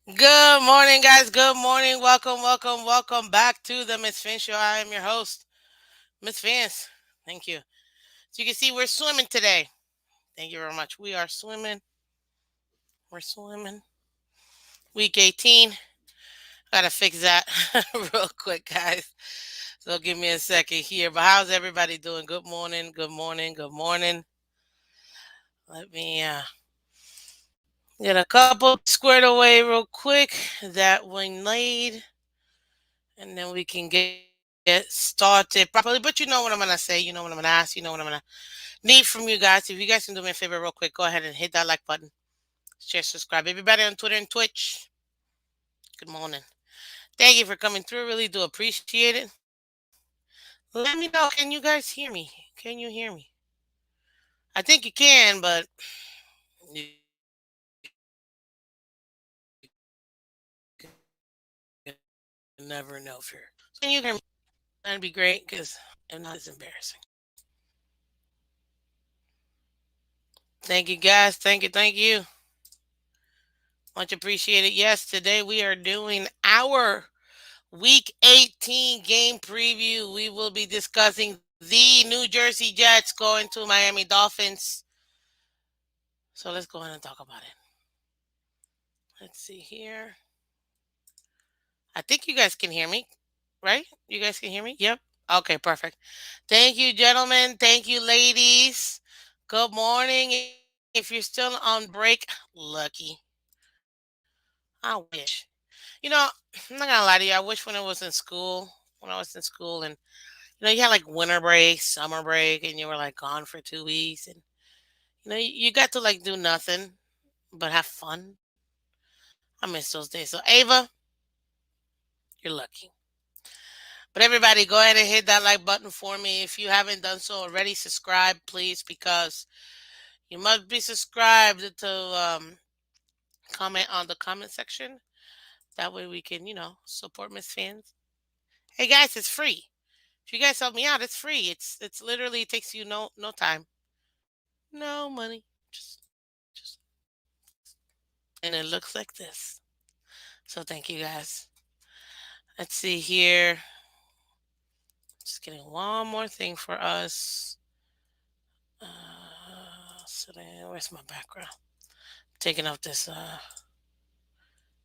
Good morning, guys. Good morning. Welcome back to the Miss Fin Show. I am your host, Miss Fins. Thank you. So you can see we're swimming today. Thank you very much. We are swimming. We're swimming. Week 18. Gotta fix that real quick, guys. So give me a second here. But how's everybody doing? Good morning. Good morning. Good morning. Let me get a couple things squared away real quick. That when laid, and then we can get started properly. But you know what I'm gonna say, you know what I'm gonna ask, you know what I'm gonna need from you guys. If you guys can do me a favor real quick, go ahead and hit that like button, share, subscribe. Everybody on Twitter and Twitch, good morning. Thank you for coming through. Really do appreciate it. Let me know. Can you guys hear me? Can you hear me? I think you can, but you can never know for sure. So can you hear me? Can you hear me? That'd be great because if not, it's embarrassing. Thank you guys. Thank you. Much appreciated. Yes, today we are doing our Week 18 game preview. We will be discussing the New Jersey Jets going to Miami Dolphins. So let's go ahead and talk about it. Let's see here. I think you guys can hear me, right? You guys can hear me? Yep. Okay, perfect. Thank you, gentlemen. Thank you, ladies. Good morning. If you're still on break, lucky. I wish. You know, I'm not gonna lie to you. I wish when I was in school, and you had like winter break, summer break, and you were like gone for 2 weeks, and you got to like do nothing but have fun. I miss those days. So Ava, you're lucky. But everybody, go ahead and hit that like button for me. If you haven't done so already, subscribe, please, because you must be subscribed to comment on the comment section. That way we can, support Miss Fans. Hey guys, it's free. If you guys help me out, it's free. It's literally, it takes you no time, no money, just and it looks like this. So thank you guys. Let's see here. Just getting one more thing for us. So then, where's my background? Taking off this.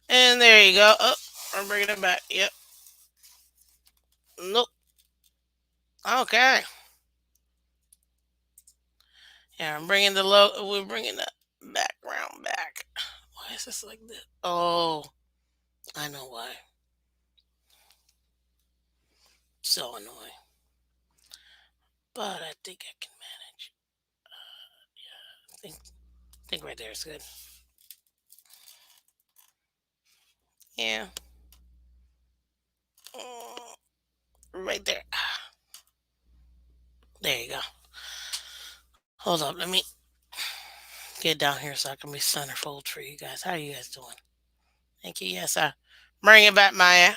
And there you go. Oh, I'm bringing it back. Yep. Nope. Okay. Yeah, I'm bringing the low. We're bringing the background back. Why is this like this? Oh, I know why. So annoying. But I think I can manage. I think right there is good. Yeah. Mm, right there. There you go. Hold up. Let me get down here so I can be centerfold for you guys. How are you guys doing? Thank you. Yes, I bringing back my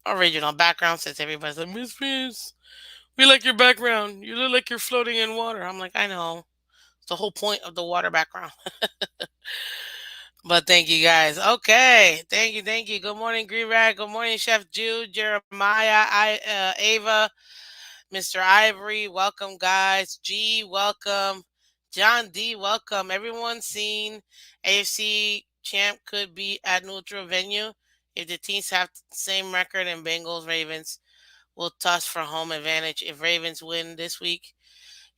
original background since everybody's like, Miss Fizz, we like your background. You look like you're floating in water. I'm like, I know. It's the whole point of the water background. But thank you guys. Okay. Thank you. Good morning, Green Rag. Good morning, Chef Jude, Jeremiah, Ava, Mr. Ivory. Welcome, guys. G, welcome. John D, welcome. Everyone seen AFC champ could be at neutral venue if the teams have the same record and Bengals Ravens will toss for home advantage if Ravens win this week.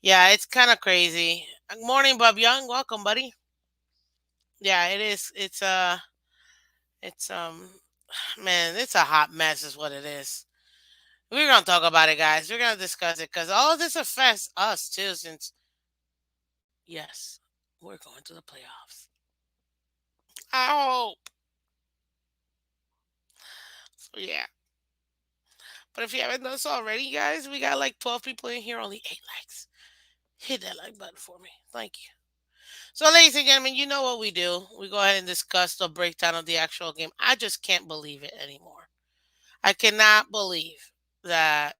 Yeah, it's kind of crazy. Good morning, Bob Young. Welcome, buddy. Yeah, it is. It's man, it's a hot mess, is what it is. We're gonna talk about it, guys. We're gonna discuss it because all of this affects us too. Since yes, we're going to the playoffs. I hope. So yeah. But if you haven't done so already, guys, we got like 12 people in here, only 8 likes. Hit that like button for me. Thank you. So, ladies and gentlemen, you know what we do. We go ahead and discuss the breakdown of the actual game. I just can't believe it anymore. I cannot believe that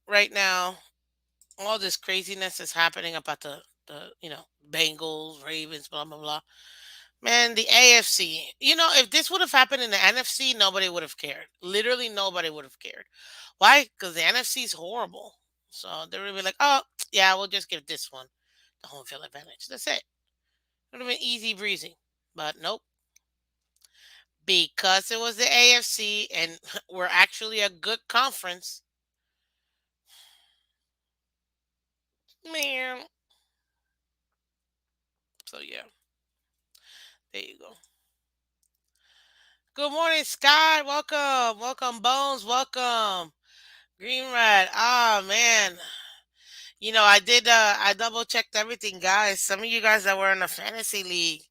right now all this craziness is happening about the Bengals, Ravens, blah blah blah. Man, the AFC. If this would have happened in the NFC, nobody would have cared. Literally, nobody would have cared. Why? Because the NFC is horrible. So they would be like, oh, yeah, we'll just give this one the home field advantage. That's it. It would have been easy breezy. But nope. Because it was the AFC and we're actually a good conference, man. So yeah, there you go. Good morning, Sky. Welcome. Welcome, Bones. Welcome. Green Rat. Ah, man. I double checked everything, guys. Some of you guys that were in the fantasy league.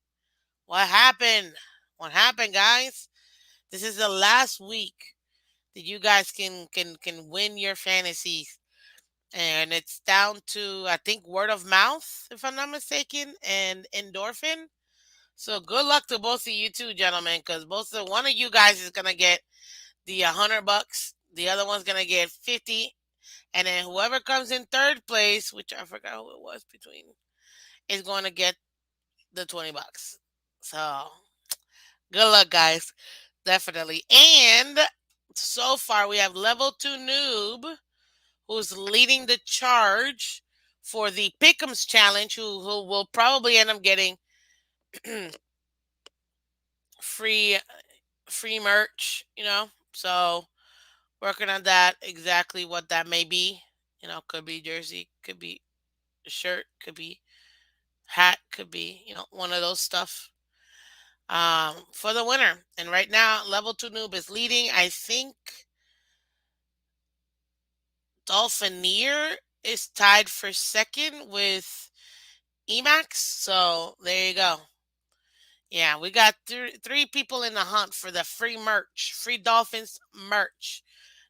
What happened? What happened, guys? This is the last week that you guys can win your fantasies. And it's down to, I think, word of mouth, if I'm not mistaken, and endorphin. So good luck to both of you two, gentlemen, because one of you guys is gonna get the $100. The other one's gonna get 50, and then whoever comes in third place, which I forgot who it was between, is going to get the $20. So good luck, guys. Definitely. And so far, we have level two noob who's leading the charge for the Pick'ems challenge, who will probably end up getting free free merch. So working on that, exactly what that may be. Could be jersey, could be a shirt, could be hat, could be one of those stuff. For the winner. And right now, level two noob is leading. I think Dolphinier is tied for second with Emax. So there you go. Yeah, we got three people in the hunt for the free merch, free Dolphins merch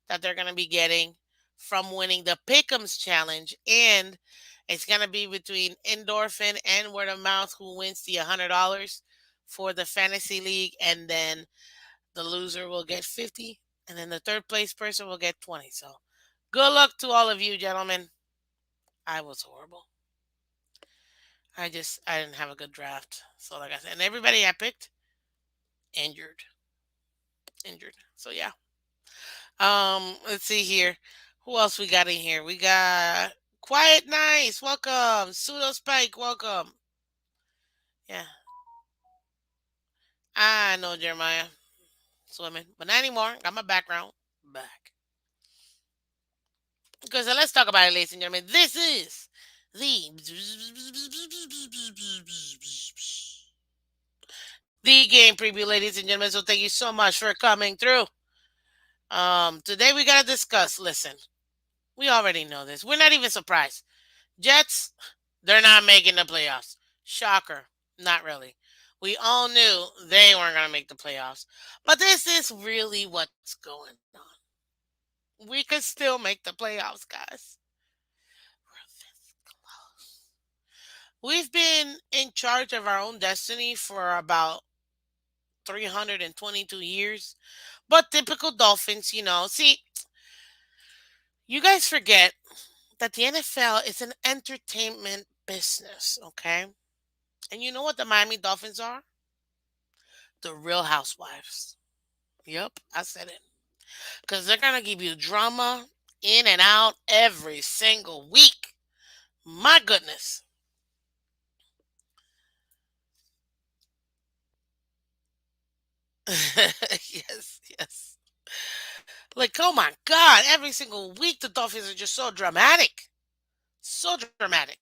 that they're going to be getting from winning the Pick'ems challenge. And it's going to be between Endorphin and Word of Mouth, who wins the $100 for the fantasy league. And then the loser will get 50. And then the third place person will get 20. So good luck to all of you, gentlemen. I was horrible. I didn't have a good draft. So like I said, and everybody I picked injured. Injured. So yeah. Let's see here. Who else we got in here? We got Quiet Nice. Welcome. Pseudo Spike. Welcome. Yeah. I know Jeremiah swimming, but not anymore. Got my background back. Because let's talk about it, ladies and gentlemen. This is the game preview, ladies and gentlemen. So thank you so much for coming through. Today we gotta discuss. Listen, we already know this. We're not even surprised. Jets, they're not making the playoffs. Shocker. Not really. We all knew they weren't going to make the playoffs. But this is really what's going on. We could still make the playoffs, guys. We're this close. We've been in charge of our own destiny for about 322 years. But typical Dolphins, See, you guys forget that the NFL is an entertainment business, okay? And you know what the Miami Dolphins are? The Real Housewives. Yep, I said it. Because they're going to give you drama in and out every single week. My goodness. Yes, yes. Like, oh my God, every single week the Dolphins are just so dramatic. So dramatic.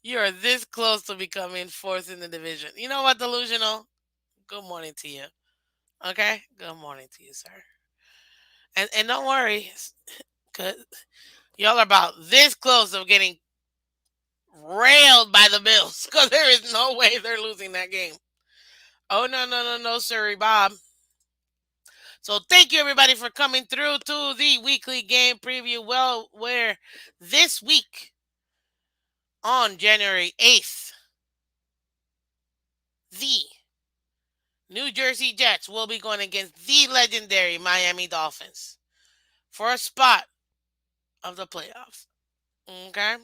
You are this close to becoming fourth in the division. You know what, Delusional? Good morning to you. Okay? Good morning to you, sir. And don't worry, because y'all are about this close of getting railed by the Bills because there is no way they're losing that game. Oh, no, no, no, no, sorry, Bob. So thank you, everybody, for coming through to the weekly game preview. Well, where this week on January 8th, the New Jersey Jets will be going against the legendary Miami Dolphins for a spot of the playoffs. Okay?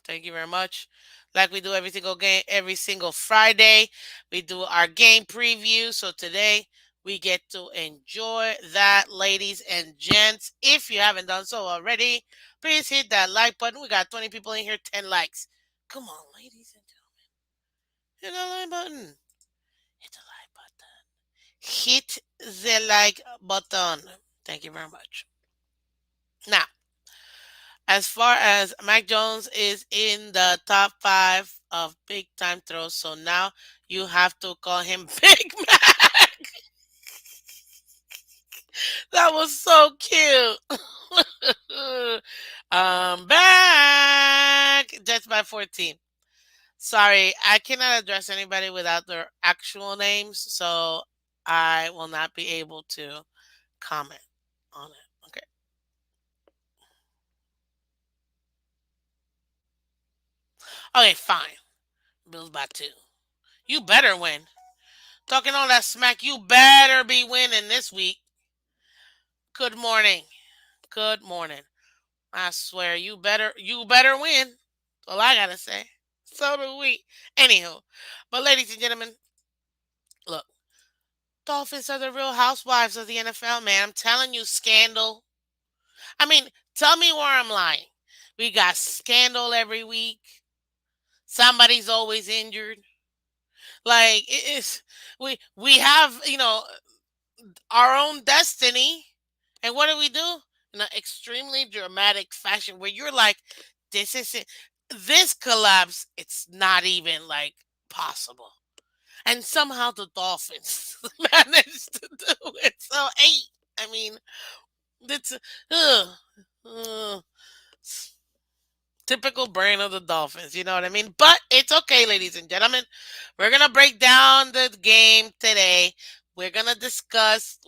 Thank you very much. Like we do every single game, every single Friday. We do our game preview. So today we get to enjoy that, ladies and gents. If you haven't done so already, please hit that like button. We got 20 people in here, 10 likes. Come on, ladies and gentlemen. Hit that like button. Hit the like button. Hit the like button. Thank you very much. Now, as far as Mac Jones is in the top five of big time throws, so now you have to call him Big Mac. That was so cute. Back just by 14. Sorry, I cannot address anybody without their actual names, so I will not be able to comment on it. Okay. Okay, fine. Bills by two. You better win. Talking all that smack, you better be winning this week. Good morning. Good morning. I swear you better win. That's all I gotta say. So do we. Anywho. But ladies and gentlemen, look, Dolphins are the real housewives of the NFL, man. I'm telling you, scandal. I mean, tell me where I'm lying. We got scandal every week. Somebody's always injured. Like we have, our own destiny. And what do? In an extremely dramatic fashion where you're like, this isn't this collapse, it's not even like possible. And somehow the Dolphins managed to do it. So eight. I mean, it's uh, uh, typical brain of the Dolphins. You know what I mean? But it's okay, ladies and gentlemen. We're gonna break down the game today. We're gonna discuss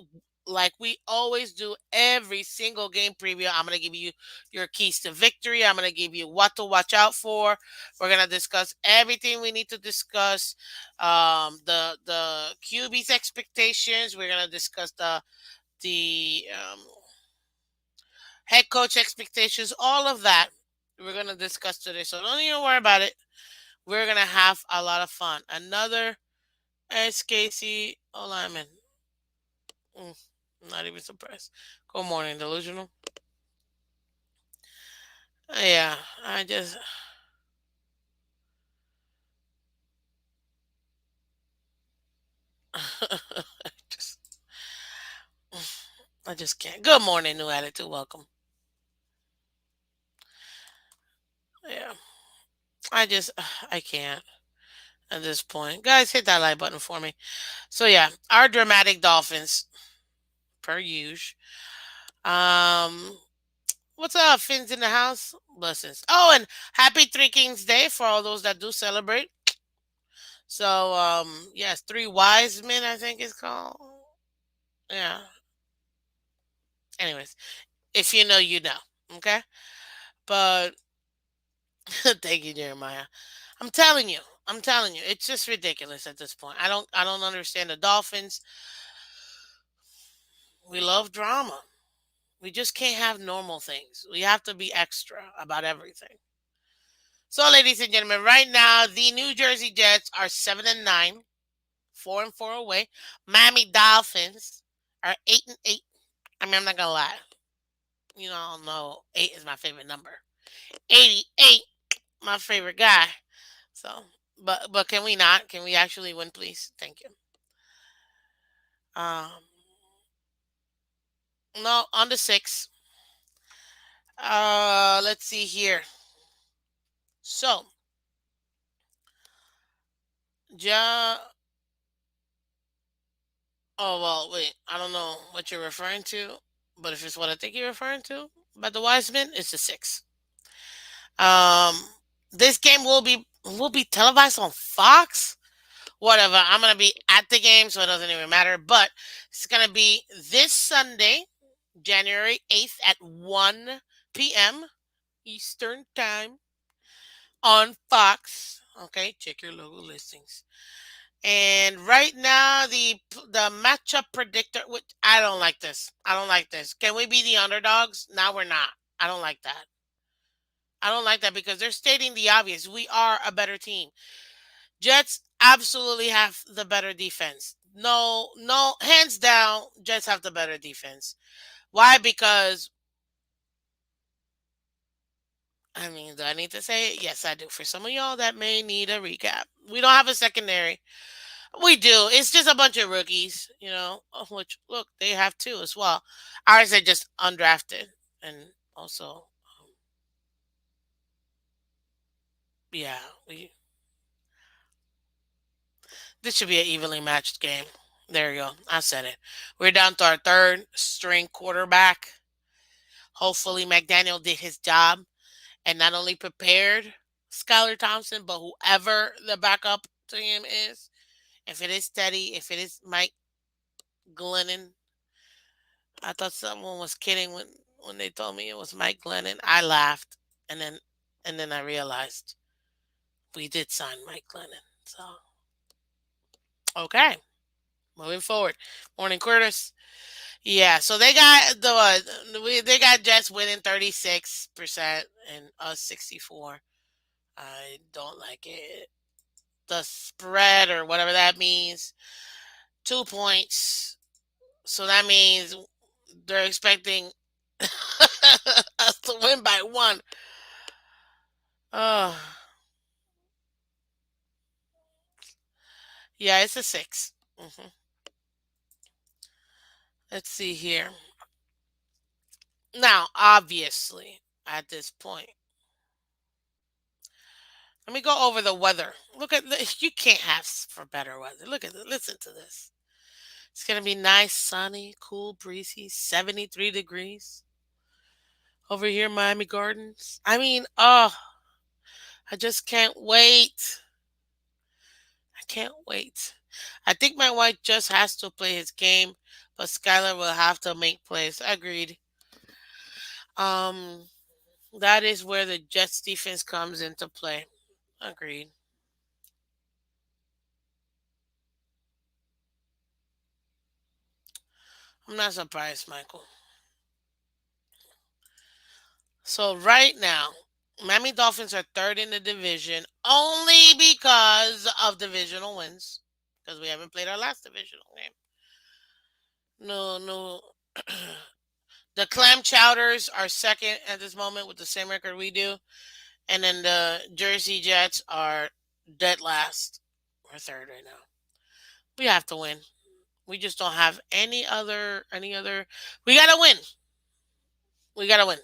like we always do every single game preview. I'm going to give you your keys to victory. I'm going to give you what to watch out for. We're going to discuss everything we need to discuss. The QB's expectations. We're going to discuss the head coach expectations. All of that we're going to discuss today. So don't even worry about it. We're going to have a lot of fun. Another SKC alignment. Not even surprised. Good morning, delusional. Yeah, I just, just, I just can't. Good morning, new attitude. Welcome. Yeah, I just, I can't at this point. Guys, hit that like button for me. So yeah, our dramatic Dolphins, per usual. Um, what's up, Phins in the house? Blessings. Oh, and happy Three Kings Day for all those that do celebrate. So, yes, three wise men, I think it's called. Yeah. Anyways, if you know, you know. Okay. But thank you, Jeremiah. I'm telling you. I'm telling you. It's just ridiculous at this point. I don't understand the Dolphins. We love drama. We just can't have normal things. We have to be extra about everything. So, ladies and gentlemen, right now the New Jersey Jets are 7-9, 4-4 away. Miami Dolphins are 8-8. I mean, I'm not gonna lie. You know, I don't know. 8 is my favorite number. 88, my favorite guy. So, but can we not? Can we actually win, please? Thank you. Um, no, on the 6. Let's see here. So, ja. Oh well, wait. I don't know what you're referring to, but if it's what I think you're referring to, about the Wiseman, it's the 6. Um, this game will be televised on Fox. Whatever. I'm gonna be at the game, so it doesn't even matter. But it's gonna be this Sunday, January 8th at 1 p.m. Eastern Time on Fox. Okay, check your logo listings. And right now, the matchup predictor. Which I don't like this. I don't like this. Can we be the underdogs? Now we're not. I don't like that. I don't like that because they're stating the obvious. We are a better team. Jets absolutely have the better defense. No, no, hands down, Jets have the better defense. Why? Because I mean, do I need to say it? Yes, I do. For some of y'all that may need a recap, we don't have a secondary. We do. It's just a bunch of rookies, which look, they have two as well. Ours are just undrafted, and also, yeah, we this should be an evenly matched game. There you go. I said it. We're down to our third string quarterback. Hopefully, McDaniel did his job and not only prepared Skylar Thompson, but whoever the backup to him is. If it is Teddy, if it is Mike Glennon, I thought someone was kidding when they told me it was Mike Glennon. I laughed, and then I realized we did sign Mike Glennon. So okay, moving forward. Morning, Curtis. Yeah, so they got they got Jets winning 36% and us 64. I don't like it. The spread or whatever that means, 2 points. So that means they're expecting us to win by one. Oh, yeah, it's a 6. Let's see here. Now, obviously, at this point, let me go over the weather. Look at this. You can't ask for better weather. Look at this. Listen to this. It's going to be nice, sunny, cool, breezy, 73 degrees over here in Miami Gardens. I mean, oh, I just can't wait. I can't wait. I think my wife just has to play his game, but Skylar will have to make plays. Agreed. Um, that is where the Jets defense comes into play. Agreed. I'm not surprised, Michael. So right now, Miami Dolphins are third in the division only because of divisional wins. Because we haven't played our last divisional game. No, no. The Clam Chowders are second at this moment with the same record we do. And then the Jersey Jets are dead last. We're third right now. We have to win. We just don't have any other. We gotta win. We gotta win.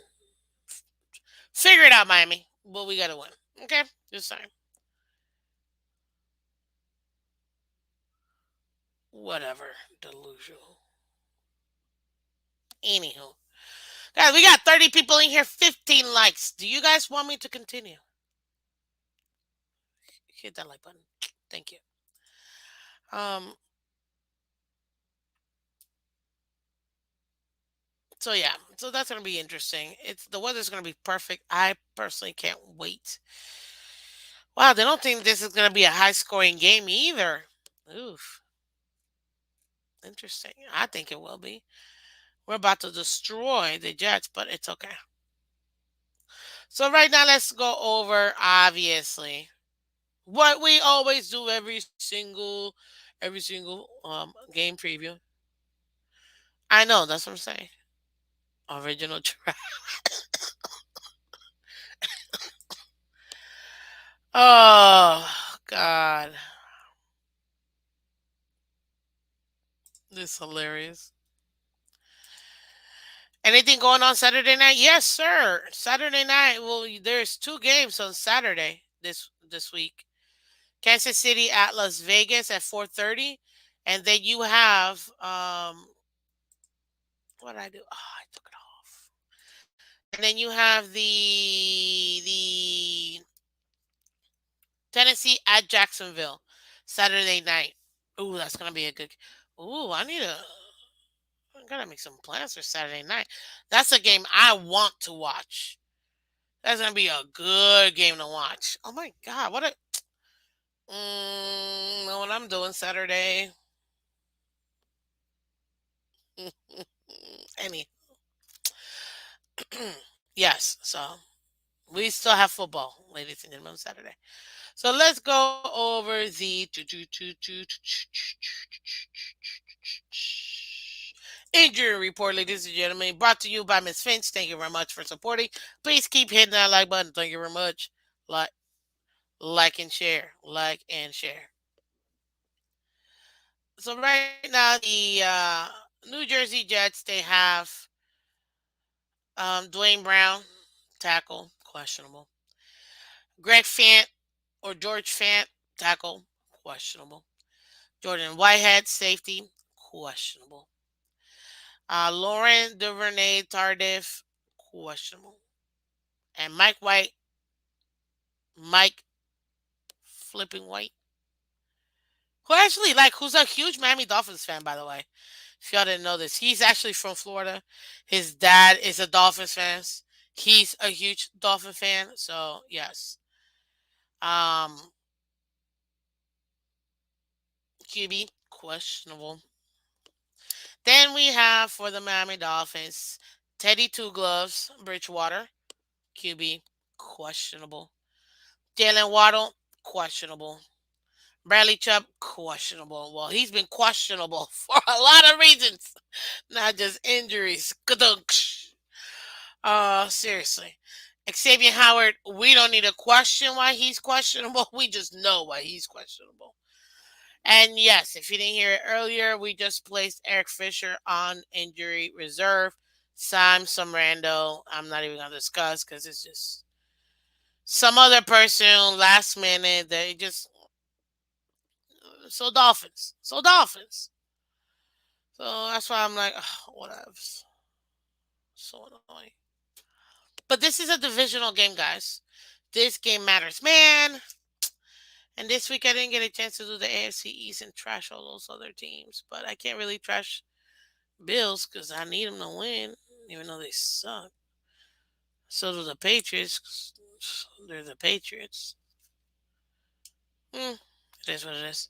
Figure it out, Miami. But we gotta win. Okay? Just saying. Whatever. Delusional. Anywho. Guys, we got 30 people in here, 15 likes. Do you guys want me to continue? Hit that like button. Thank you. Um, so yeah, so that's gonna be interesting. It's the weather's gonna be perfect. I personally can't wait. Wow, they don't think this is gonna be a high scoring game either. Oof. Interesting. I think it will be. We're about to destroy the Jets, but it's okay. So right now, let's go over obviously what we always do every single game preview. I know that's what I'm saying. Original track. Oh God, this is hilarious. Anything going on Saturday night? Yes, sir. Saturday night. Well, there's two games on Saturday this week. Kansas City at Las Vegas at 4:30, and then you have what did I do? Oh, I took it off. And then you have the Tennessee at Jacksonville Saturday night. Ooh, that's gonna be a good. Ooh, I gotta make some plans for Saturday night. That's a game I want to watch. That's gonna be a good game to watch. Oh my god, what a know what I'm doing Saturday. Any yes, so we still have football, ladies and gentlemen, on Saturday. So let's go over the injury report, ladies and gentlemen, brought to you by Miss Finch. Thank you very much for supporting. Please keep hitting that like button. Thank you very much. Like, like and share. Like and share. So right now, the New Jersey Jets, they have Dwayne Brown, tackle, questionable. Greg Fant or George Fant, tackle, questionable. Jordan Whitehead, safety, questionable. Lauren Duvernay Tardif, questionable. And Mike Flipping White, who actually like who's a huge Miami Dolphins fan, by the way. If y'all didn't know this, he's actually from Florida. His dad is a Dolphins fan. He's a huge Dolphin fan. So yes. Um, QB, questionable. Then we have for the Miami Dolphins, Teddy Two Gloves Bridgewater, QB, questionable. Jalen Waddle, questionable. Bradley Chubb, questionable. Well, he's been questionable for a lot of reasons, not just injuries. Kadunk. Seriously. Xavier Howard, we don't need to question why he's questionable. We just know why he's questionable. And yes, if you didn't hear it earlier, we just placed Eric Fisher on injury reserve. Some rando. I'm not even gonna discuss because it's just some other person last minute. They just so Dolphins. So that's why I'm like, ugh, whatever. So annoying. But this is a divisional game, guys. This game matters, man. And this week I didn't get a chance to do the AFC East and trash all those other teams. But I can't really trash Bills because I need them to win, even though they suck. So do the Patriots. 'Cause they're the Patriots. Hmm, it is what it is.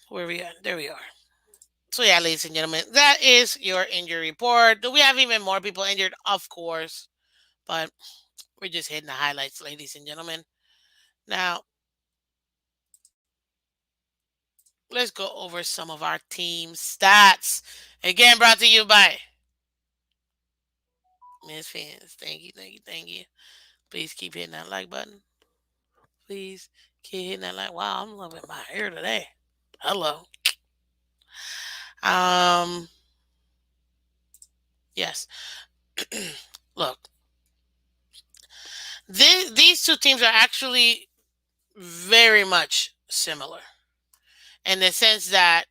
Where we at? There we are. So yeah, ladies and gentlemen, that is your injury report. Do we have even more people injured? Of course, but we're just hitting the highlights, ladies and gentlemen. Now let's go over some of our team stats. Again, brought to you by Miss Fans. Thank you, thank you, thank you. Please keep hitting that like button. Please keep hitting that like. Wow, I'm loving my hair today. Hello. Um. Yes. Look, these two teams are actually very much similar in the sense that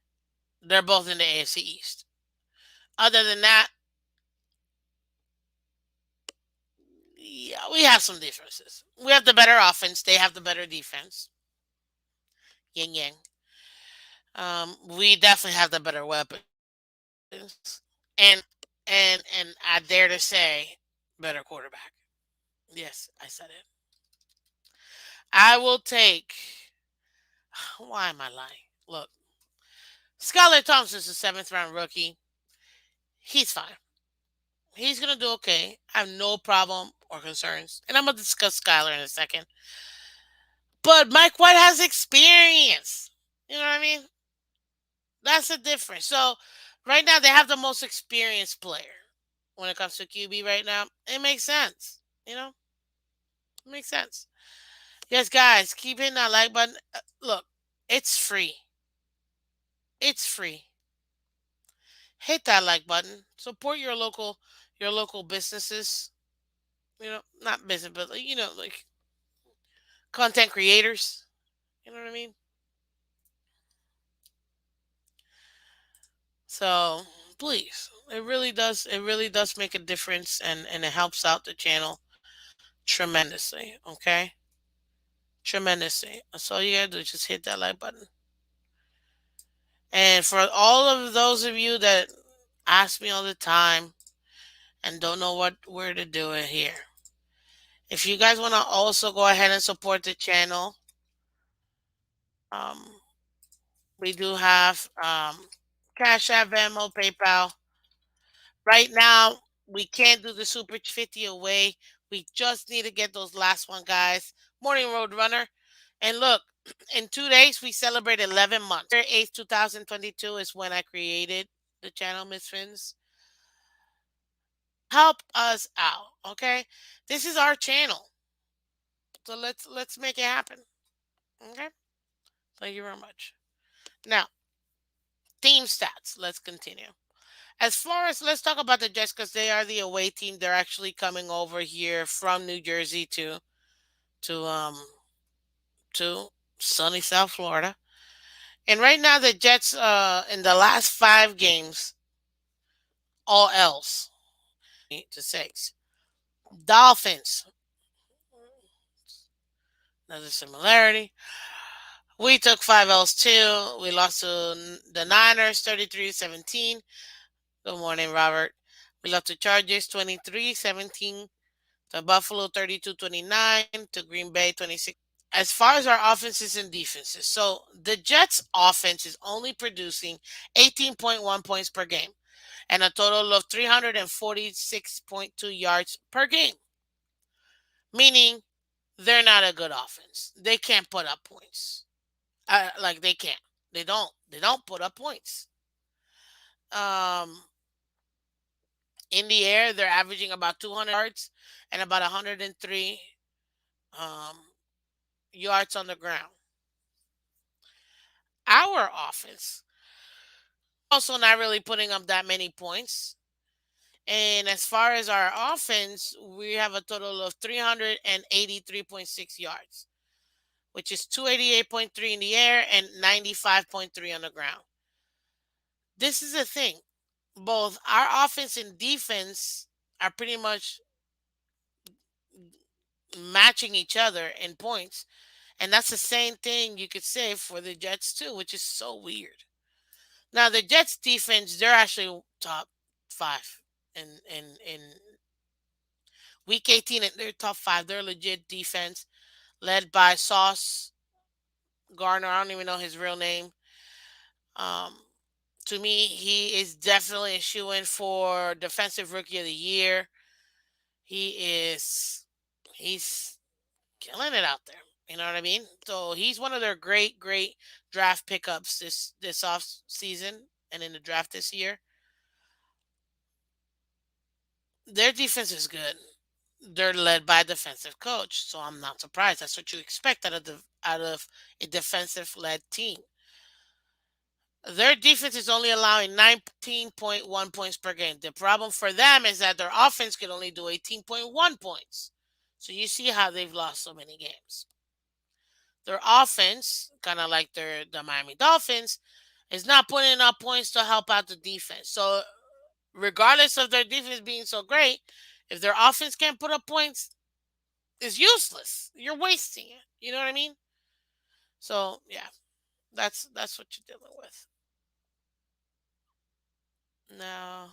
they're both in the AFC East. Other than that, yeah, we have some differences. We have the better offense. They have the better defense. Yin yang. We definitely have the better weapons, and and I dare to say, better quarterback. Yes, I said it. I will take. Why am I lying? Look, Skylar Thompson's a seventh round rookie. He's fine. He's gonna do okay. I have no problem or concerns, and I'm gonna discuss Skylar in a second. But Mike White has experience. You know what I mean? That's the difference. So right now they have the most experienced player when it comes to QB right now. It makes sense. You know, it makes sense. Yes, guys, keep hitting that like button. Look, it's free. It's free. Hit that like button. Support your local businesses. You know, not business, but like, like content creators. You know what I mean? So please, it really does. It really does make a difference, and it helps out the channel tremendously. Okay, tremendously. That's all you gotta do. Just hit that like button. And for all of those of you that ask me all the time and don't know where to do it here, if you guys want to also go ahead and support the channel, um, we do have Cash App, Venmo, PayPal. Right now, we can't do the Super 50 away We just need to get those last one, guys. Morning Road Runner. And look, in 2 days, we celebrate 11 months. 8th, 2022 is when I created the channel, Miss Phins. Help us out, okay? This is our channel. So let's make it happen. Okay? Thank you very much. Now, team stats. Let's continue. As far as let's talk about the Jets because they are the away team. They're actually coming over here from New Jersey to to sunny South Florida. And right now the Jets in the last 5 games, all else. 20-6. Dolphins, another similarity. We took 5 L's too. We lost to the Niners 33-17. Good morning, Robert. We lost to Chargers 23-17. To Buffalo 32-29. To Green Bay 26. As far as our offenses and defenses, so the Jets offense is only producing 18.1 points per game and a total of 346.2 yards per game, meaning they're not a good offense. They can't put up points. Like they can't. They don't put up points. Um, in the air, they're averaging about 200 yards and about 103 um, yards on the ground. Our offense also not really putting up that many points. And as far as our offense, we have a total of 383.6 yards, which is 288.3 in the air and 95.3 on the ground. This is the thing. Both our offense and defense are pretty much matching each other in points. And that's the same thing you could say for the Jets too, which is so weird. Now the Jets defense, they're actually top 5 in week 18 and they're top 5. They're legit defense led by Sauce Garner. I don't even know his real name. Um, to me, he is definitely a shoe in for defensive rookie of the year. He is he's killing it out there. You know what I mean? So he's one of their great draft pickups this off season and in the draft this year. Their defense is good. They're led by a defensive coach, so I'm not surprised. That's what you expect out of a defensive led team. Their defense is only allowing 19.1 points per game. The problem for them is that their offense can only do 18.1 points. So you see how they've lost so many games. Their offense, kind of like the Miami Dolphins, is not putting enough points to help out the defense. So regardless of their defense being so great, if their offense can't put up points, it's useless. You're wasting it. You know what I mean? So yeah, that's what you're dealing with. Now,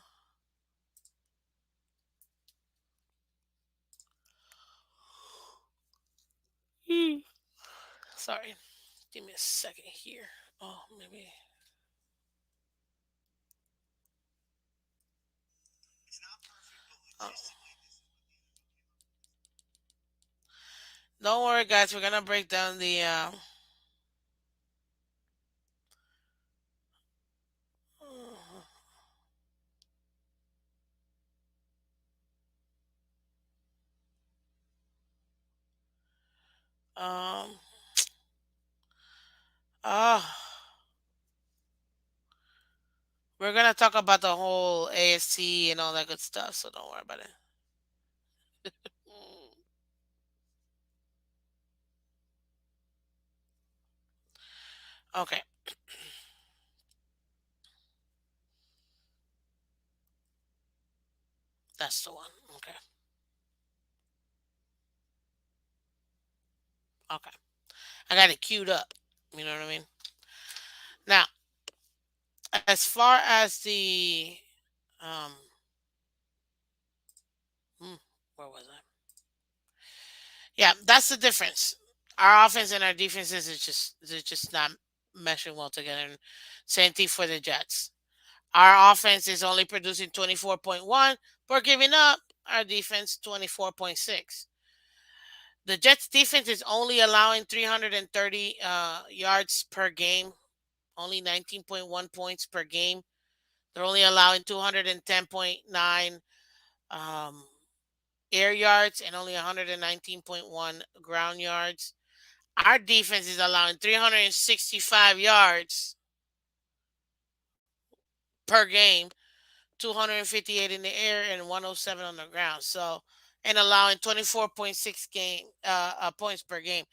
sorry, give me a second here. Oh, maybe. Oh. Don't worry, guys. We're gonna break down the. Um. Oh, we're gonna talk about the whole ASC and all that good stuff. So don't worry about it. Mm, okay, that's the one. Okay, okay. I got it queued up. You know what I mean? Now, as far as the um, hmm, where was I? Yeah, that's the difference. Our offense and our defenses is just not meshing well together. And same thing for the Jets. Our offense is only producing 24.1. We're giving up Our defense 24.6. The Jets defense is only allowing 330 yards per game, only 19.1 points per game. They're only allowing 210.9 um, air yards and only 119.1 ground yards. Our defense is allowing 365 yards per game, 258 in the air and 107 on the ground. So, and allowing 24.6 points per game.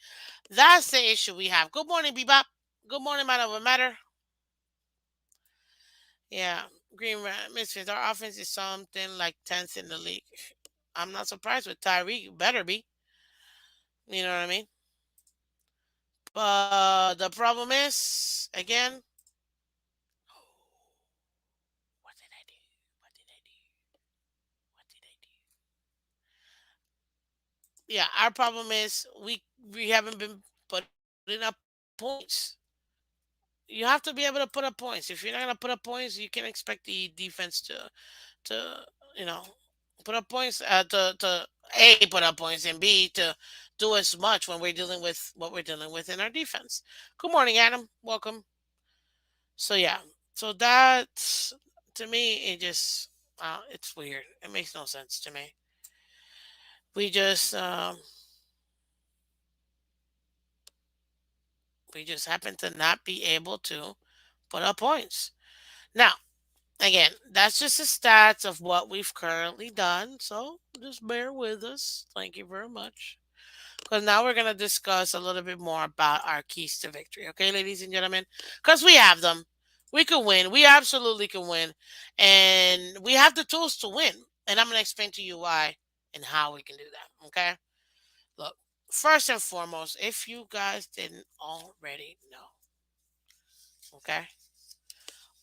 That's the issue we have. Good morning, Bebop. Good morning, man over matter. Yeah, Misfits. Our offense is something like 10th in the league. I'm not surprised with Tyreek. Better be. You know what I mean? But the problem is, again, what did I do? What did I do? What did I do? Yeah, our problem is we haven't been putting up points. You have to be able to put up points. If you're not gonna put up points, you can expect the defense to you know put up points. To a put up points and b to do as much when we're dealing with what we're dealing with in our defense. Good morning, Adam. Welcome. So yeah, so that to me it just it's weird. It makes no sense to me. We just we just happen to not be able to put up points. Now, again, that's just the stats of what we've currently done. So just bear with us. Thank you very much. Because now we're going to discuss a little bit more about our keys to victory. Okay, ladies and gentlemen? Because we have them. We can win. We absolutely can win. And we have the tools to win. And I'm going to explain to you why and how we can do that. Okay? Look, first and foremost, if you guys didn't already know, okay?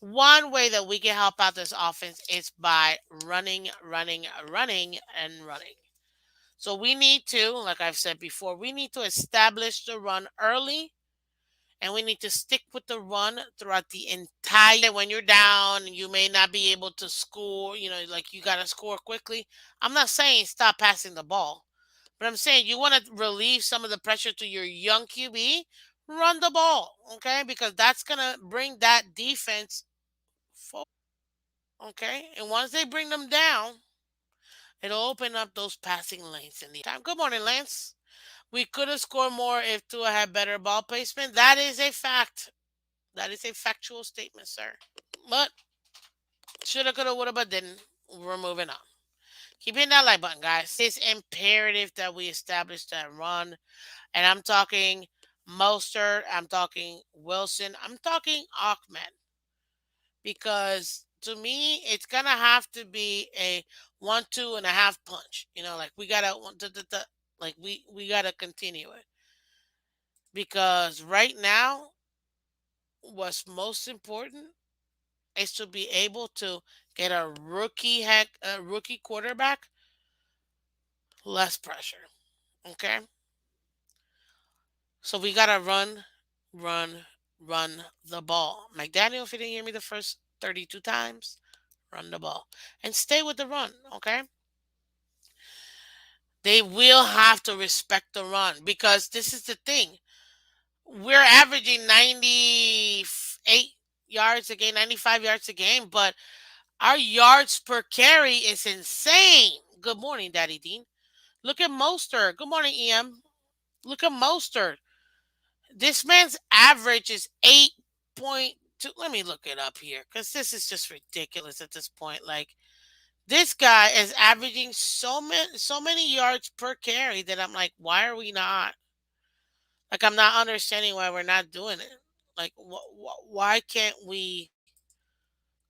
One way that we can help out this offense is by running, running, running, and running. So we need to, like I've said before, we need to establish the run early and we need to stick with the run throughout the entire when you're down and you may not be able to score, like you got to score quickly. I'm not saying stop passing the ball, but I'm saying you want to relieve some of the pressure to your young QB, run the ball, okay? Because that's going to bring that defense okay? And once they bring them down, it'll open up those passing lanes in the time. Good morning, Lance. We could have scored more if Tua had better ball placement. That is a fact. That is a factual statement, sir. But shoulda, coulda, woulda, but didn't. We're moving on. Keep hitting that like button, guys. It's imperative that we establish that run. And I'm talking Mostert. I'm talking Wilson. I'm talking Achman. Because to me, it's gonna have to be a 1, 2.5 punch. Like we gotta like we gotta continue it because right now, what's most important is to be able to get a rookie quarterback less pressure. Okay, so we gotta run, run the ball. McDaniel, if you didn't hear me the first 32 times, run the ball and stay with the run. Okay. They will have to respect the run because this is the thing. We're averaging 98 yards a game, 95 yards a game, but our yards per carry is insane. Good morning, Daddy Dean. Look at Mostert. Good morning, EM. Look at Mostert. This man's average is 8.2. Let me look it up here because this is just ridiculous at this point. Like, this guy is averaging so many yards per carry that I'm like, why are we not? Like, I'm not understanding why we're not doing it. Like, why can't we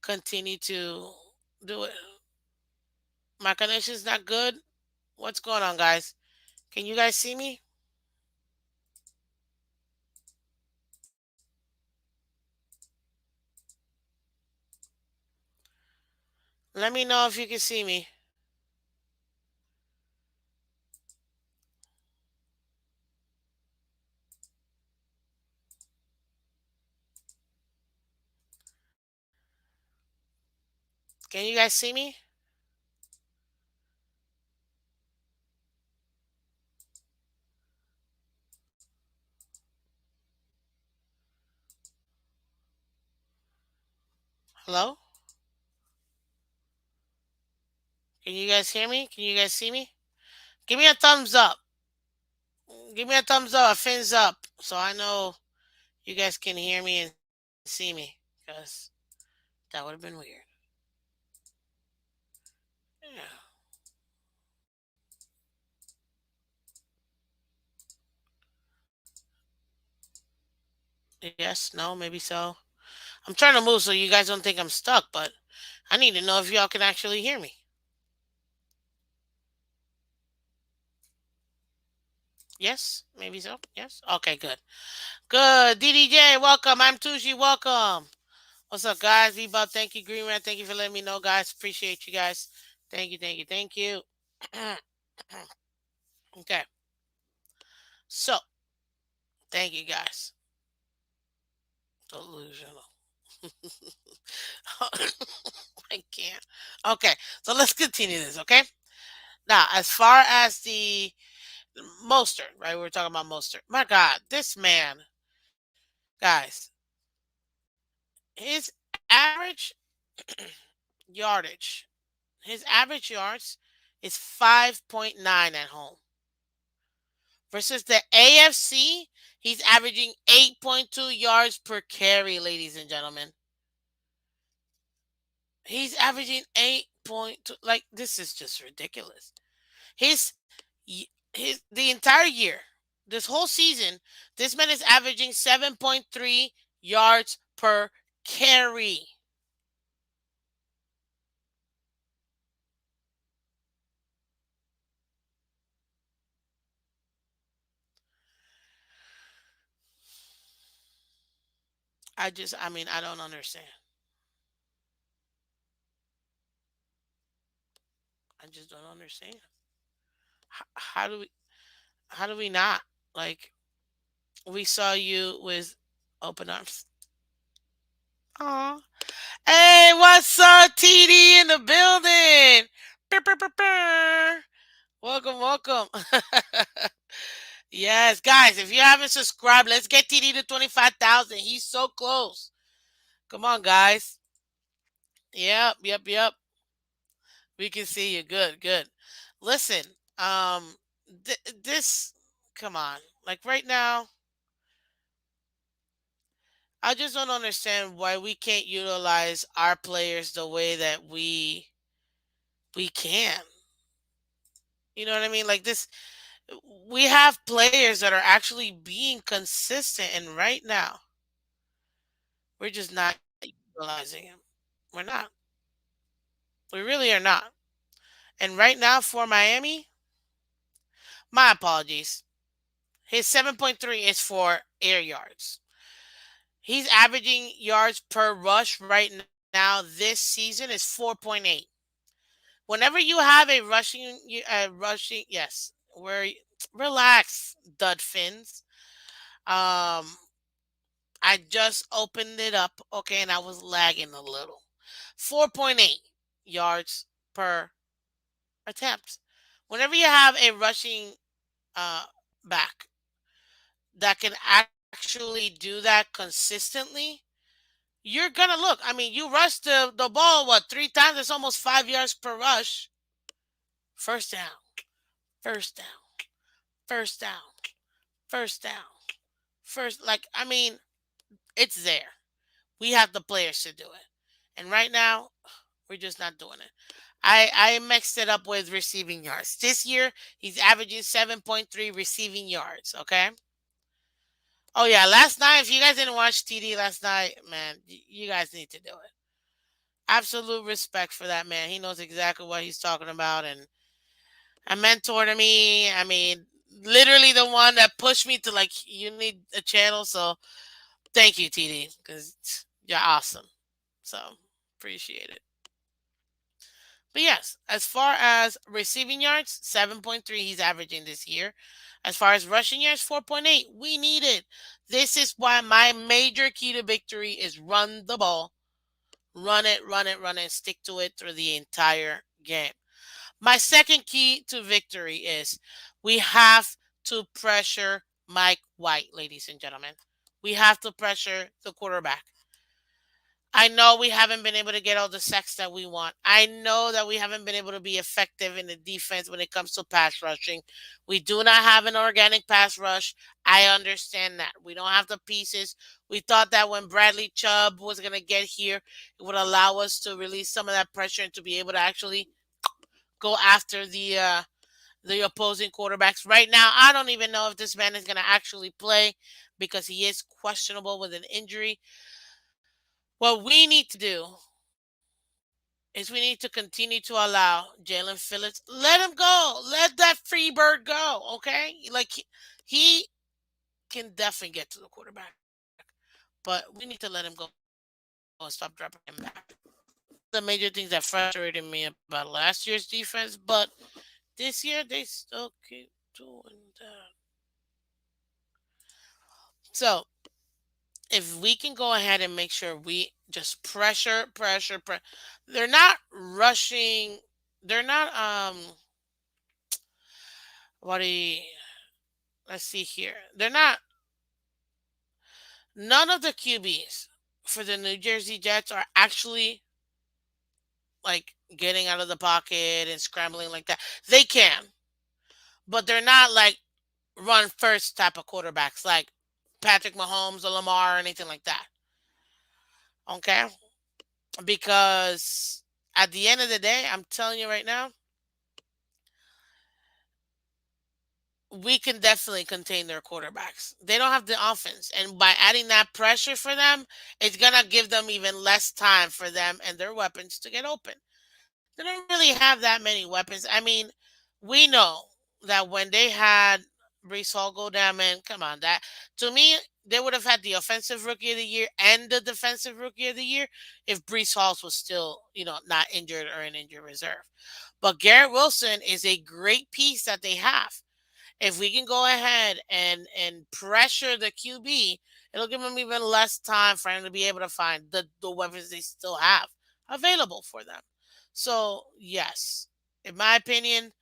continue to do it? My connection's not good. What's going on, guys? Can you guys see me? Let me know if you can see me. Can you guys see me? Hello? Can you guys hear me? Can you guys see me? Give me a thumbs up. Give me a thumbs up, a fins up, so I know you guys can hear me and see me. Because that would have been weird. Yeah. Yes, no, maybe so. I'm trying to move so you guys don't think I'm stuck, but I need to know if y'all can actually hear me. Yes, maybe so. Yes. Okay, good. Good. DDJ, welcome. I'm Tushi, welcome. What's up, guys? About thank you, Green Man. Thank you for letting me know, guys. Appreciate you guys. Thank you, thank you, thank you. Okay, so thank you, guys. Delusional. I can't. Okay, so let's continue this. Okay, now as far as the Mostert, right? We were talking about Mostert. My God, this man, guys, his average yardage, his average yards is 5.9 at home. Versus the AFC, he's averaging 8.2 yards per carry, ladies and gentlemen. He's averaging 8.2. Like, this is just ridiculous. His, his the entire year, this whole season, this man is averaging 7.3 yards per carry. I mean, I don't understand. I just don't understand. How do we not? Like, we saw you with open arms. Aw. Hey, what's up, TD in the building? Brr, brr, brr, brr. Welcome, welcome. Yes, guys, if you haven't subscribed, let's get TD to 25,000. He's so close. Come on, guys. Yep, yep, yep. We can see you. Good, good. Listen, this, come on. Like right now, I just don't understand why we can't utilize our players the way that we can. You know what I mean? Like this, we have players that are actually being consistent, and right now we're just not utilizing him. We're not. We really are not. And right now for Miami, my apologies. His 7.3 is for air yards. He's averaging yards per rush right now this season is 4.8. Whenever you have a rushing, yes, where relax, dud fins. Um, I just opened it up, okay, and I was lagging a little. 4.8 yards per attempt. Whenever you have a rushing uh, back that can actually do that consistently, you're gonna look. I mean, you rush the ball what 3 times? It's almost 5 yards per rush. First down, first down, first down, first down, first. Like I mean, it's there. We have the players to do it, and right now we're just not doing it. I mixed it up with receiving yards. This year he's averaging 7.3 receiving yards. Okay. Oh yeah, last night. If you guys didn't watch TD last night, man, you guys need to do it. Absolute respect for that man. He knows exactly what he's talking about, and a mentor to me. I mean, literally the one that pushed me to like you need a channel. So thank you, TD, because you're awesome. So appreciate it. But yes, as far as receiving yards, 7.3 he's averaging this year. As far as rushing yards, 4.8. We need it. This is why my major key to victory is run the ball. Run it, run it, run it, stick to it through the entire game. My second key to victory is we have to pressure Mike White, ladies and gentlemen. We have to pressure the quarterback. I know we haven't been able to get all the sacks that we want. I know that we haven't been able to be effective in the defense when it comes to pass rushing. We do not have an organic pass rush. I understand that. We don't have the pieces. We thought that when Bradley Chubb was going to get here, it would allow us to release some of that pressure and to be able to actually go after the opposing quarterbacks. Right now, I don't even know if this man is going to actually play because he is questionable with an injury. What we need to do is we need to continue to allow Jalen Phillips, let him go. Let that free bird go, okay? Like he can definitely get to the quarterback, but we need to let him go and stop dropping him back. The major things that frustrated me about last year's defense, but this year they still keep doing that. So if we can go ahead and make sure we just pressure, they're not rushing. They're not what do you, let's see here. They're not none of the QBs for the New Jersey Jets are actually like getting out of the pocket and scrambling like that. They can, but they're not like run first type of quarterbacks like Patrick Mahomes or Lamar or anything like that. Okay? Because at the end of the day, I'm telling you right now, we can definitely contain their quarterbacks. They don't have the offense. And by adding that pressure for them, it's going to give them even less time for them and their weapons to get open. They don't really have that many weapons. I mean, we know that when they had Brees Hall go down, man, come on, that to me, they would have had the offensive rookie of the year and the defensive rookie of the year if Brees Hall was still, not injured or in injured reserve. But Garrett Wilson is a great piece that they have. If we can go ahead and pressure the QB, it'll give them even less time for him to be able to find the weapons they still have available for them. So yes, in my opinion,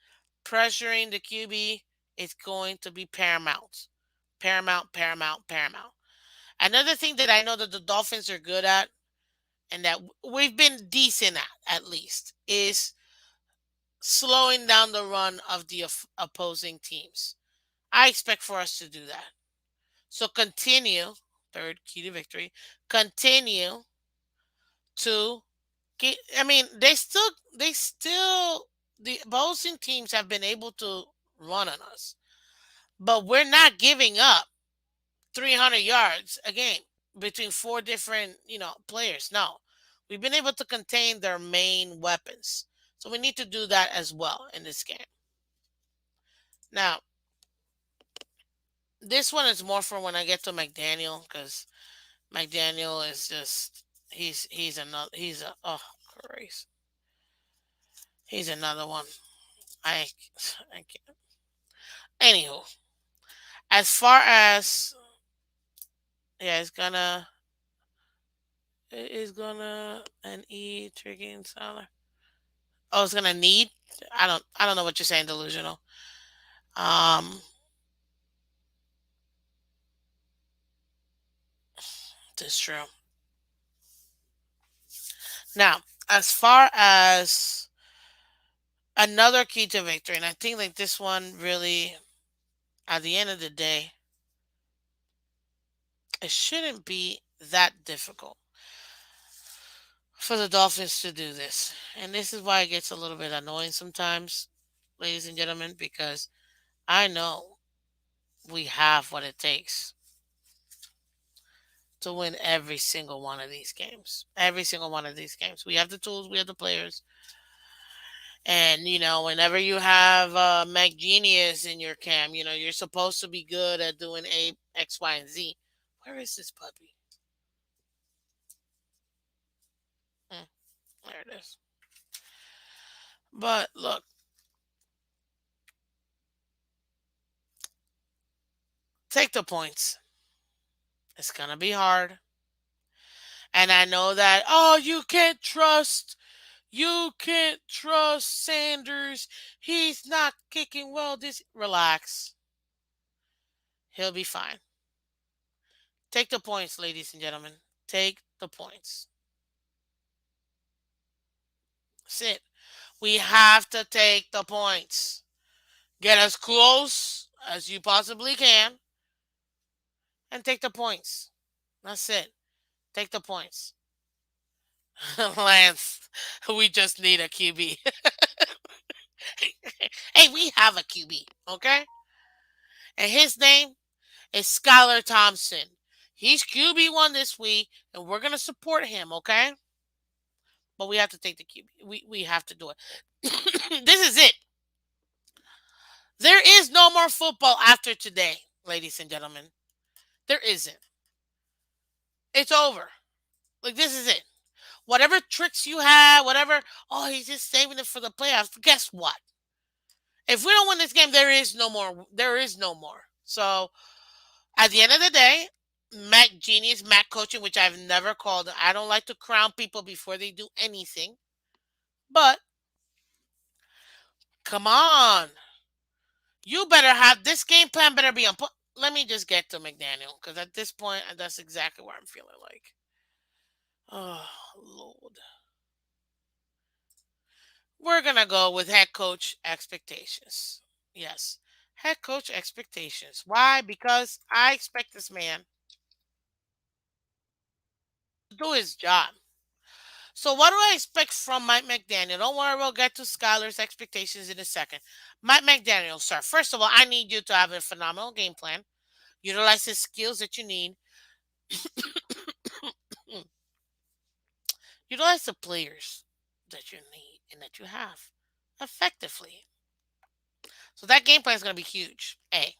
pressuring the QB is going to be paramount. Paramount, paramount, paramount. Another thing that I know that the Dolphins are good at and that we've been decent at least is slowing down the run of the opposing teams. I expect for us to do that. So continue, third key to victory, continue to get, I mean, the opposing teams have been able to run on us, but we're not giving up 300 yards a game between four different, players. No, we've been able to contain their main weapons. So we need to do that as well in this game. Now, this one is more for when I get to McDaniel because McDaniel is just he's another he's a oh Christ. He's another one. I I can't. Anywho, as far as yeah, it's gonna an E tricking seller. Oh, it's gonna need. I don't know what you're saying. Delusional. Um, that's true. Now, as far as another key to victory, and I think like this one really, at the end of the day, it shouldn't be that difficult for the Dolphins to do this. And this is why it gets a little bit annoying sometimes, ladies and gentlemen, because I know we have what it takes to win every single one of these games. Every single one of these games. We have the tools, we have the players. And, whenever you have Mac Genius in your cam, you're supposed to be good at doing A, X, Y, and Z. Where is this puppy? Hmm, there it is. But look, take the points. It's going to be hard. And I know that, oh, you can't trust Sanders. He's not kicking well. Relax. He'll be fine. Take the points, ladies and gentlemen. Take the points. That's it. We have to take the points. Get as close as you possibly can and take the points. That's it. Take the points. Lance, we just need a QB. Hey, we have a QB, okay? And his name is Skylar Thompson. He's QB1 this week, and we're going to support him, okay? But we have to take the QB. We have to do it. This is it. There is no more football after today, ladies and gentlemen. There isn't. It's over. Like, this is it. Whatever tricks you had, whatever, oh, he's just saving it for the playoffs. Guess what? If we don't win this game, there is no more. There is no more. So at the end of the day, Mac Genius, Mac coaching, which I've never called. I don't like to crown people before they do anything. But come on. You better have this game plan better be on point. Let me just get to McDaniel, because at this point, that's exactly what I'm feeling like. Oh, Lord. We're going to go with head coach expectations. Yes. Head coach expectations. Why? Because I expect this man to do his job. So, what do I expect from Mike McDaniel? Don't worry, we'll get to Skyler's expectations in a second. Mike McDaniel, sir, first of all, I need you to have a phenomenal game plan. Utilize the skills that you need. Utilize the players that you need and that you have effectively. So that game plan is going to be huge. A.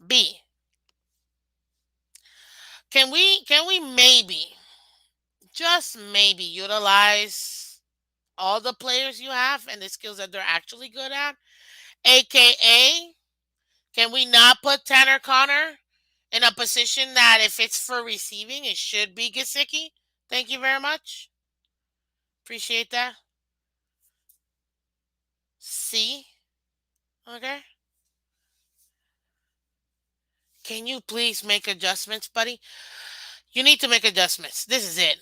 B. Can we maybe just maybe utilize all the players you have and the skills that they're actually good at? AKA, can we not put Tanner Connor in a position that if it's for receiving, it should be Gesicki? Thank you very much. Appreciate that. C. Okay. Can you please make adjustments, buddy? You need to make adjustments. This is it.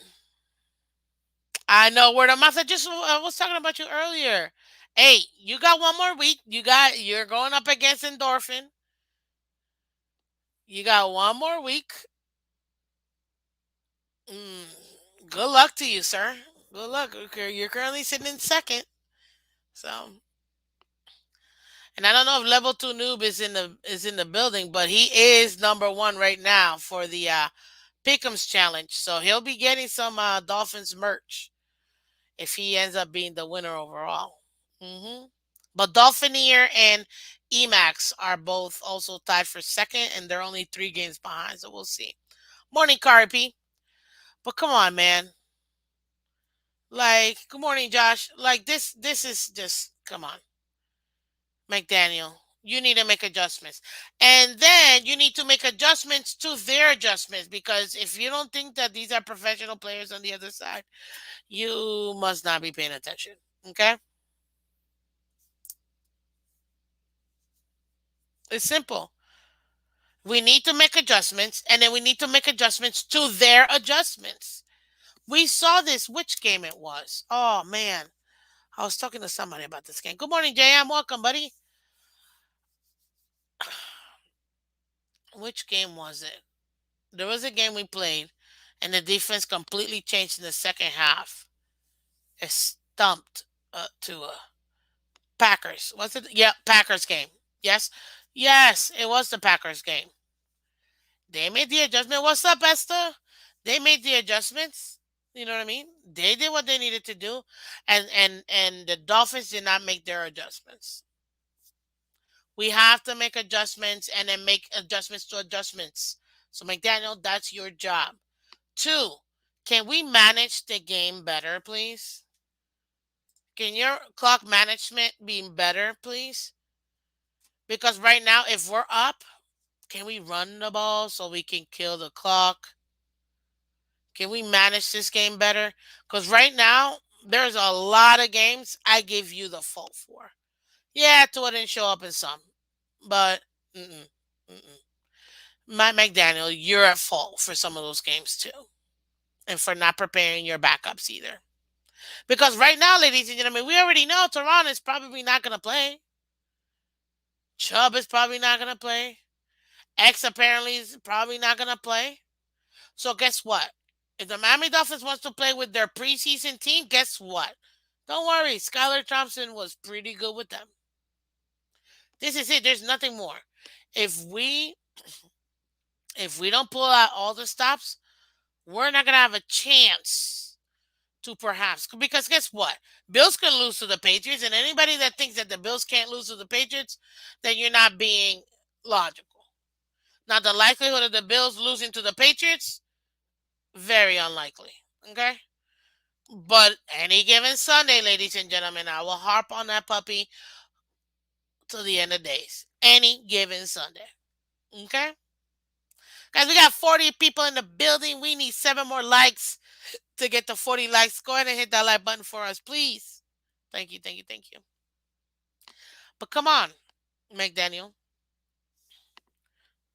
I know word of mouth. I was talking about you earlier. Hey, you got one more week. You're going up against Endorphin. You got one more week. Mm, good luck to you, sir. Good luck. Okay, you're currently sitting in second. So, and I don't know if level two noob is in the building, but he is number one right now for the Pick'ems challenge. So he'll be getting some Dolphins merch if he ends up being the winner overall. But Dolphinier and Emax are both also tied for second, and they're only 3 games behind. So we'll see. Morning, Carpy. But come on, man. Like, good morning, Josh. Like this is just come on, McDaniel. You need to make adjustments, and then you need to make adjustments to their adjustments because if you don't think that these are professional players on the other side, you must not be paying attention. Okay, it's simple. We need to make adjustments, and then we need to make adjustments to their adjustments. We saw this, which game it was. Oh, man. I was talking to somebody about this game. Good morning, JM. Welcome, buddy. Which game was it? There was a game we played, and the defense completely changed in the second half. It stumped to Packers. Was it? Yeah, Packers game. Yes. Yes, it was the Packers game. They made the adjustment. What's up, Esther? They made the adjustments. You know what I mean? They did what they needed to do, and the Dolphins did not make their adjustments. We have to make adjustments and then make adjustments to adjustments. So McDaniel, that's your job. 2, can we manage the game better, please? Can your clock management be better, please? Because right now, if we're up, can we run the ball so we can kill the clock? Can we manage this game better? Because right now, there's a lot of games I give you the fault for. Yeah, Tua didn't show up in some, but mm-mm, mm-mm. Mike McDaniel, you're at fault for some of those games too, and for not preparing your backups either. Because right now, ladies and gentlemen, we already know Toronto is probably not going to play. Chubb is probably not going to play. X apparently is probably not going to play. So guess what? If the Miami Dolphins wants to play with their preseason team, guess what? Don't worry, Skylar Thompson was pretty good with them. This is it. There's nothing more. If we if we don't pull out all the stops, we're not gonna have a chance to perhaps, because guess what? Bills can lose to the Patriots, and anybody that thinks that the Bills can't lose to the Patriots, then you're not being logical. Now the likelihood of the Bills losing to the Patriots, very unlikely. Okay? But any given Sunday, ladies and gentlemen, I will harp on that puppy to the end of days. Any given Sunday. Okay? Guys, we got 40 people in the building. We need 7 more likes to get to 40 likes. Go ahead and hit that like button for us, please. Thank you, thank you, thank you. But come on, McDaniel.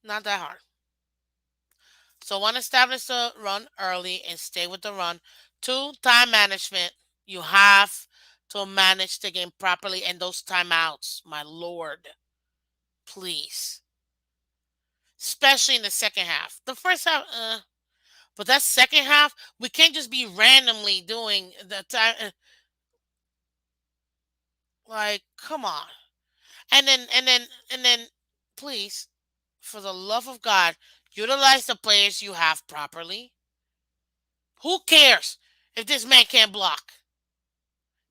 Not that hard. So one, establish the run early and stay with the run. 2, time management. You have to manage the game properly, and those timeouts, my lord, please. Especially in the second half. The first half, but that second half, we can't just be randomly doing the time. Like, come on. And then, please, for the love of God, utilize the players you have properly. Who cares if this man can't block?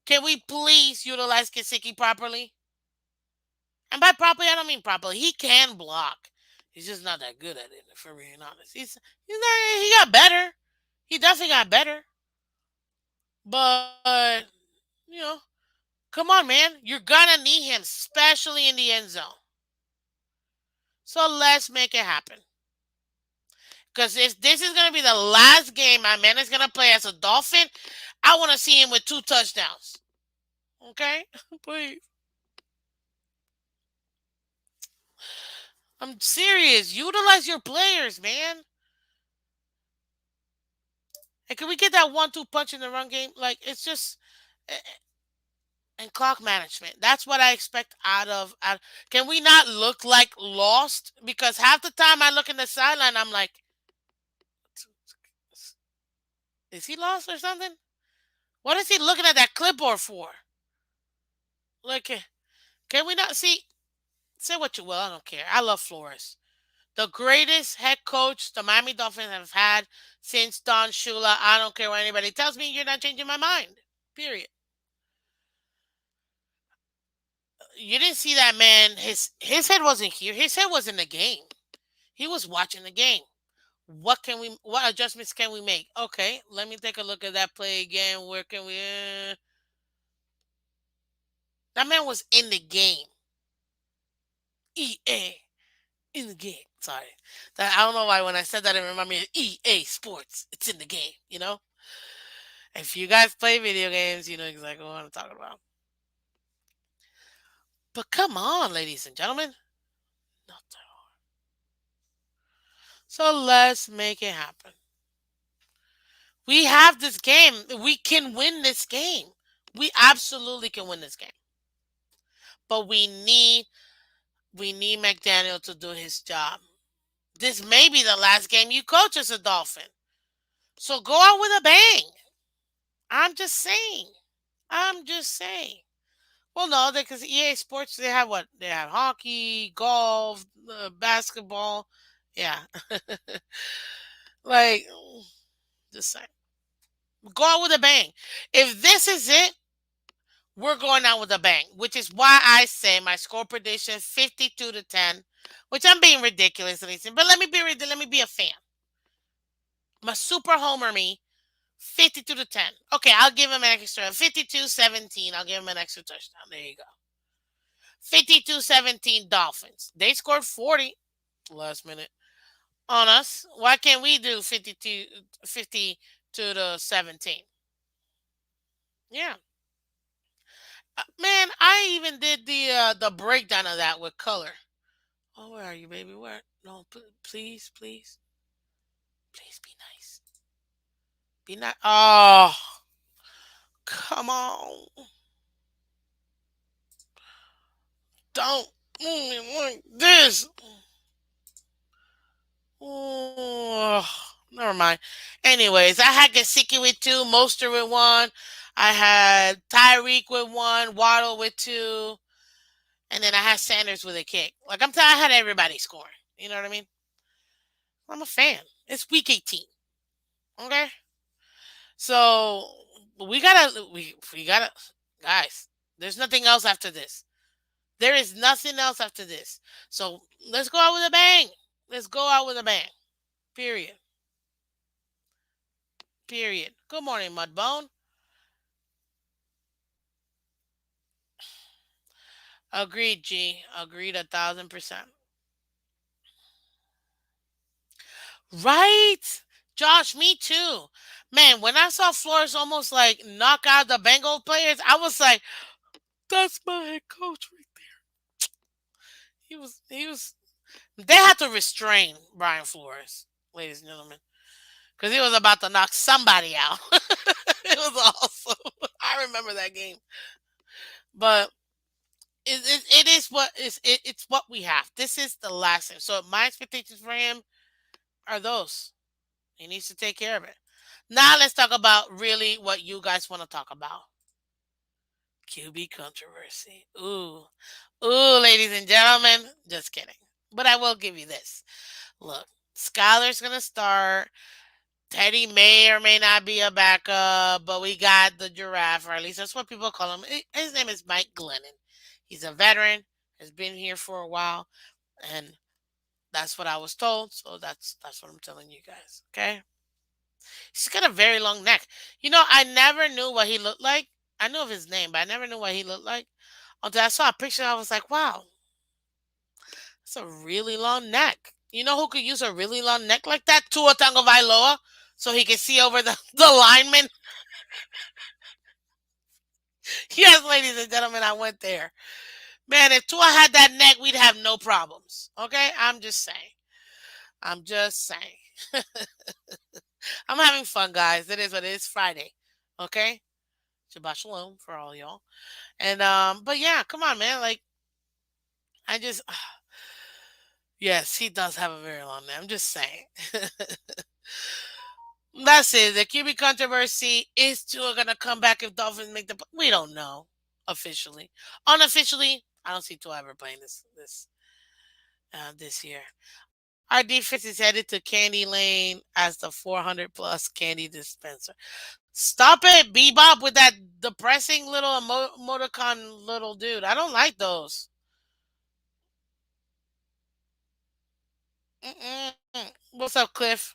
Can we please utilize Kasicki properly? And by properly, I don't mean properly. He can block. He's just not that good at it, for being honest. He's not, he got better. He definitely got better. But, you know, come on, man. You're gonna need him, especially in the end zone. So let's make it happen. Because if this is going to be the last game my man is going to play as a Dolphin, I want to see him with 2 touchdowns. Okay? Please. I'm serious. Utilize your players, man. And can we get that 1-2 punch in the run game? Like, it's just. And clock management. That's what I expect out of. Can we not look like lost? Because half the time I look in the sideline, I'm like, is he lost or something? What is he looking at that clipboard for? Like, can we not see? Say what you will, I don't care. I love Flores. The greatest head coach the Miami Dolphins have had since Don Shula. I don't care what anybody tells me. You're not changing my mind. Period. You didn't see that man. His head wasn't here. His head was in the game. He was watching the game. What adjustments can we make? Okay, let me take a look at that play again. Where can we that man was in the game. EA in the game. Sorry. I don't know why when I said that it reminded me of EA Sports. It's in the game, you know? If you guys play video games, you know exactly what I'm talking about. But come on, ladies and gentlemen. Not that hard. So let's make it happen. We have this game. We can win this game. We absolutely can win this game. But we need McDaniel to do his job. This may be the last game you coach as a Dolphin. So go out with a bang. I'm just saying. I'm just saying. Well, no, because EA Sports, they have what? They have hockey, golf, basketball. Yeah. Like, just saying. Go out with a bang. If this is it, we're going out with a bang, which is why I say my score prediction 52-10, which I'm being ridiculous, listen. But let me be a fan. My super homer me, 52-10. Okay, I'll give him an extra 52-17. I'll give him an extra touchdown. There you go. 52-17 Dolphins. They scored 40 last minute on us. Why can't we do 52 to 17? Yeah. Man, I even did the breakdown of that with color. Oh, where are you, baby? Where? No, please, please, please be nice. Be nice. Oh, Come on. Don't move me like this. Oh, never mind. Anyways, I had Gasicki with two, Moster with one. I had Tyreek with one, Waddle with two, and then I had Sanders with a kick. Like I'm telling, I had everybody scoring. You know what I mean? I'm a fan. It's week 18. Okay, so we gotta guys. There's nothing else after this. There is nothing else after this. So let's go out with a bang. Let's go out with a bang. Period. Period. Good morning, Mudbone. Agreed, G. Agreed 1,000%. Right? Josh, me too. Man, when I saw Flores almost like knock out the Bengal players, I was like, that's my head coach right there. He was they had to restrain Brian Flores, ladies and gentlemen. Because he was about to knock somebody out. It was awesome. I remember that game. But it is what it's what we have. This is the last thing. So my expectations for him are those. He needs to take care of it. Now let's talk about really what you guys want to talk about. QB controversy. Ooh, ladies and gentlemen. Just kidding. But I will give you this. Look, Skylar's gonna start. Teddy may or may not be a backup, but we got the giraffe, or at least that's what people call him. His name is Mike Glennon. He's a veteran, has been here for a while, and that's what I was told. So that's what I'm telling you guys. Okay. He's got a very long neck. I never knew what he looked like. I knew of his name, but I never knew what he looked like until I saw a picture. I was like, wow, that's a really long neck. You know who could use a really long neck like that? Tua Tagovailoa, so he can see over the lineman. Yes, ladies and gentlemen, I went there. Man, if Tua had that neck, we'd have no problems. Okay? I'm just saying. I'm just saying. I'm having fun, guys. It is what it is. Friday. Okay? Shabbat shalom for all y'all. And but yeah, come on, man. Like I just yes, he does have a very long name. I'm just saying. That's it. The QB controversy is Tua gonna come back if Dolphins make the. We don't know officially. Unofficially, I don't see Tua ever playing this year. Our defense is headed to Candy Lane as the 400 plus candy dispenser. Stop it, Bebop, with that depressing little emoticon little dude. I don't like those. Mm-mm. What's up, Cliff?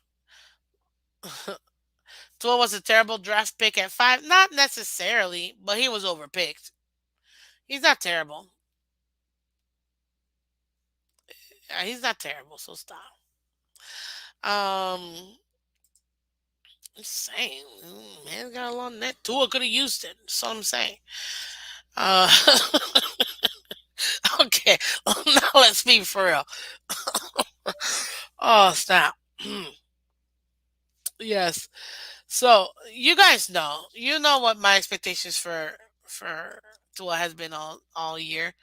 Tua was a terrible draft pick at 5. Not necessarily, but he was overpicked. He's not terrible. He's not terrible, so stop. I'm saying, man got a long net. Tua could have used it. That's all I'm saying. Uh, okay, now let's be for real. Oh, stop. Yes. So you guys know, what my expectations for Tua has been all year.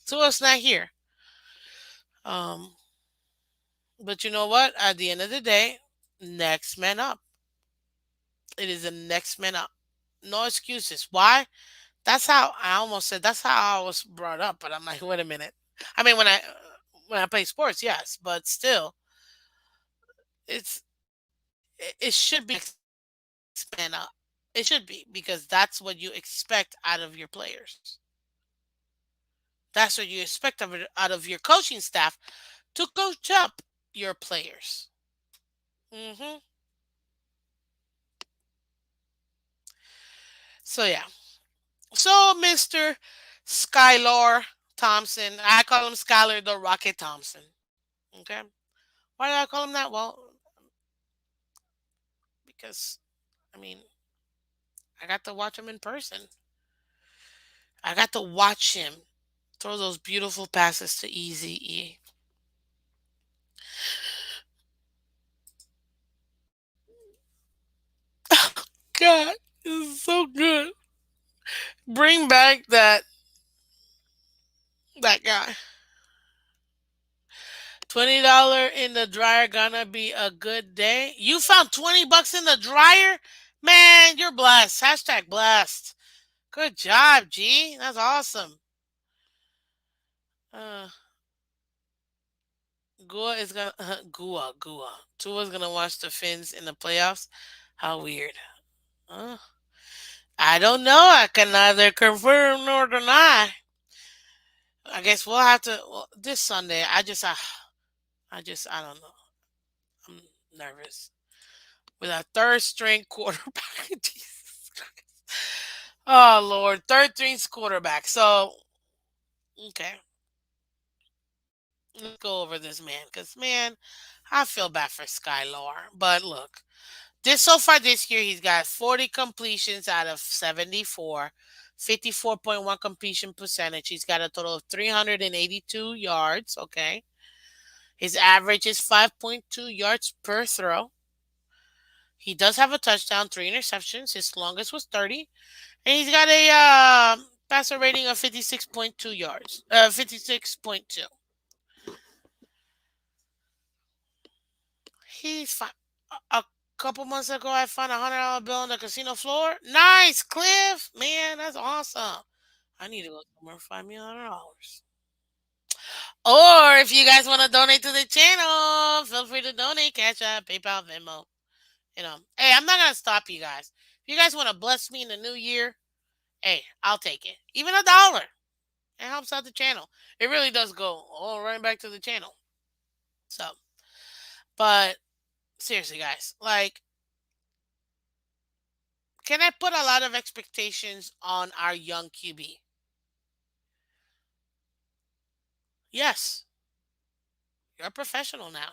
Tua's not here. Um, but you know what? At the end of the day, next man up. It is the next man up. No excuses. Why? That's how I almost said. That's how I was brought up. But I'm like, wait a minute. I mean, when I play sports, yes, but still, it's it should be next man up. It should be because that's what you expect out of your players. That's what you expect out of your coaching staff to coach up your players. hmm So yeah. So Mr. Skylar Thompson, I call him Skylar the Rocket Thompson. Okay. Why did I call him that? Well, because I mean I got to watch him in person. I got to watch him throw those beautiful passes to Easy E. God, this is so good. Bring back that guy. $20 in the dryer gonna be a good day. You found $20 in the dryer? Man, you're blessed. Hashtag blessed. Good job, G. That's awesome. Uh Gua is gonna Gua. Tua's gonna watch the Finns in the playoffs. How weird. Uh, I don't know. I can neither confirm nor deny. I guess we'll have to this Sunday. I don't know. I'm nervous with a third string quarterback. Jesus Christ. Oh Lord, third string quarterback. So okay, let's go over this man because man, I feel bad for Skylar. But look, this so far this year he's got 40 completions out of 74, 54.1 completion percentage. He's got a total of 382 yards. Okay, his average is 5.2 yards per throw. He does have a touchdown, three interceptions. His longest was 30. And he's got a passer rating of 56.2 yards. 56.2. He's fine. A couple months ago, I found $100 bill on the casino floor. Nice, Cliff. Man, that's awesome. I need to go somewhere find me $100. Or if you guys want to donate to the channel, feel free to donate. Cash App, PayPal, Venmo. Hey, I'm not gonna stop you guys. If you guys want to bless me in the new year, hey, I'll take it. Even $1. It helps out the channel. It really does go all right back to the channel. So, but seriously, guys, like, can I put a lot of expectations on our young QB? Yes, you're a professional now.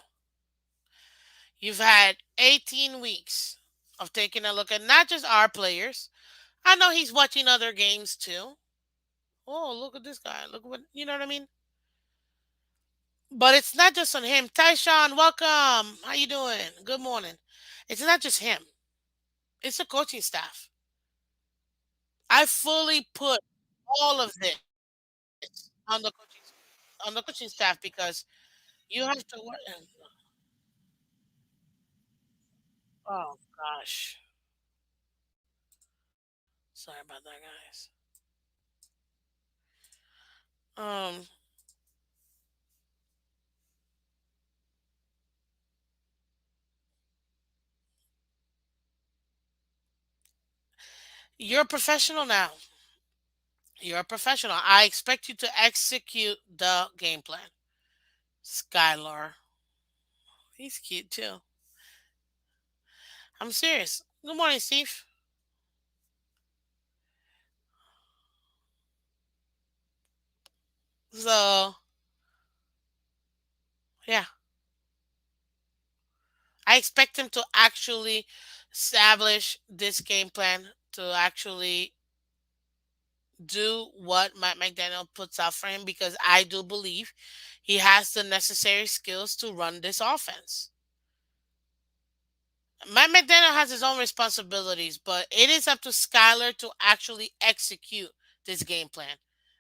You've had 18 weeks of taking a look at not just our players. I know he's watching other games too. Oh, look at this guy. Look what, you know what I mean? But it's not just on him. Tyshawn, welcome. How you doing? Good morning. It's not just him. It's the coaching staff. I fully put all of this on the coaching staff because you have to work. Oh gosh, sorry about that, guys. Um, you're a professional now. You're a professional. I expect you to execute the game plan. Skylar, he's cute too. I'm serious. Good morning, Steve. So yeah, I expect him to actually establish this game plan to actually do what Matt McDaniel puts out for him because I do believe he has the necessary skills to run this offense. Matt McDaniel has his own responsibilities, but it is up to Skyler to actually execute this game plan.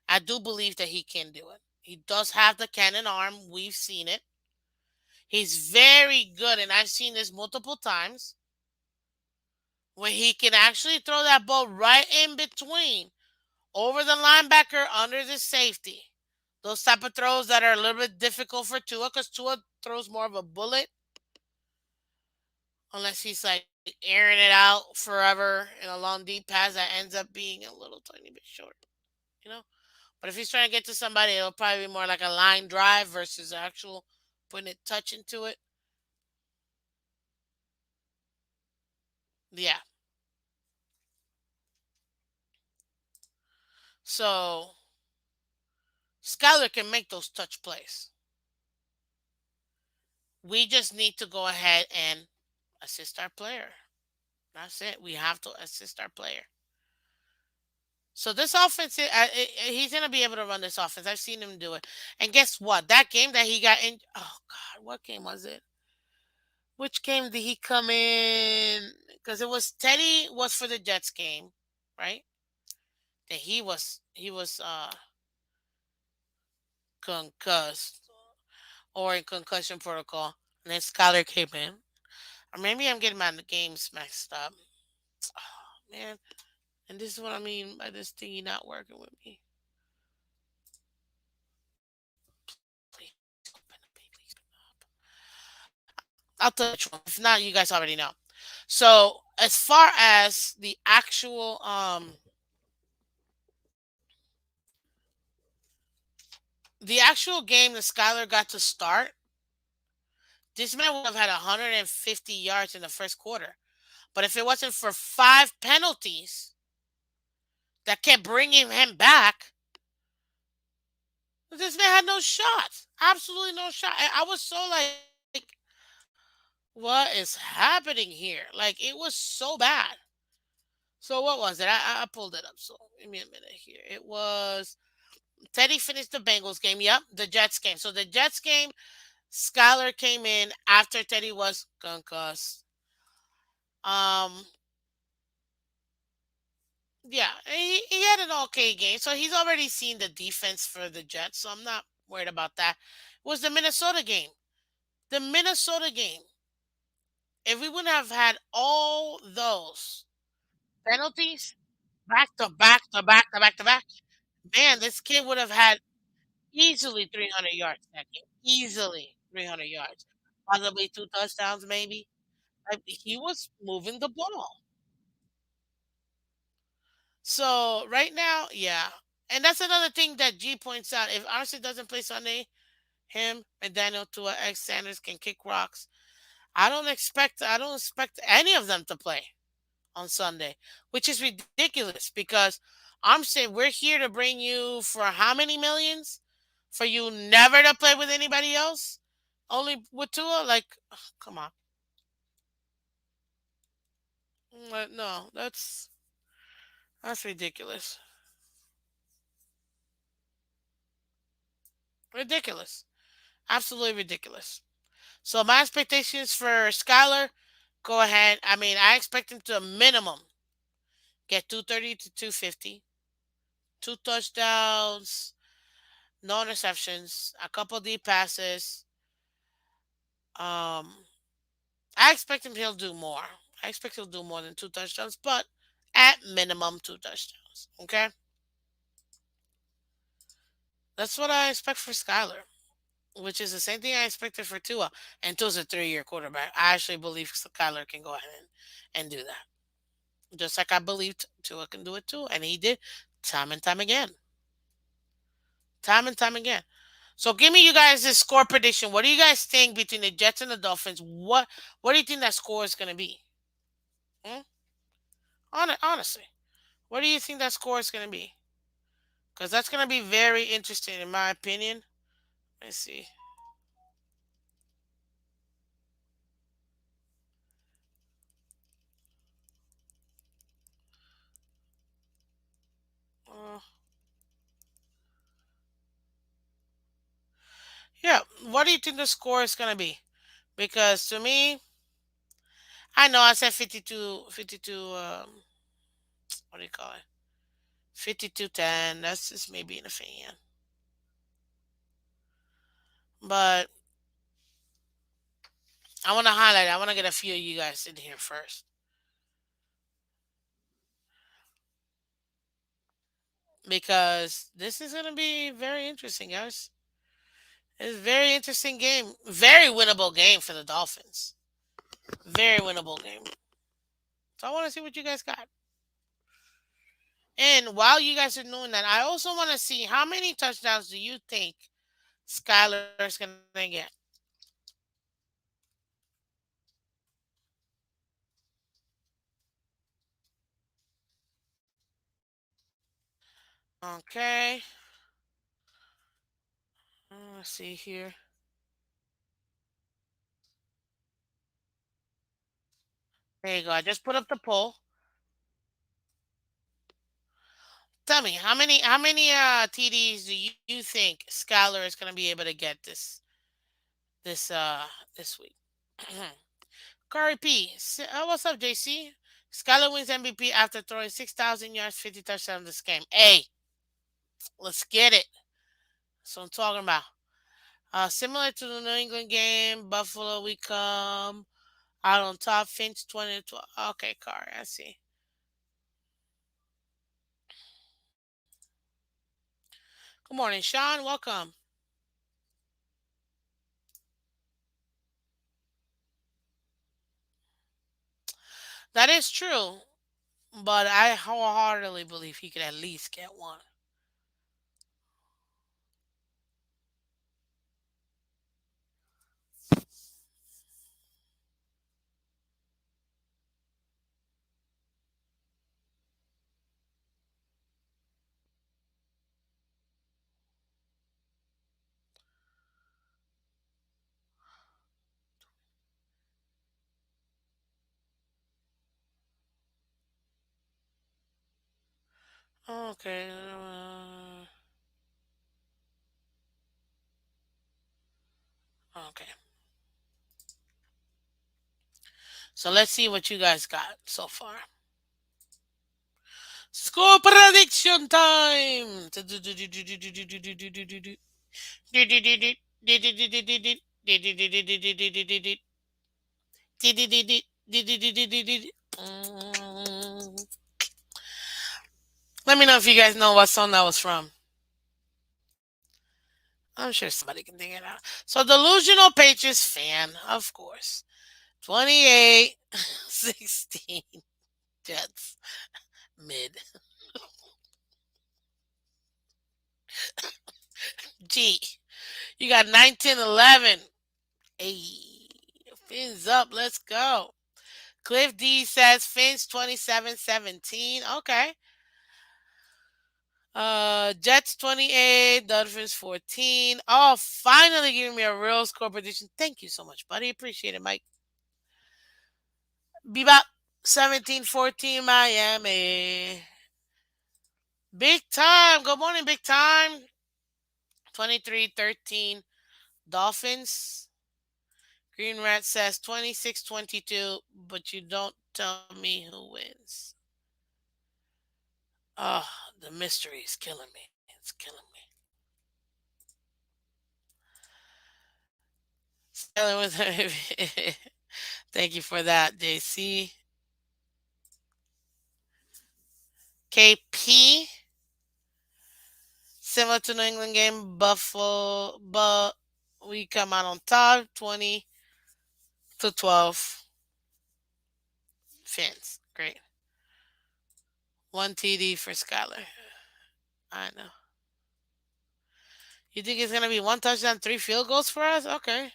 I do believe that he can do it. He does have the cannon arm. We've seen it. He's very good, and I've seen this multiple times, where he can actually throw that ball right in between over the linebacker under the safety. Those type of throws that are a little bit difficult for Tua because Tua throws more of a bullet unless he's like airing it out forever in a long deep pass that ends up being a little tiny bit short, you know. But if he's trying to get to somebody, it'll probably be more like a line drive versus actual putting it touch into it. Yeah. So Skyler can make those touch plays. We just need to go ahead and assist our player. That's it. We have to assist our player. So this offense, he's gonna be able to run this offense. I've seen him do it. And guess what? That game that he got in. Oh God, what game was it? Which game did he come in? Because it was Teddy was for the Jets game, right? that he was concussed or in concussion protocol, and then Skylar came in. Or maybe I'm getting my games mixed up. Man, and this is what I mean by this thingy not working with me. Please open up, baby. Please I'll tell you which one. If not, you guys already know. So as far as the actual game that Skylar got to start, this man would have had 150 yards in the first quarter. But if it wasn't for five penalties that kept bringing him back, this man had no shot. Absolutely no shot. I was so like, what is happening here? Like, it was so bad. So what was it? I pulled it up. So give me a minute here. It was Teddy finished the Bengals game. Yep, the Jets game. So the Jets game, Skyler came in after Teddy was concussed. Um, yeah, he had an okay game. So he's already seen the defense for the Jets. So I'm not worried about that. It was the Minnesota game. The Minnesota game. If we wouldn't have had all those penalties back to back to back to back to back, man, this kid would have had easily 300 yards that game. Easily 300 yards. Possibly two touchdowns, maybe. He was moving the ball. So right now, yeah. And that's another thing that G points out. If Arce doesn't play Sunday, him and Daniel Tua X Sanders can kick rocks. I don't expect any of them to play on Sunday, which is ridiculous because I'm saying we're here to bring you for how many millions? For you never to play with anybody else? Only with Tua? Like, come on. No, that's ridiculous. Ridiculous. Absolutely ridiculous. So my expectations for Skyler, go ahead. I mean, I expect him to minimum get 230 to 250, two touchdowns, no interceptions, a couple deep passes. Um, I expect him he'll do more. I expect he'll do more than two touchdowns, but at minimum two touchdowns. Okay, that's what I expect for Skyler, which is the same thing I expected for Tua. And Tua's a 3 year quarterback. I actually believe Skyler can go ahead and do that. Just like I believed Tua can do it too, and he did time and time again. Time and time again. So give me you guys this score prediction. What do you guys think between the Jets and the Dolphins? What do you think that score is going to be? Hmm? Honestly, what do you think that score is going to be? Because that's going to be very interesting in my opinion. Let's see. Uh, yeah, what do you think the score is going to be? Because to me, I know I said 52, 52. What do you call it? 52-10. That's just me being a fan. But I want to highlight. I want to get a few of you guys in here first because this is going to be very interesting, guys. It's a very interesting game. Very winnable game for the Dolphins. Very winnable game. So I want to see what you guys got. And while you guys are doing that, I also want to see how many touchdowns do you think Skyler's going to get? Okay. Let's see here. There you go. I just put up the poll. Tell me how many TDs do you think Skyler is going to be able to get this this week? Curry P. What's up, JC? Skyler wins MVP after throwing 6,000 yards, 50 touchdowns this game. Hey, let's get it. That's what I'm talking about. Similar to the New England game, Buffalo, we come out on top. Finch 20 to 12. Okay, Car, I see. Good morning, Sean. Welcome. That is true, but I wholeheartedly believe he could at least get one. Okay. Okay. So let's see what you guys got so far. Score prediction time. Let me know if you guys know what song that was from. I'm sure somebody can dig it out. So, Delusional Patriots fan, of course. 28 16 Jets. Mid. G. You got 1911. Hey. Fins up. Let's go. Cliff D says Fins 27-17. Okay. Jets 28, Dolphins 14. Oh, finally giving me a real score prediction. Thank you so much, buddy. Appreciate it, Mike. Bebop 17-14 Miami. Big time. Good morning, big time. 23-13 Dolphins. Green Rat says 26-22, but you don't tell me who wins. Oh, the mystery is killing me. It's killing me. Skyler with Thank you for that, JC. KP. Similar to New England game, Buffalo, but we come out on top 20-12. Fins. Great. One TD for Skyler. I know. You think it's going to be one touchdown, three field goals for us? Okay.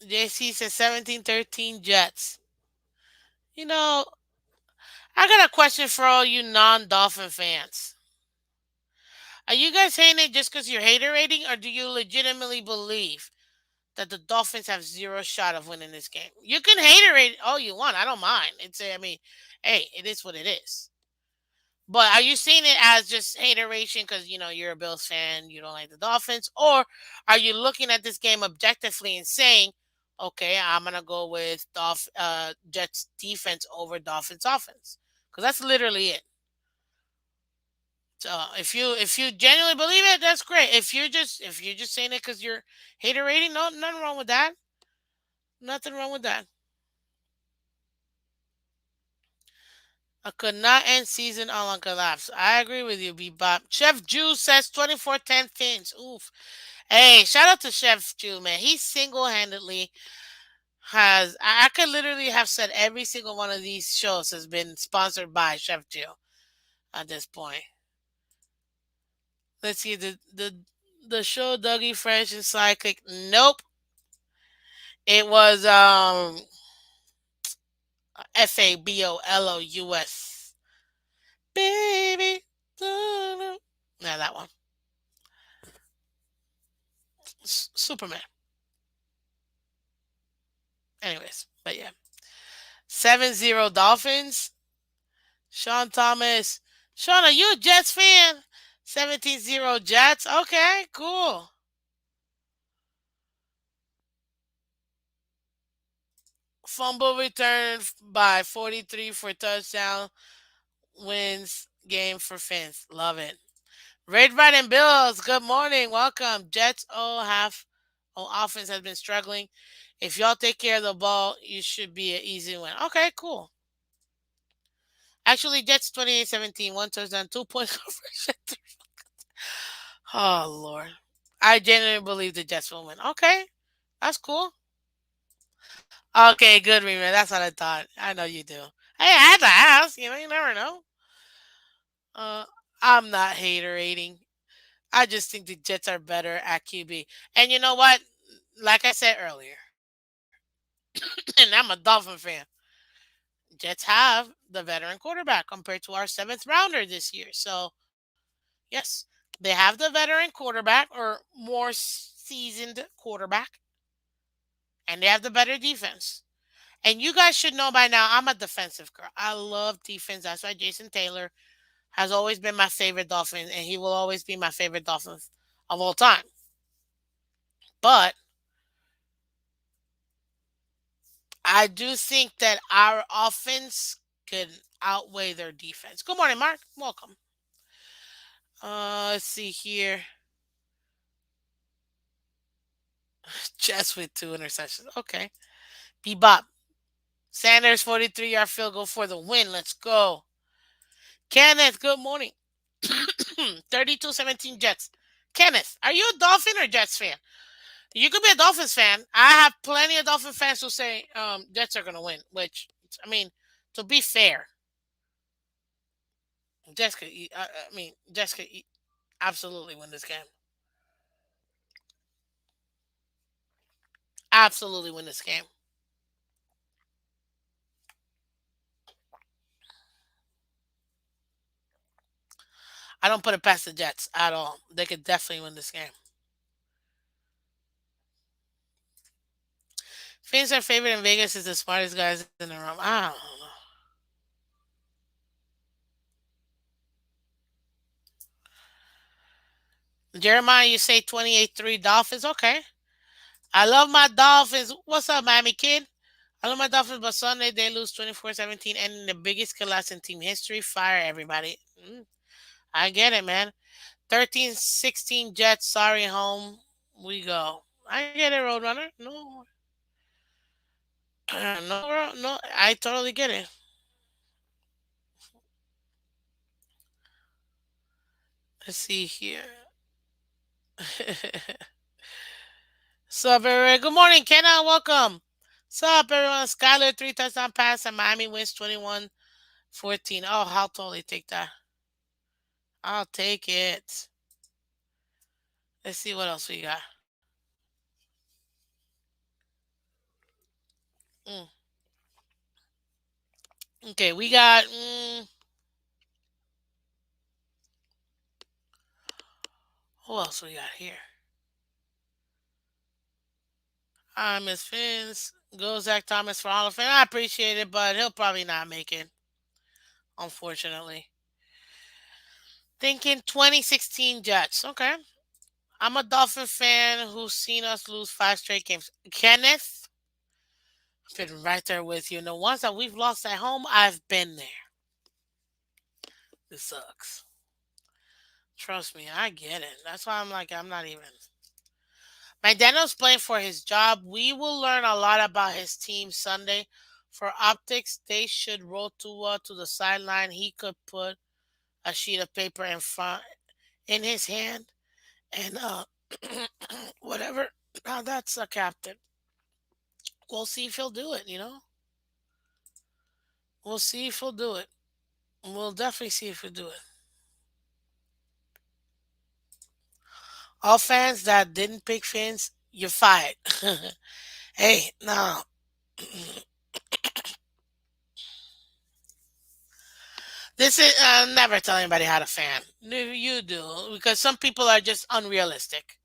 JC says 17-13 Jets. You know, I got a question for all you non-Dolphin fans. Are you guys hating it just because you're hater rating, or do you legitimately believe that the Dolphins have zero shot of winning this game? You can hater rate all you want. I don't mind. I mean, hey, it is what it is. But are you seeing it as just hateration because you're a Bills fan, you don't like the Dolphins, or are you looking at this game objectively and saying, okay, I'm gonna go with Jets defense over Dolphins offense? Because that's literally it. So if you genuinely believe it, that's great. If you're just saying it because you're hater rating, no, nothing wrong with that. Nothing wrong with that. I could not end season on a collapse. I agree with you, Bebop. Chef Jew says 24-10 Fins. Oof. Hey, shout out to Chef Jew, man. He single-handedly I could literally have said every single one of these shows has been sponsored by Chef Jew at this point. Let's see, the show Dougie Fresh and Sidekick. Nope. It was Fabolous. Baby. Yeah, that one. Superman. Anyways, but yeah. 7-0 Dolphins. Sean Thomas. Sean, are you a Jets fan? 17-0 Jets. Okay, cool. Fumble return by 43 for touchdown. Wins game for Phins. Love it. Red, Right, and Bills. Good morning. Welcome. Jets offense has been struggling. If y'all take care of the ball, you should be an easy win. Okay, cool. Actually, Jets 28-17, one touchdown, 2 point conversion. Oh Lord. I genuinely believe the Jets will win. Okay. That's cool. Okay, good, Rima. That's what I thought. I know you do. Hey, I had to ask. You never know. Uh, I'm not haterating. I just think the Jets are better at QB. And you know what? Like I said earlier, and I'm a Dolphin fan. Jets have the veteran quarterback compared to our seventh rounder this year. So yes, they have the veteran quarterback or more seasoned quarterback, and they have the better defense. And you guys should know by now, I'm a defensive girl. I love defense. That's why Jason Taylor has always been my favorite Dolphin, and he will always be my favorite Dolphin of all time. But I do think that our offense could outweigh their defense. Good morning, Mark. Welcome. Let's see here. Jets with two interceptions. Okay. Bebop. Sanders 43-yard field goal for the win. Let's go. Kenneth, good morning. 32-17 Jets. Kenneth, are you a Dolphin or Jets fan? You could be a Dolphins fan. I have plenty of Dolphin fans who say Jets are going to win, which, I mean, to be fair, Jets could, Jets could absolutely win this game. Absolutely win this game. I don't put it past the Jets at all. They could definitely win this game. Fans are favorite in Vegas is the smartest guys in the room. I don't know. Jeremiah, you say 28-3 Dolphins. Okay. I love my Dolphins. What's up, Miami kid? I love my Dolphins, but Sunday they lose 24-17, ending the biggest collapse in team history. Fire everybody. I get it, man. 13-16 Jets. Sorry, home we go. I get it, Roadrunner. No, no. I totally get it. Let's see here. Sup, everyone? Good morning, Kenna. Welcome. Sup, everyone? Skyler, three touchdown pass, and Miami wins 21-14. Oh, I'll totally take that. I'll take it. Let's see what else we got. Mm. Okay, we got. Who else we got here? Miss Phins. Go Zach Thomas for Hall of Fame. I appreciate it, but he'll probably not make it, unfortunately. Thinking 2016 Jets. Okay. I'm a Dolphin fan who's seen us lose five straight games. Kenneth, I've been right there with you. And the ones that we've lost at home, I've been there. This sucks. Trust me, I get it. That's why I'm like, I'm not even. McDaniel's playing for his job. We will learn a lot about his team Sunday. For optics, they should roll Tua to the sideline. He could put a sheet of paper in his hand and whatever. Now that's a captain. We'll see if he'll do it. We'll see if he'll do it. We'll definitely see if he'll do it. All fans that didn't pick Fins, you're fired. Hey, no. This is never tell anybody how to fan. No, you do because some people are just unrealistic.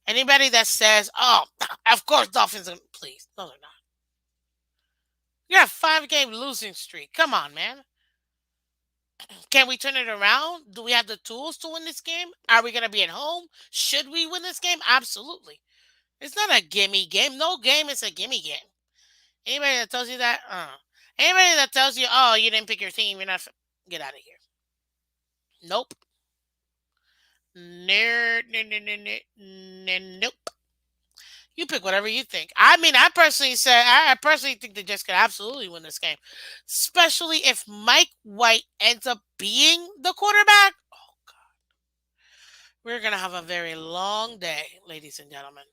Anybody that says, "Oh, of course Dolphins," please, no, they're not. You're a five-game losing streak. Come on, man. Can we turn it around? Do we have the tools to win this game? Are we gonna be at home? Should we win this game? Absolutely. It's not a gimme game. No game is a gimme game. Anybody that tells you that, anybody that tells you, oh, you didn't pick your team, you're not. Get out of here. Nope. No, no, no, no, no, no, nope. You pick whatever you think. I mean, I personally think the Jets could absolutely win this game, especially if Mike White ends up being the quarterback. Oh God, we're gonna have a very long day, ladies and gentlemen.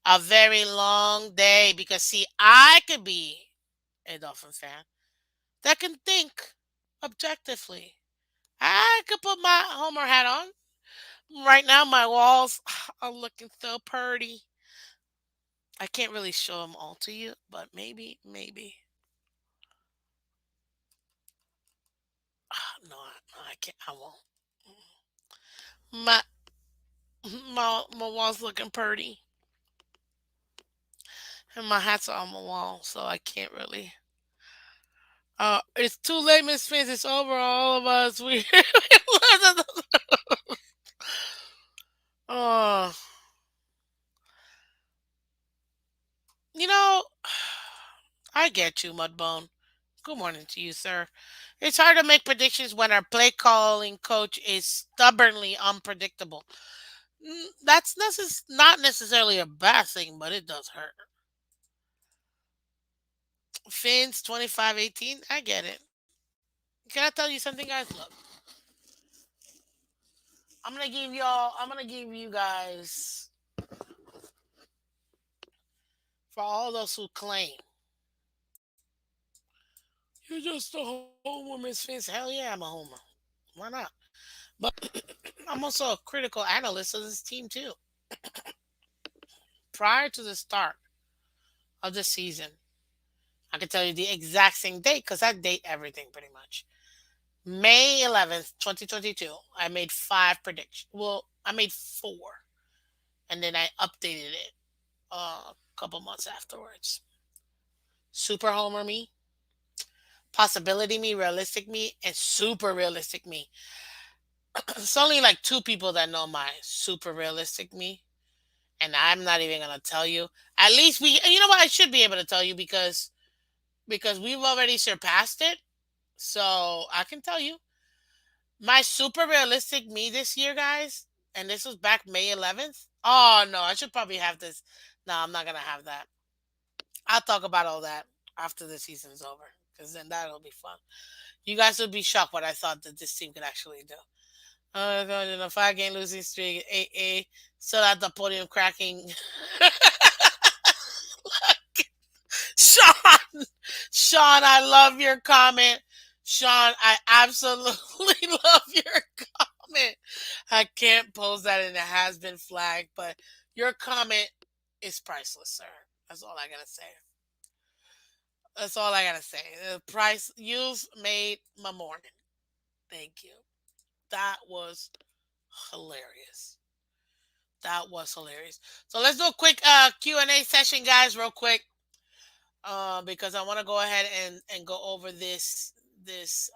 A very long day because see, I could be a Dolphin fan that can think objectively. I could put my Homer hat on. Right now, my walls are looking so pretty. I can't really show them all to you, but maybe. No, I can't. I won't. My my wall's looking pretty, and my hat's on my wall, so I can't really. It's too late, Miss Phins. It's over. All of us. We. Oh, you know, I get you, Mudbone. Good morning to you, sir. It's hard to make predictions when our play calling coach is stubbornly unpredictable. That's not necessarily a bad thing, but it does hurt. Fins 25-18. I get it. Can I tell you something, guys? Look, I'm gonna give you guys, for all those who claim you're just a homer, Miss Fins. Hell yeah, I'm a homer. Why not? But I'm also a critical analyst of this team too. Prior to the start of the season, I can tell you the exact same date because I date everything pretty much. May 11th, 2022, I made five predictions. Well, I made four, and then I updated it a couple months afterwards. Super Homer me, Possibility me, Realistic me, and Super Realistic me. It's only like two people that know my Super Realistic me, and I'm not even gonna tell you. At least you know what? I should be able to tell you because we've already surpassed it. So I can tell you my Super Realistic me this year, guys. And this was back May 11th. Oh no, I should probably have this. No, I'm not gonna have that. I'll talk about all that after the season's over, because then that'll be fun. You guys would be shocked what I thought that this team could actually do. In a 5 game losing streak, AA still at the podium cracking. Sean, Sean, I love your comment. Sean, I absolutely love your comment. I can't post that and it has been flagged, but your comment is priceless, sir. That's all I gotta say. That's all I gotta say. The price you've made my morning. Thank you. That was hilarious. That was hilarious. So let's do a quick Q&A session, guys, real quick. Because I want to go ahead and go over this.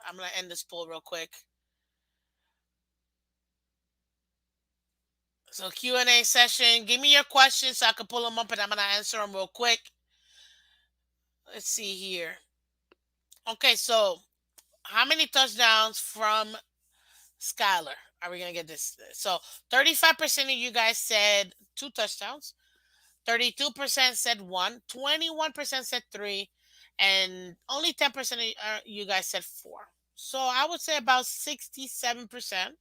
I'm gonna end this poll real quick. So Q&A session. Give me your questions so I can pull them up and I'm gonna answer them real quick. Let's see here. Okay, so how many touchdowns from Skyler are we gonna get this? So 35% of you guys said 2 touchdowns. 32% said one. 21% said three, and only 10% of you guys said four. So I would say about 67%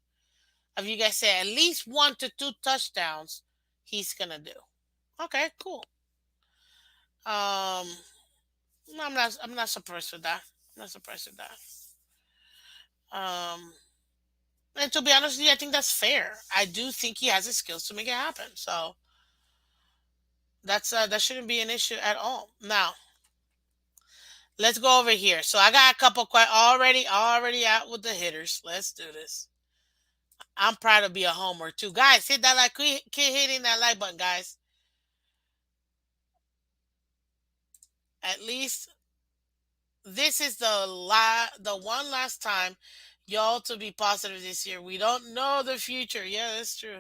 of you guys say at least 1 to 2 touchdowns he's gonna do. Okay, cool. Um, I'm not surprised with that. I'm not surprised with that. Um, and to be honest with you, I think that's fair. I do think he has the skills to make it happen. So that shouldn't be an issue at all. Now let's go over here. So I got a couple quite already out with the hitters. Let's do this. I'm proud to be a homer too, guys. Hit that like, keep hitting that like button, guys. At least this is the one last time y'all to be positive this year. We don't know the future. Yeah, that's true.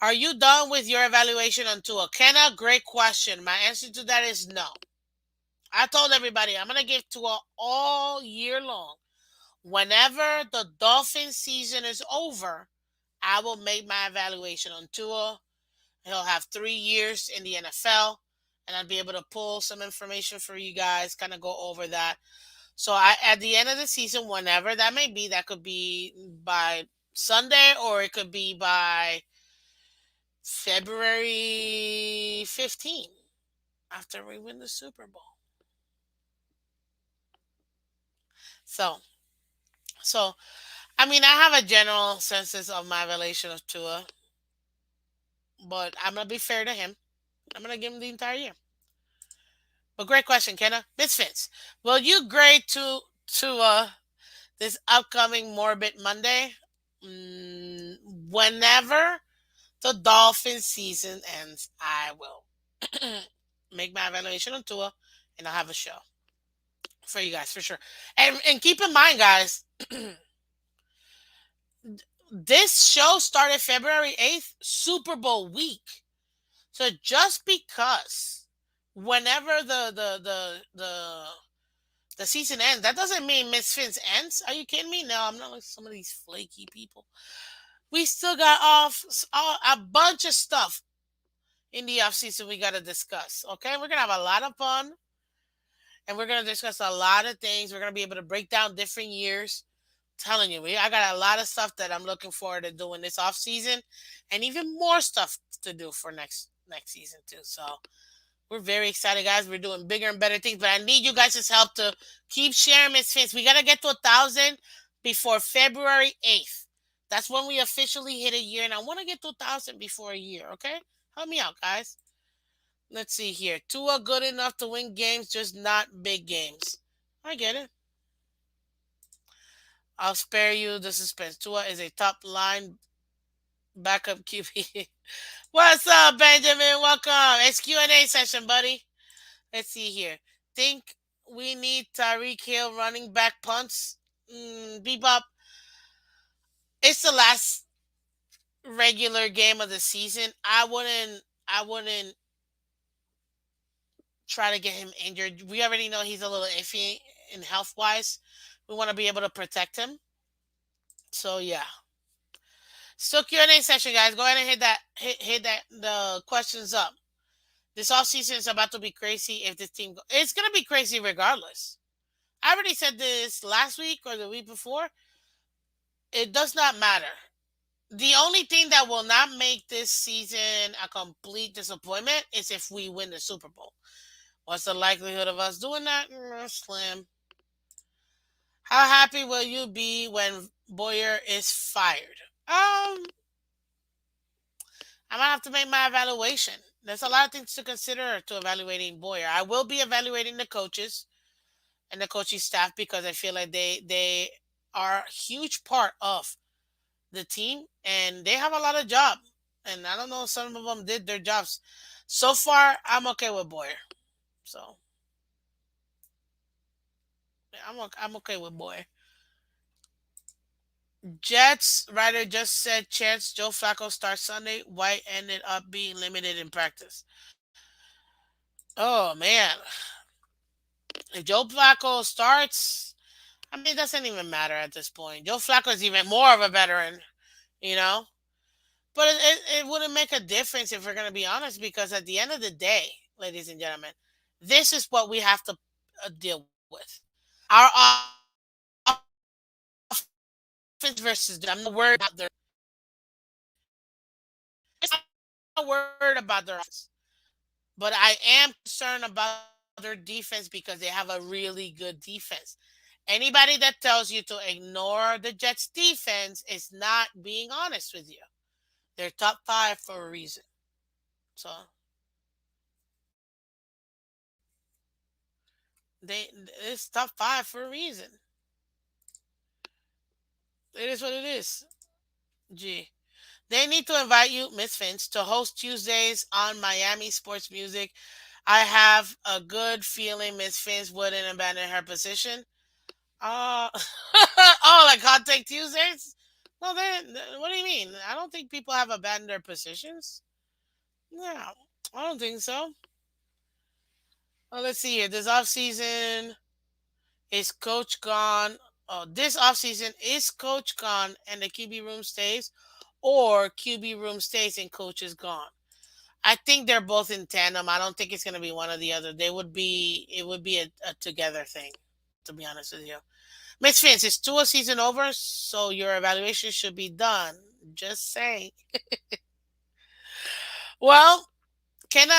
Are you done with your evaluation on Tua? Kenna, great question. My answer to that is no. I told everybody I'm gonna give Tua all year long. Whenever the Dolphins season is over, I will make my evaluation on Tua. He'll have 3 years in the NFL, and I'll be able to pull some information for you guys, kind of go over that. So at the end of the season, whenever that may be, that could be by Sunday or it could be by February 15th after we win the Super Bowl. So, so I mean, I have a general census of my evaluation of Tua, but I'm gonna be fair to him. I'm gonna give him the entire year. But great question, Kenna. Miss Fitz, will you grade to this upcoming Morbid Monday? Whenever the Dolphins season ends, I will make my evaluation on Tua, and I'll have a show for you guys for sure. And keep in mind, guys, this show started February 8th, Super Bowl week. So just because whenever the season ends, that doesn't mean Miss Fins ends. Are you kidding me? No, I'm not like some of these flaky people. We still got a bunch of stuff in the off season we got to discuss. Okay, we're gonna have a lot of fun, and we're gonna discuss a lot of things. We're gonna be able to break down different years. Telling you, I got a lot of stuff that I'm looking forward to doing this off season, and even more stuff to do for next season too. So we're very excited, guys. We're doing bigger and better things, but I need you guys' help to keep sharing Miss Fins. We gotta get to 1,000 before February 8th. That's when we officially hit a year, and I want to get to 1,000 before a year. Okay, help me out, guys. Let's see here. Tua good enough to win games, just not big games. I get it. I'll spare you the suspense. Tua is a top line backup QB. What's up, Benjamin? Welcome. It's Q&A session, buddy. Let's see here. Think we need Tyreek Hill running back punts? Bebop. It's the last regular game of the season. I wouldn't try to get him injured. We already know he's a little iffy in health wise. We want to be able to protect him. So yeah. Still Q&A session, guys. Go ahead and hit that the questions up. This offseason is about to be crazy if this team it's gonna be crazy regardless. I already said this last week or the week before. It does not matter. The only thing that will not make this season a complete disappointment is if we win the Super Bowl. What's the likelihood of us doing that? Slim. How happy will you be when Boyer is fired? I'm gonna have to make my evaluation. There's a lot of things to consider to evaluating Boyer. I will be evaluating the coaches and the coaching staff because I feel like they are a huge part of the team and they have a lot of job. And I don't know, some of them did their jobs. So far, I'm okay with Boyer. So yeah, I'm okay with Boyer. Jets writer just said chance Joe Flacco starts Sunday. White ended up being limited in practice. Oh man, if Joe Flacco starts, I mean, it doesn't even matter at this point. Joe Flacco is even more of a veteran, you know. But it wouldn't make a difference if we're going to be honest, because at the end of the day, ladies and gentlemen, this is what we have to deal with. Our offense versus them. I'm not worried about their. I'm not worried about their offense, but I am concerned about their defense because they have a really good defense. Anybody that tells you to ignore the Jets defense is not being honest with you. They're top five for a reason. So they it's top five for a reason. It is what it is. Gee. They need to invite you, Miss Finch, to host Tuesdays on Miami Sports Music. I have a good feeling Miss Finch wouldn't abandon her position. Oh, like Hot Take Tuesdays? Well, then, what do you mean? I don't think people have abandoned their positions. No, I don't think so. Well, let's see here. This offseason, is coach gone? Oh, this offseason, is coach gone and the QB room stays? Or QB room stays and coach is gone? I think they're both in tandem. I don't think it's going to be one or the other. It would be a together thing, to be honest with you. Miss Vince, is Tua season over? So your evaluation should be done. Just saying. Well, can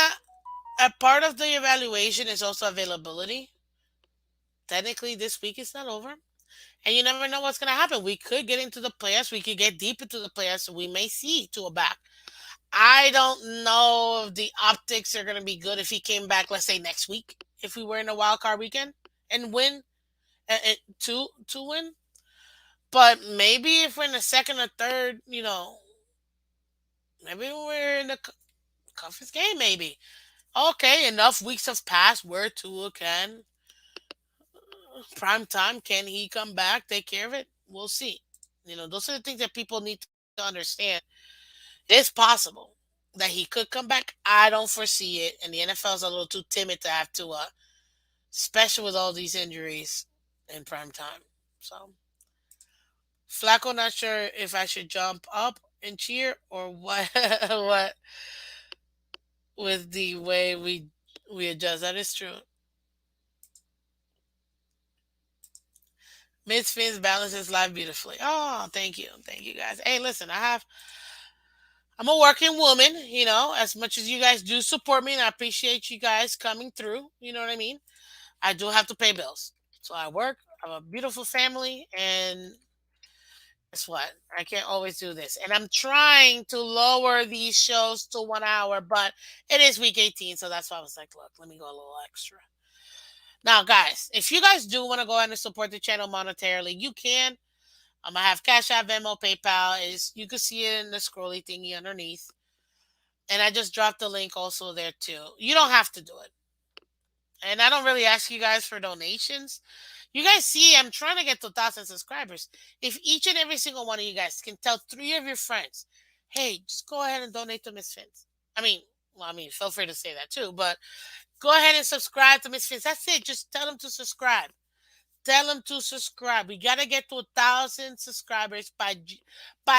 a part of the evaluation is also availability. Technically, this week is not over. And you never know what's going to happen. We could get into the playoffs. We could get deep into the playoffs. We may see Tua back. I don't know if the optics are going to be good if he came back, let's say next week, if we were in a wild card weekend and win, to win. But maybe if we're in the second or third, maybe we're in the conference game, maybe. Okay, enough weeks have passed where Tua can, prime time, can he come back, take care of it? We'll see. Those are the things that people need to understand. It's possible that he could come back. I don't foresee it, and the NFL is a little too timid to have to, especially with all these injuries in prime time. So Flacco, not sure if I should jump up and cheer or what. What with the way we adjust. That is true. Miss Fins balances life beautifully. Oh, thank you guys. Hey, listen, I'm a working woman. As much as you guys do support me, and I appreciate you guys coming through. You know what I mean. I do have to pay bills, so I work. I have a beautiful family, and guess what? I can't always do this. And I'm trying to lower these shows to 1 hour, but it is week 18, so that's why I was like, look, let me go a little extra. Now, guys, if you guys do want to go ahead and support the channel monetarily, you can. I have Cash App, Venmo, PayPal. Is You can see it in the scrolly thingy underneath. And I just dropped the link also there too. You don't have to do it. And I don't really ask you guys for donations. You guys see, I'm trying to get to 1,000 subscribers. If each and every single one of you guys can tell 3 of your friends, hey, just go ahead and donate to Miss Fins. Feel free to say that too, but go ahead and subscribe to Miss Fins. That's it. Just tell them to subscribe. Tell them to subscribe. We gotta get to 1,000 subscribers by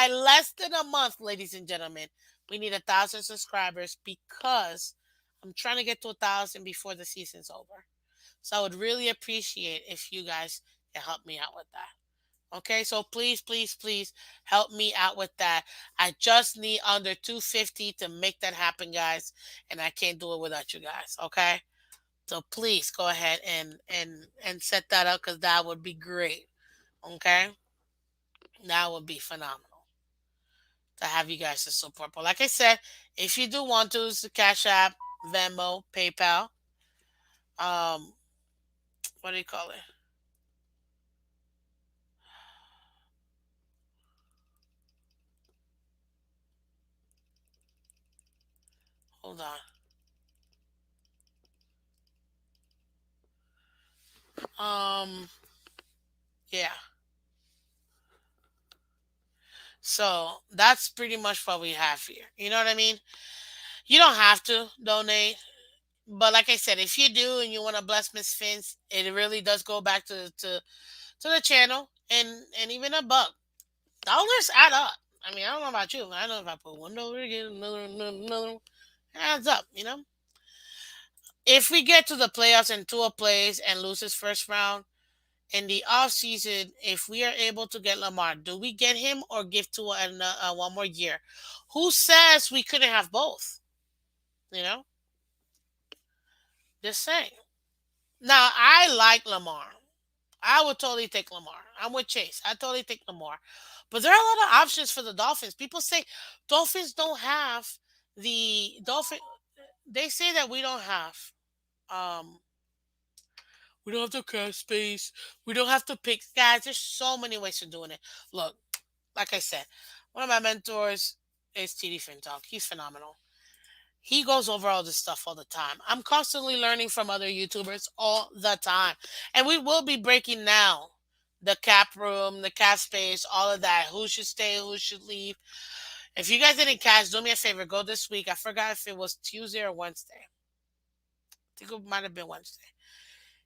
less than a month, ladies and gentlemen. We need 1,000 subscribers because I'm trying to get to 1,000 before the season's over. So I would really appreciate if you guys can help me out with that. Okay, so please, please, please help me out with that. I just need under 250 to make that happen, guys, and I can't do it without you guys. Okay, so please go ahead and set that up because that would be great. Okay, that would be phenomenal to have you guys to support. But like I said, if you do want to, it's the Cash App, Venmo, PayPal. Um, what do you call it? Hold on. Yeah. So that's pretty much what we have here. You know what I mean? You don't have to donate, but like I said, if you do and you want to bless Miss Fins, it really does go back to the channel, and even a buck. Dollars add up. I don't know about you. I know if I put $1 again, another, it adds up. If we get to the playoffs and Tua plays and loses first round in the off season, if we are able to get Lamar, do we get him or give Tua one more year? Who says we couldn't have both? You know, just saying. Now I like Lamar. I would totally take Lamar. I'm with Chase. I totally take Lamar. But there are a lot of options for the Dolphins. People say Dolphins don't have the Dolphin. They say that um we don't have the cap space. We don't have to pick guys. There's so many ways of doing it. Look, like I said, one of my mentors is TD Fintalk. He's phenomenal. He goes over all this stuff all the time. I'm constantly learning from other YouTubers all the time. And we will be breaking now the cap room, the cap space, all of that. Who should stay, who should leave. If you guys didn't catch, do me a favor, go this week. I forgot if it was Tuesday or Wednesday. I think it might have been Wednesday.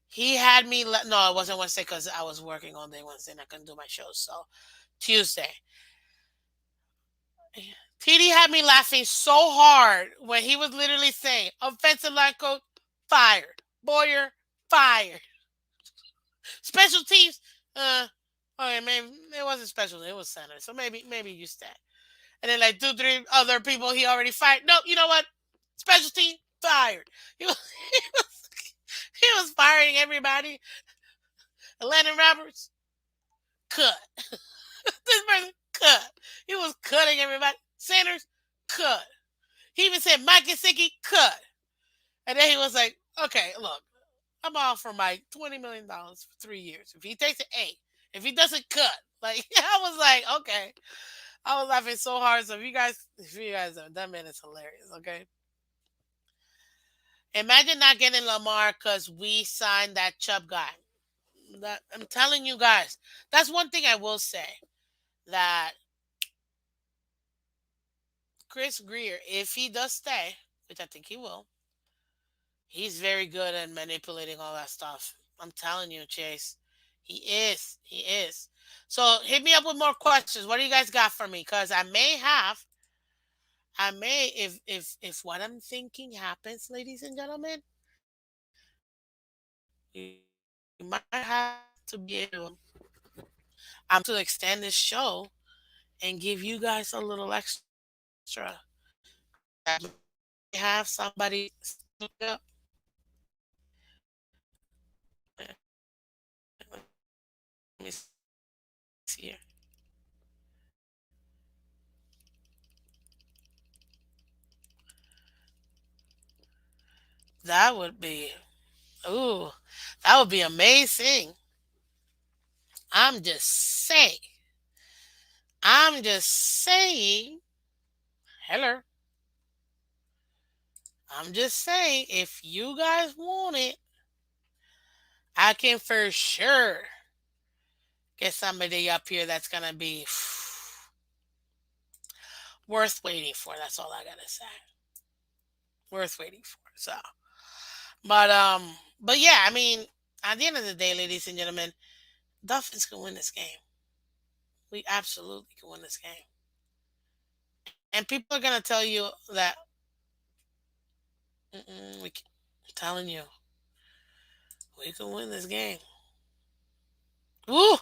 He had me, no, it wasn't Wednesday because I was working all day Wednesday and I couldn't do my shows. So Tuesday. TD had me laughing so hard when he was literally saying, offensive line coach, fired. Boyer, fired. Special teams, okay, maybe it wasn't special. It was center. So maybe you stat. And then like two, three other people he already fired. Nope, you know what? Special team fired. He was, he was firing everybody. Landon Roberts cut. This person cut. He was cutting everybody. Sanders cut. He even said Mike Gesicki cut. And then he was like, okay, look, I'm off for Mike $20 million for 3 years. If he takes it, A. If he doesn't cut, like I was like, okay. I was laughing so hard. So if you guys are that man is hilarious. Okay, imagine not getting Lamar because we signed that Chubb guy. That I'm telling you guys, that's one thing I will say that Chris Greer, if he does stay, which I think he will, he's very good at manipulating all that stuff. I'm telling you, Chase. He is. He is. So hit me up with more questions. What do you guys got for me? Because if what I'm thinking happens, ladies and gentlemen, you might have to be able to extend this show and give you guys a little extra. Because I may have somebody stepping up. Let me see here. That would be, ooh, that would be amazing. I'm just saying. I'm just saying. Hello. I'm just saying. If you guys want it, I can for sure get somebody up here that's gonna be worth waiting for. That's all I gotta say. Worth waiting for. So, but yeah, I mean, at the end of the day, ladies and gentlemen, Dolphins can win this game. We absolutely can win this game. And people are gonna tell you that I'm telling you, we can win this game. Woo!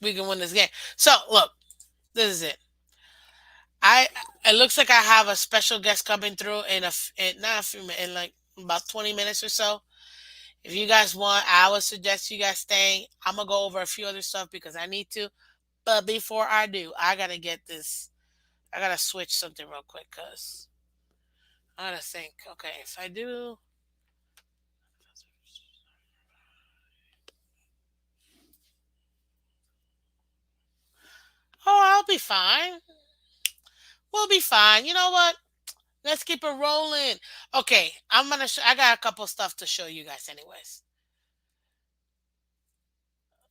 We can win this game. So look, this is it. I it looks like I have a special guest coming through in not a few in like about 20 minutes or so. If you guys want, I would suggest you guys staying. I'm gonna go over a few other stuff because I need to. But before I do, I gotta get this. I gotta switch something real quick because I gotta think. Okay, if I do, oh, I'll be fine. We'll be fine. You know what? Let's keep it rolling. Okay, I got a couple stuff to show you guys, anyways.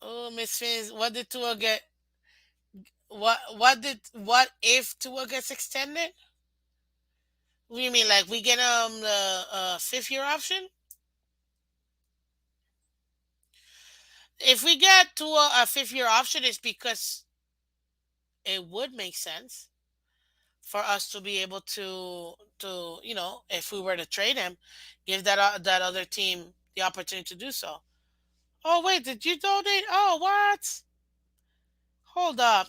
Oh, Miss Fins, what did Tua get? What if Tua gets extended? What do you mean, like we get the fifth year option? If we get Tua a fifth year option, it's because it would make sense for us to be able to if we were to trade him, give that other team the opportunity to do so. Oh wait, did you donate? Oh what? Hold up.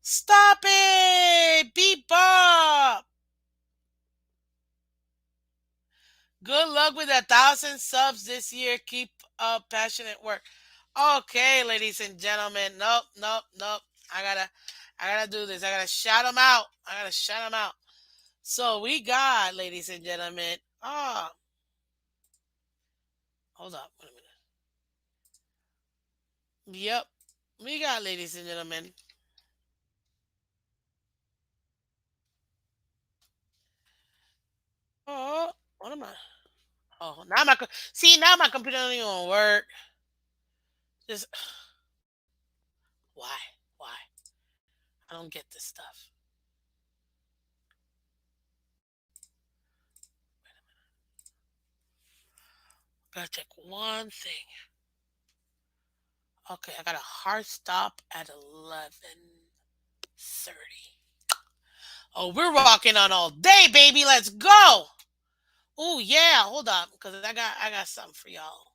Stop it! Beep up! Good luck with 1,000 subs this year. Keep up passionate work. Okay, ladies and gentlemen. Nope, nope, nope. I gotta do this. I gotta shout them out. I gotta shout them out. So we got, ladies and gentlemen. Hold up. Wait a minute. Yep. We got, ladies and gentlemen. Oh, what am I? Oh, see now my computer don't even work. Just Why? Why? I don't get this stuff. Gotta check one thing. Okay, I got a hard stop at 11:30. Oh, we're rocking on all day, baby. Let's go. Oh yeah, hold up, cause I got something for y'all.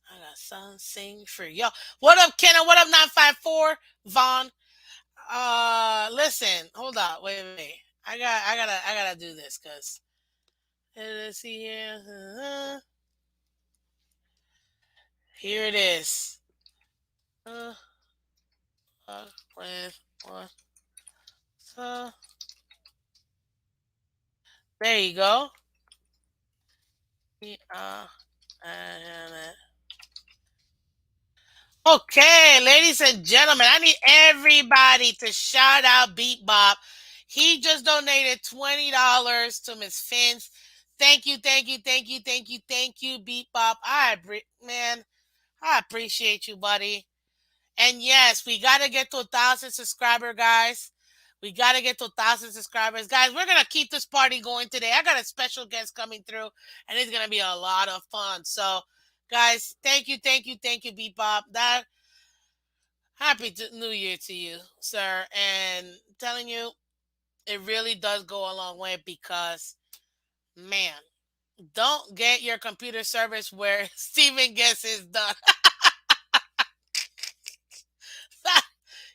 I got something for y'all. What up, Kenna? What up, 954 Vaughn? Listen, hold up, wait. I gotta do this, cause let's see here. Here it is. Uh, with what? Uh, there you go. And okay, ladies and gentlemen, I need everybody to shout out Beat Bop. He just donated $20 to Miss Phins. Thank you, Beat Bop. Man, I appreciate you, buddy. And yes, we gotta get to 1,000 subscribers, guys. We gotta get to 1,000 subscribers, guys. We're gonna keep this party going today. I got a special guest coming through, and it's gonna be a lot of fun. So, guys, thank you, Beat Bop. That Happy New Year to you, sir. And I'm telling you, it really does go a long way because, man, don't get your computer service where Steven gets his done.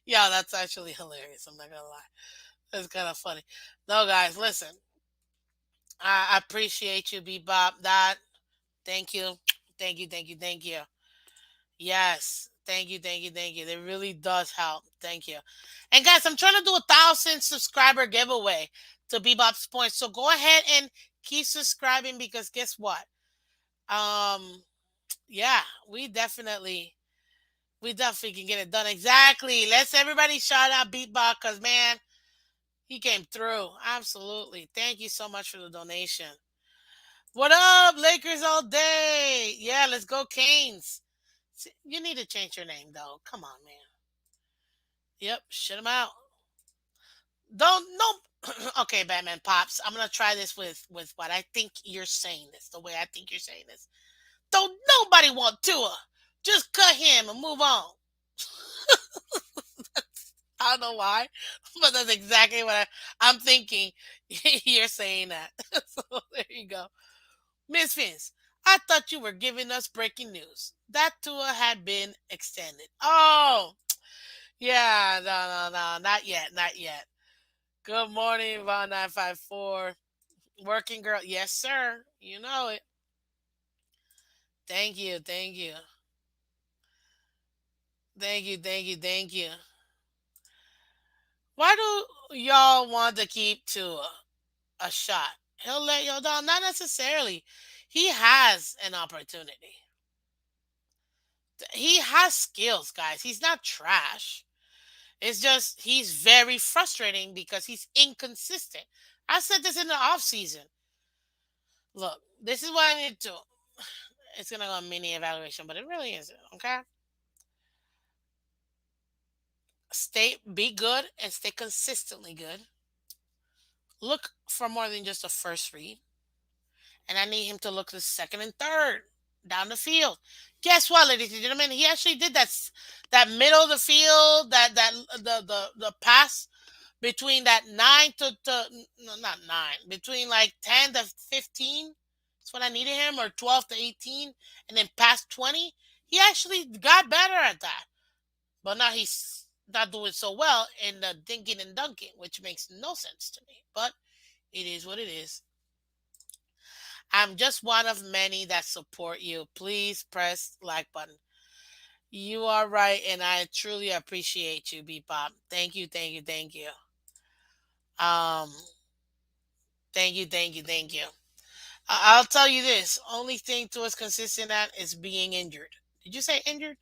Yeah, that's actually hilarious. I'm not gonna lie. That's kind of funny. No, guys, listen. I appreciate you, Bebop. That. Thank you. Thank you. Yes. Thank you. It really does help. Thank you. And guys, I'm trying to do 1,000 subscriber giveaway to Bebop's points. So go ahead and keep subscribing because guess what? Um, yeah, we definitely can get it done. Exactly. Let's everybody shout out Beatbox because man, he came through. Absolutely. Thank you so much for the donation. What up, Lakers all day? Yeah, let's go, Canes. You need to change your name though. Come on, man. Yep, shut him out. Don't no. Okay, Batman pops. I'm gonna try this with what I think you're saying. This the way I think you're saying this. Don't nobody want Tua. Just cut him and move on. I don't know why, but that's exactly what I'm thinking. You're saying that. So there you go. Miss Vince, I thought you were giving us breaking news. That tour had been extended. Oh, yeah, no, not yet, not yet. Good morning, Von 954. Working girl. Yes, sir. You know it. Thank you. Thank you. Why do y'all want to keep Tua a shot? He'll let y'all down. Not necessarily. He has an opportunity. He has skills, guys. He's not trash. It's just he's very frustrating because he's inconsistent. I said this in the off season. Look, this is what I need to. It's gonna go a mini evaluation, but it really isn't. Okay, be good and stay consistently good. Look for more than just a first read, and I need him to look the second and third down the field. Guess what, ladies and gentlemen? He actually did that middle of the field, that the pass between that nine to no, not nine, between like 10 to 15. That's what I needed him, or 12 to 18, and then past 20. He actually got better at that, but now he's not doing so well in the dinking and dunking, which makes no sense to me. But it is what it is. I'm just one of many that support you. Please press like button. You are right, and I truly appreciate you, Bebop. Thank you. Um, thank you. I'll tell you this: only thing to us consistent at is being injured. Did you say injured?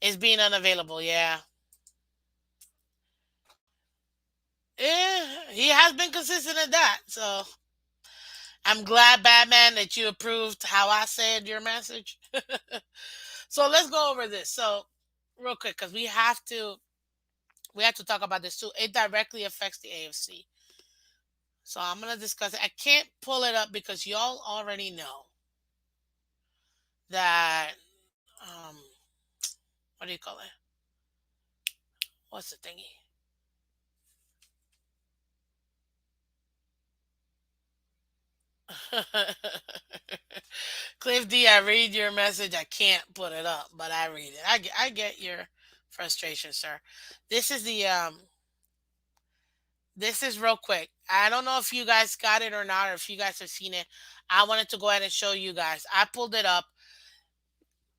Is being unavailable. Yeah, yeah. He has been consistent at that. So I'm glad, Batman, that you approved how I said your message. So let's go over this. So real quick, because we have to talk about this too. It directly affects the AFC. So I'm gonna discuss it. I can't pull it up because y'all already know that what do you call it? What's the thingy? Cliff D, I read your message. I can't put it up, but I read it. I get your frustration, sir. This is the this is real quick. I don't know if you guys got it or not, or if you guys have seen it. I wanted to go ahead and show you guys. I pulled it up.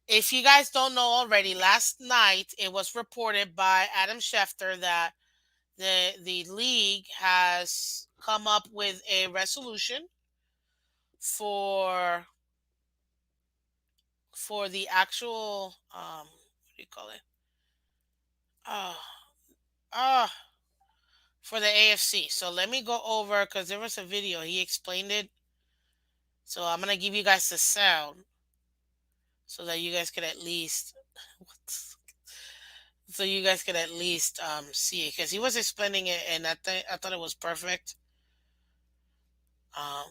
If you guys don't know already, last night it was reported by Adam Schefter that the league has come up with a resolution for the actual what do you call it? Oh, oh, for the AFC. So let me go over because there was a video. He explained it. So I'm gonna give you guys the sound so that you guys could at least so you guys could at least see it because he was explaining it and I thought it was perfect. Um,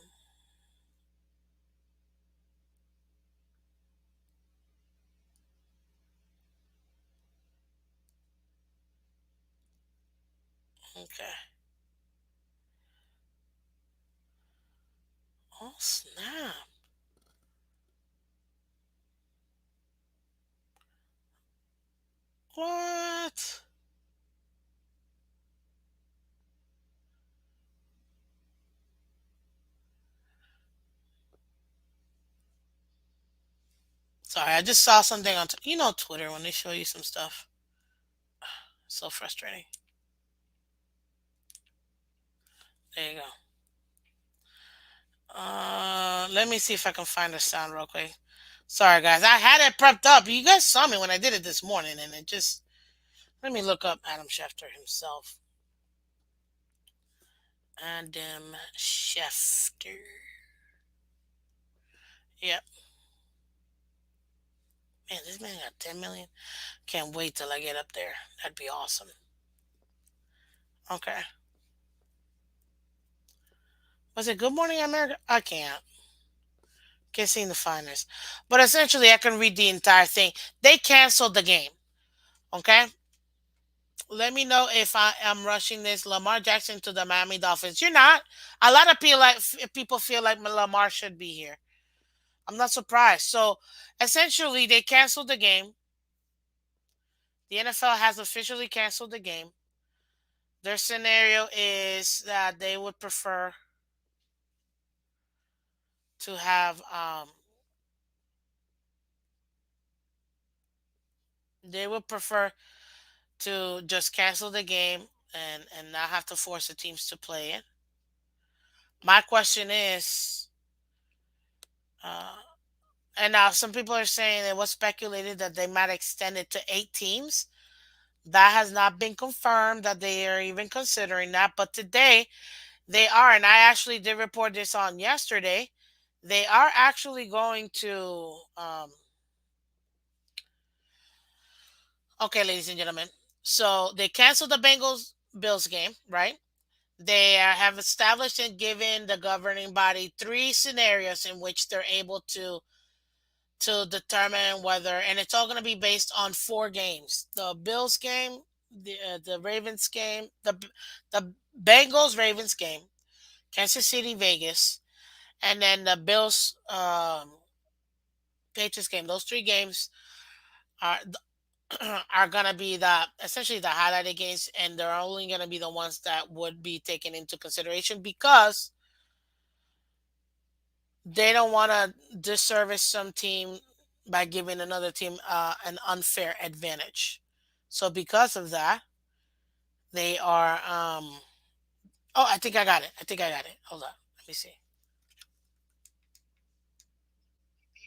okay. Oh snap! What? Sorry, I just saw something on Twitter when they show you some stuff. So frustrating. There you go. Let me see if I can find the sound real quick. Sorry, guys. I had it prepped up. You guys saw me when I did it this morning, and it just. Let me look up Adam Schefter himself. Adam Schefter. Yep. Man, this man got 10 million. Can't wait till I get up there. That'd be awesome. Okay. Was it Good Morning America? I can't seem to find this. But essentially, I can read the entire thing. They canceled the game. Okay. Let me know if I am rushing this. Lamar Jackson to the Miami Dolphins. You're not. A lot of people feel like Lamar should be here. I'm not surprised. So essentially, they canceled the game. The NFL has officially canceled the game. Their scenario is that to have they would prefer to just cancel the game and not have to force the teams to play it. My question is, uh, and now some people are saying it was speculated that they might extend it to 8 teams. That has not been confirmed that they are even considering that. But today they are, and I actually did report this on yesterday. They are actually going to. Okay, ladies and gentlemen. So they canceled the Bengals Bills game, right? They have established and given the governing body three scenarios in which they're able to determine whether, and it's all going to be based on four games: the Bills game, the Ravens game, the Bengals Ravens game, Kansas City Vegas, and then the Bills Patriots game. Those three games are are gonna be the essentially the highlighted games, and they're only gonna be the ones that would be taken into consideration because they don't want to disservice some team by giving another team an unfair advantage. So because of that, they are. Oh, I think I got it. I think I got it. Hold on. Let me see.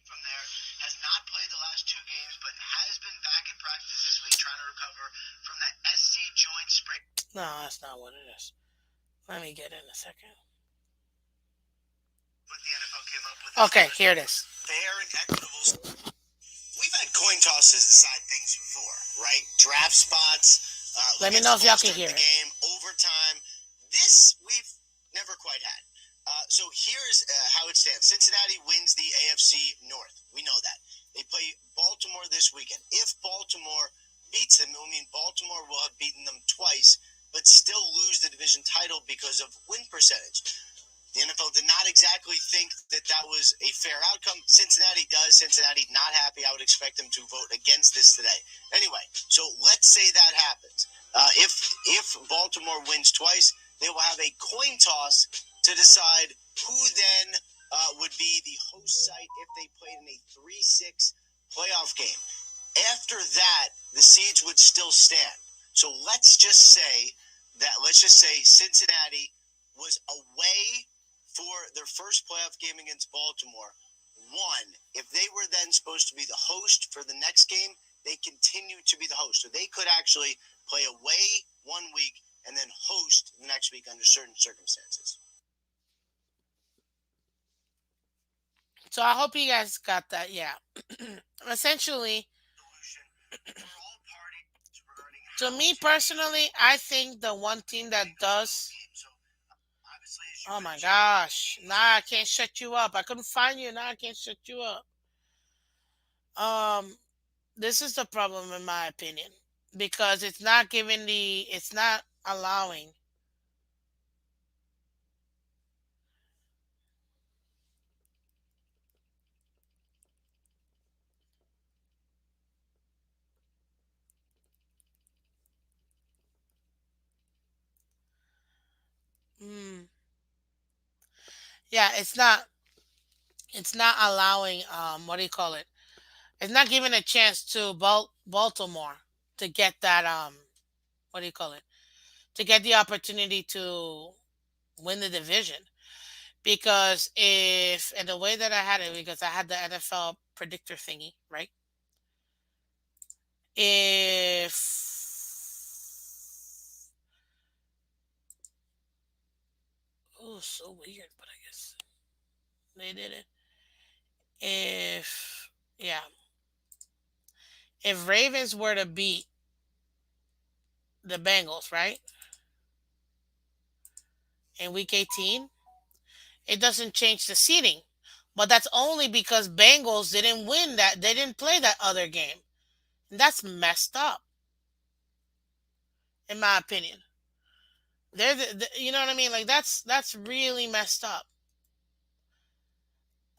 From there has not played the last two games, but has been back in practice this week trying to recover from that SC joint sprain. No, that's not what it is. Let me get it in a second. What the NFL came up with. Okay, here it is. Fair and equitable. We've had coin tosses decide things before, right? draft spots. Let Look me at know if y'all Smalls can starting hear the it. game, overtime. This we've never quite had. So here's how it stands. Cincinnati wins the AFC North. We know that. They play Baltimore this weekend. If Baltimore beats them, I mean, Baltimore will have beaten them twice, but still lose the division title because of win percentage. The NFL did not exactly think that that was a fair outcome. Cincinnati does. Cincinnati not happy. I would expect them to vote against this today. Anyway, so let's say that happens. If Baltimore wins twice, they will have a coin toss to decide who then would be the host site if they played in a 3-6 playoff game. After that, the seeds would still stand. So let's just say Cincinnati was away for their first playoff game against Baltimore. One, if they were then supposed to be the host for the next game, they continue to be the host. So they could actually play away 1 week and then host the next week under certain circumstances. So I hope you guys got that. Yeah. Essentially, to me personally, I think the one team that does. Oh my gosh. Nah, I can't shut you up. I couldn't find you. Now I can't shut you up. Um, this is the problem in my opinion. Because it's not allowing. Mm, yeah, it's not allowing, what do you call it? It's not giving a chance to Baltimore to get that, what do you call it? To get the opportunity to win the division. Because if, and the way that I had it, because I had the NFL predictor thingy, right? If, oh, so weird, but I guess they did it. If, yeah, if Ravens were to beat the Bengals, right, in week 18, it doesn't change the seeding. But that's only because Bengals didn't win that, they didn't play that other game. And that's messed up, in my opinion. You know what I mean? Like that's really messed up.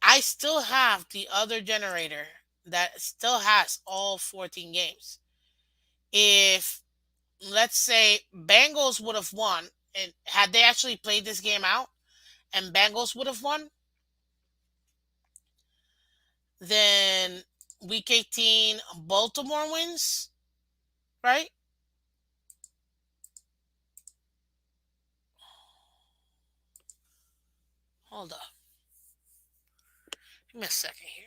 I still have the other generator that still has all 14 games. If, let's say, Bengals would have won, and had they actually played this game out and Bengals would have won, then week 18 Baltimore wins, right? Hold up. Give me a second here.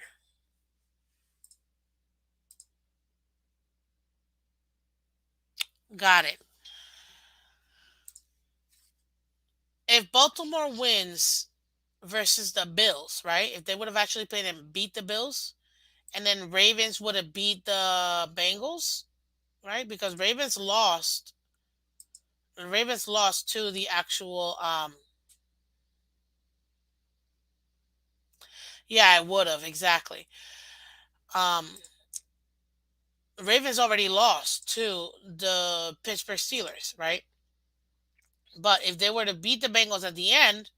Got it. If Baltimore wins versus the Bills, right? If they would have actually played and beat the Bills, and then Ravens would have beat the Bengals, right? Because Ravens lost to the actual, yeah, it would have exactly. Um Ravens already lost to the Pittsburgh Steelers, right? But if they were to beat the Bengals at the end,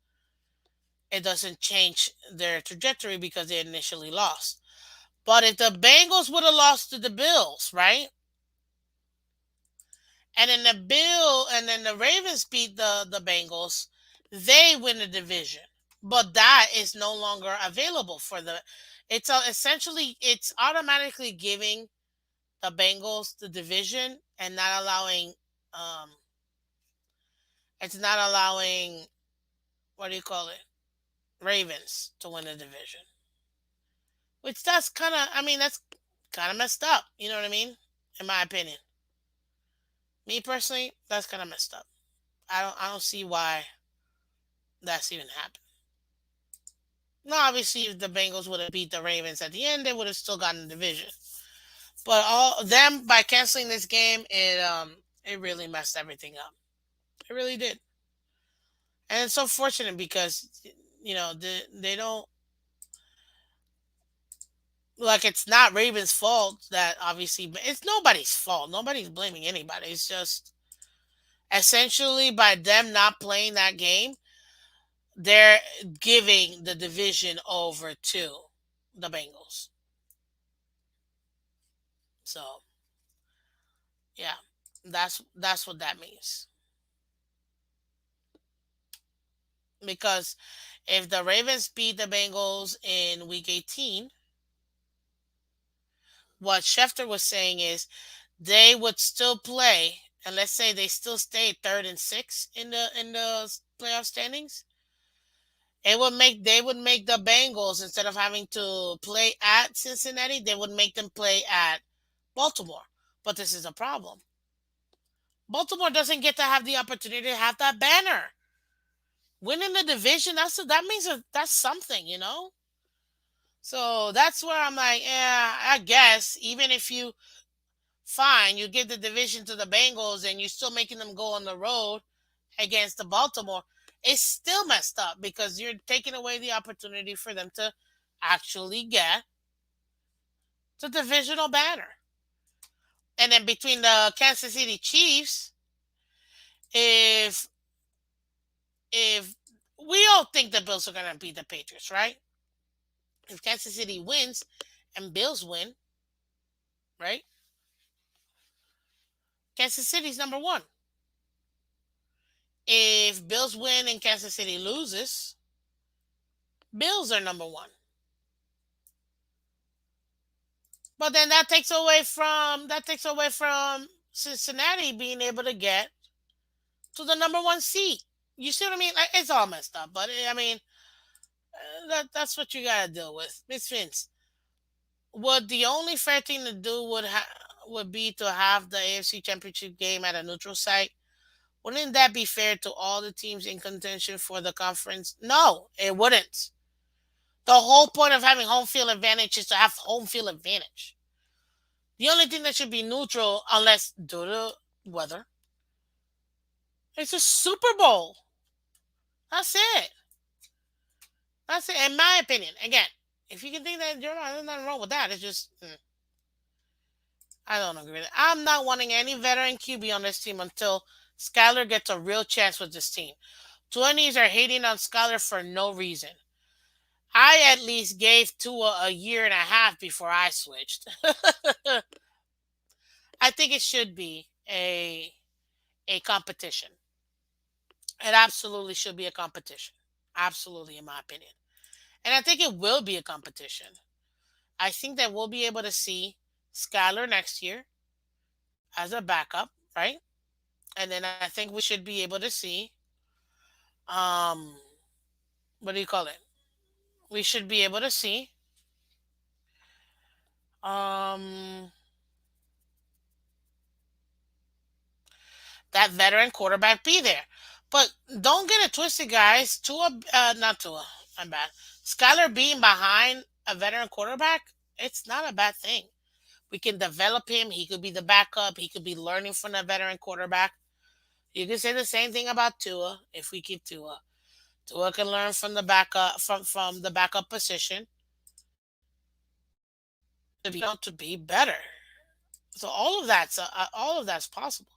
it doesn't change their trajectory because they initially lost. But if the Bengals would have lost to the Bills, right? And then the Ravens beat the Bengals, they win the division. But that is no longer available for the. It's essentially it's automatically giving the Bengals the division and not allowing. Um, it's not allowing, what do you call it? Ravens to win the division. Which that's kind of, I mean, that's kind of messed up. You know what I mean? In my opinion, me personally, that's kind of messed up. I don't see why that's even happened. No, obviously, if the Bengals would have beat the Ravens at the end, they would have still gotten the division. But all them by canceling this game, it really messed everything up. It really did, and it's so fortunate because they don't, like, it's not Ravens' fault that obviously it's nobody's fault. Nobody's blaming anybody. It's just essentially by them not playing that game, they're giving the division over to the Bengals. So yeah, that's what that means. Because if the Ravens beat the Bengals in Week 18, what Schefter was saying is they would still play, and let's say they still stay third and six in the playoff standings. They would make the Bengals, instead of having to play at Cincinnati, they would make them play at Baltimore. But this is a problem. Baltimore doesn't get to have the opportunity to have that banner. Winning the division, that means that's something. So that's where I'm like, yeah, I guess even if you fine, you give the division to the Bengals and you're still making them go on the road against the Baltimore, it's still messed up because you're taking away the opportunity for them to actually get the divisional banner. And then between the Kansas City Chiefs, if if we all think the Bills are gonna beat the Patriots, right? If Kansas City wins and Bills win, right? Kansas City's number one. If Bills win and Kansas City loses, Bills are number one. But then that takes away from Cincinnati being able to get to the number one seat. You see what I mean? Like, it's all messed up, but I mean that's what you gotta deal with. Miss Vince, would the only fair thing to do would be to have the AFC Championship game at a neutral site? Wouldn't that be fair to all the teams in contention for the conference? No, it wouldn't. The whole point of having home field advantage is to have home field advantage. The only thing that should be neutral, unless due to weather, is a Super Bowl. That's it. That's it. In my opinion, again, if you can think that there's nothing wrong with that, it's just I don't agree with it. I'm not wanting any veteran QB on this team until Skyler gets a real chance with this team. 20s are hating on Skyler for no reason. I at least gave Tua a year and a half before I switched. I think it should be a competition. It absolutely should be a competition. Absolutely, in my opinion. And I think it will be a competition. I think that we'll be able to see Skyler next year as a backup, right? And then I think we should be able to see, um, what do you call it? We should be able to see, um, that veteran quarterback be there. But don't get it twisted, guys. Not Tua, I'm bad. Skyler being behind a veteran quarterback, it's not a bad thing. We can develop him. He could be the backup. He could be learning from the veteran quarterback. You can say the same thing about Tua if we keep Tua. Tua can learn from the backup from the backup position to be better. So all of that's possible.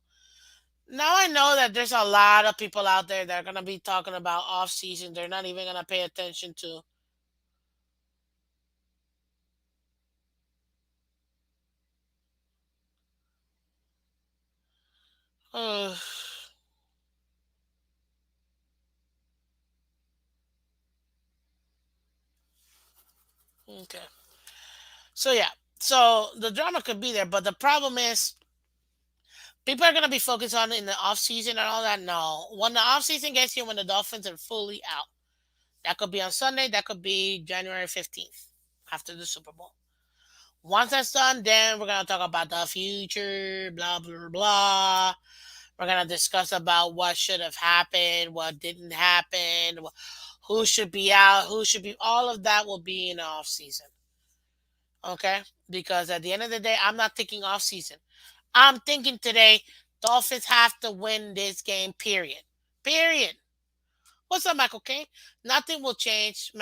Now I know that there's a lot of people out there that are gonna be talking about off season. They're not even gonna pay attention to. Uh, okay. So yeah. So the drama could be there, but the problem is people are gonna be focused on in the off season and all that. No, when the off season gets here, when the Dolphins are fully out, that could be on Sunday. That could be January 15th after the Super Bowl. Once that's done, then we're gonna talk about the future. Blah blah blah. We're gonna discuss about what should have happened, what didn't happen, who should be out, who should be. All of that will be in the off season. Okay. because at the end of the day, I'm not thinking off season. I'm thinking today, Dolphins have to win this game. Period. Period. What's up, Michael Kane? Nothing will change.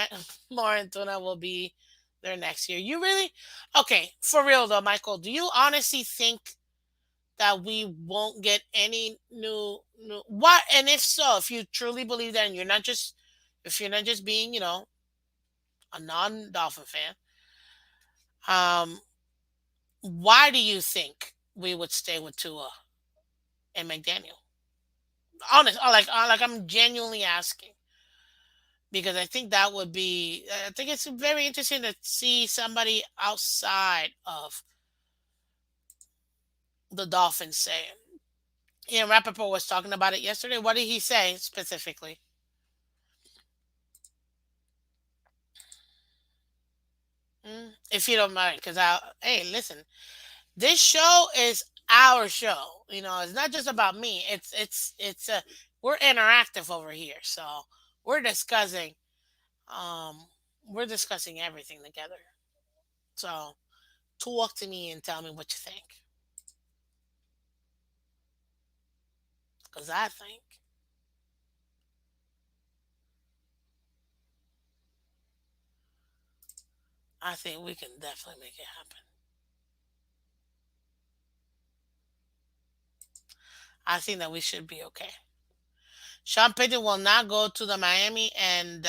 Morantuna will be there next year. You really? Okay, for real though, Michael. Do you honestly think that we won't get any new what? And if so, if you truly believe that, and if you're not just being, a non-Dolphin fan, um, why do you think we would stay with Tua and McDaniel? Honest, like I'm genuinely asking because I think that would be. I think it's very interesting to see somebody outside of the Dolphins say it. Ian Rappaport was talking about it yesterday. What did he say specifically? If you don't mind, because hey, listen, this show is our show. It's not just about me. It's we're interactive over here, so we're discussing um we're discussing everything together. So talk to me and tell me what you think, because I think we can definitely make it happen. I think that we should be okay. Sean Payton will not go to the Miami, and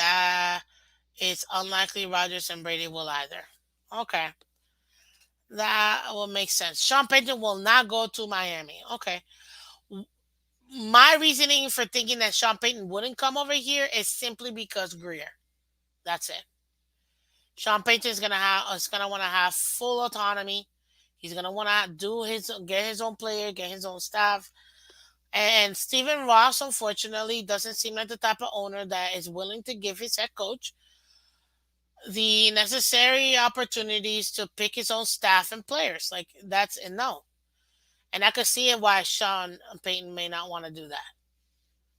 it's unlikely Rodgers and Brady will either. Okay, that will make sense. Sean Payton will not go to Miami. Okay. My reasoning for thinking that Sean Payton wouldn't come over here is simply because Greer. That's it. Sean Payton is gonna want to have full autonomy. He's gonna want to get his own player, get his own staff. And Stephen Ross, unfortunately, doesn't seem like the type of owner that is willing to give his head coach the necessary opportunities to pick his own staff and players. Like that's a no. And I could see it why Sean Payton may not want to do that.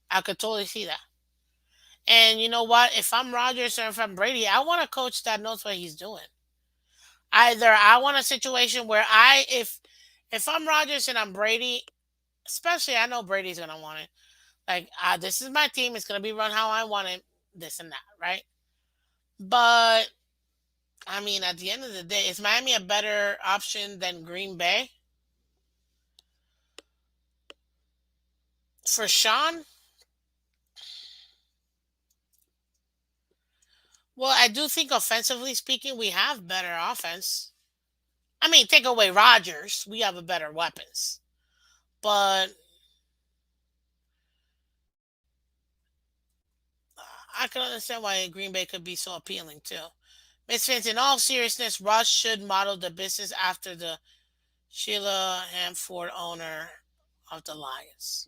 I could totally see that. And you know what? If I'm Rodgers or if I'm Brady, I want a coach that knows what he's doing. Either I want a situation where if I'm Rodgers and I'm Brady, especially I know Brady's gonna want it. Like this is my team. It's gonna be run how I want it. This and that, right? But I mean, at the end of the day, is Miami a better option than Green Bay for Sean? Well, I do think offensively speaking, we have better offense. I mean, take away Rodgers, we have a better weapons. But I can understand why Green Bay could be so appealing too. Miss Fins, in all seriousness, Russ should model the business after the Sheila Hamford owner of the Lions.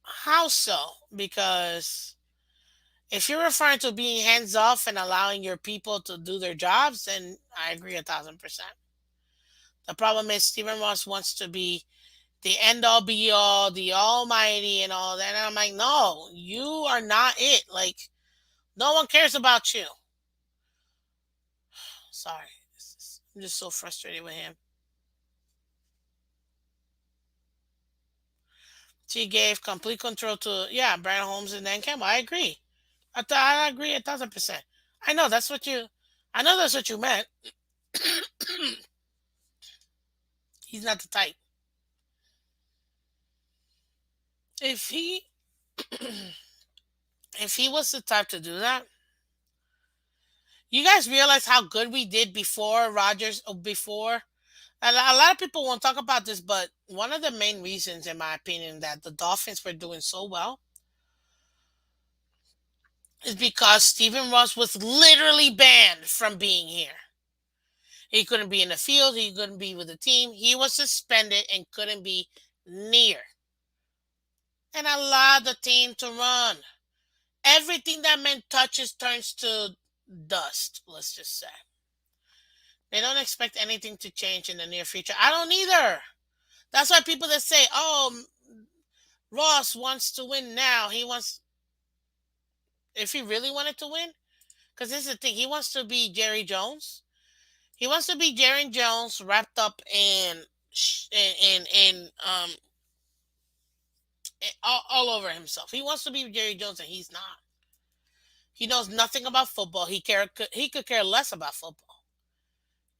How so? Because if you're referring to being hands off and allowing your people to do their jobs, then I agree 1,000%. The problem is Stephen Ross wants to be the end all be all, the almighty and all that. And I'm like, no, you are not it. Like, no one cares about you. Sorry. I'm just so frustrated with him. She gave complete control to, yeah, Brian Holmes and Dan Campbell. I agree. I agree 1,000%. I know that's what you, I know that's what you meant. He's not the type. If he, if he was the type to do that, you guys realize how good we did before Rogers, before a lot of people won't talk about this, but one of the main reasons, in my opinion, that the Dolphins were doing so well is because Stephen Ross was literally banned from being here. He couldn't be in the field, he couldn't be with the team. He was suspended and couldn't be near. And allowed the team to run. Everything that man touches turns to dust, let's just say. They don't expect anything to change in the near future. I don't either. That's why people that say, "Oh, Ross wants to win now. He wants." If he really wanted to win, Because this is the thing. He wants to be Jerry Jones. He wants to be Jerry Jones wrapped up all over himself. He wants to be Jerry Jones, and he's not. He knows nothing about football. He could care less about football.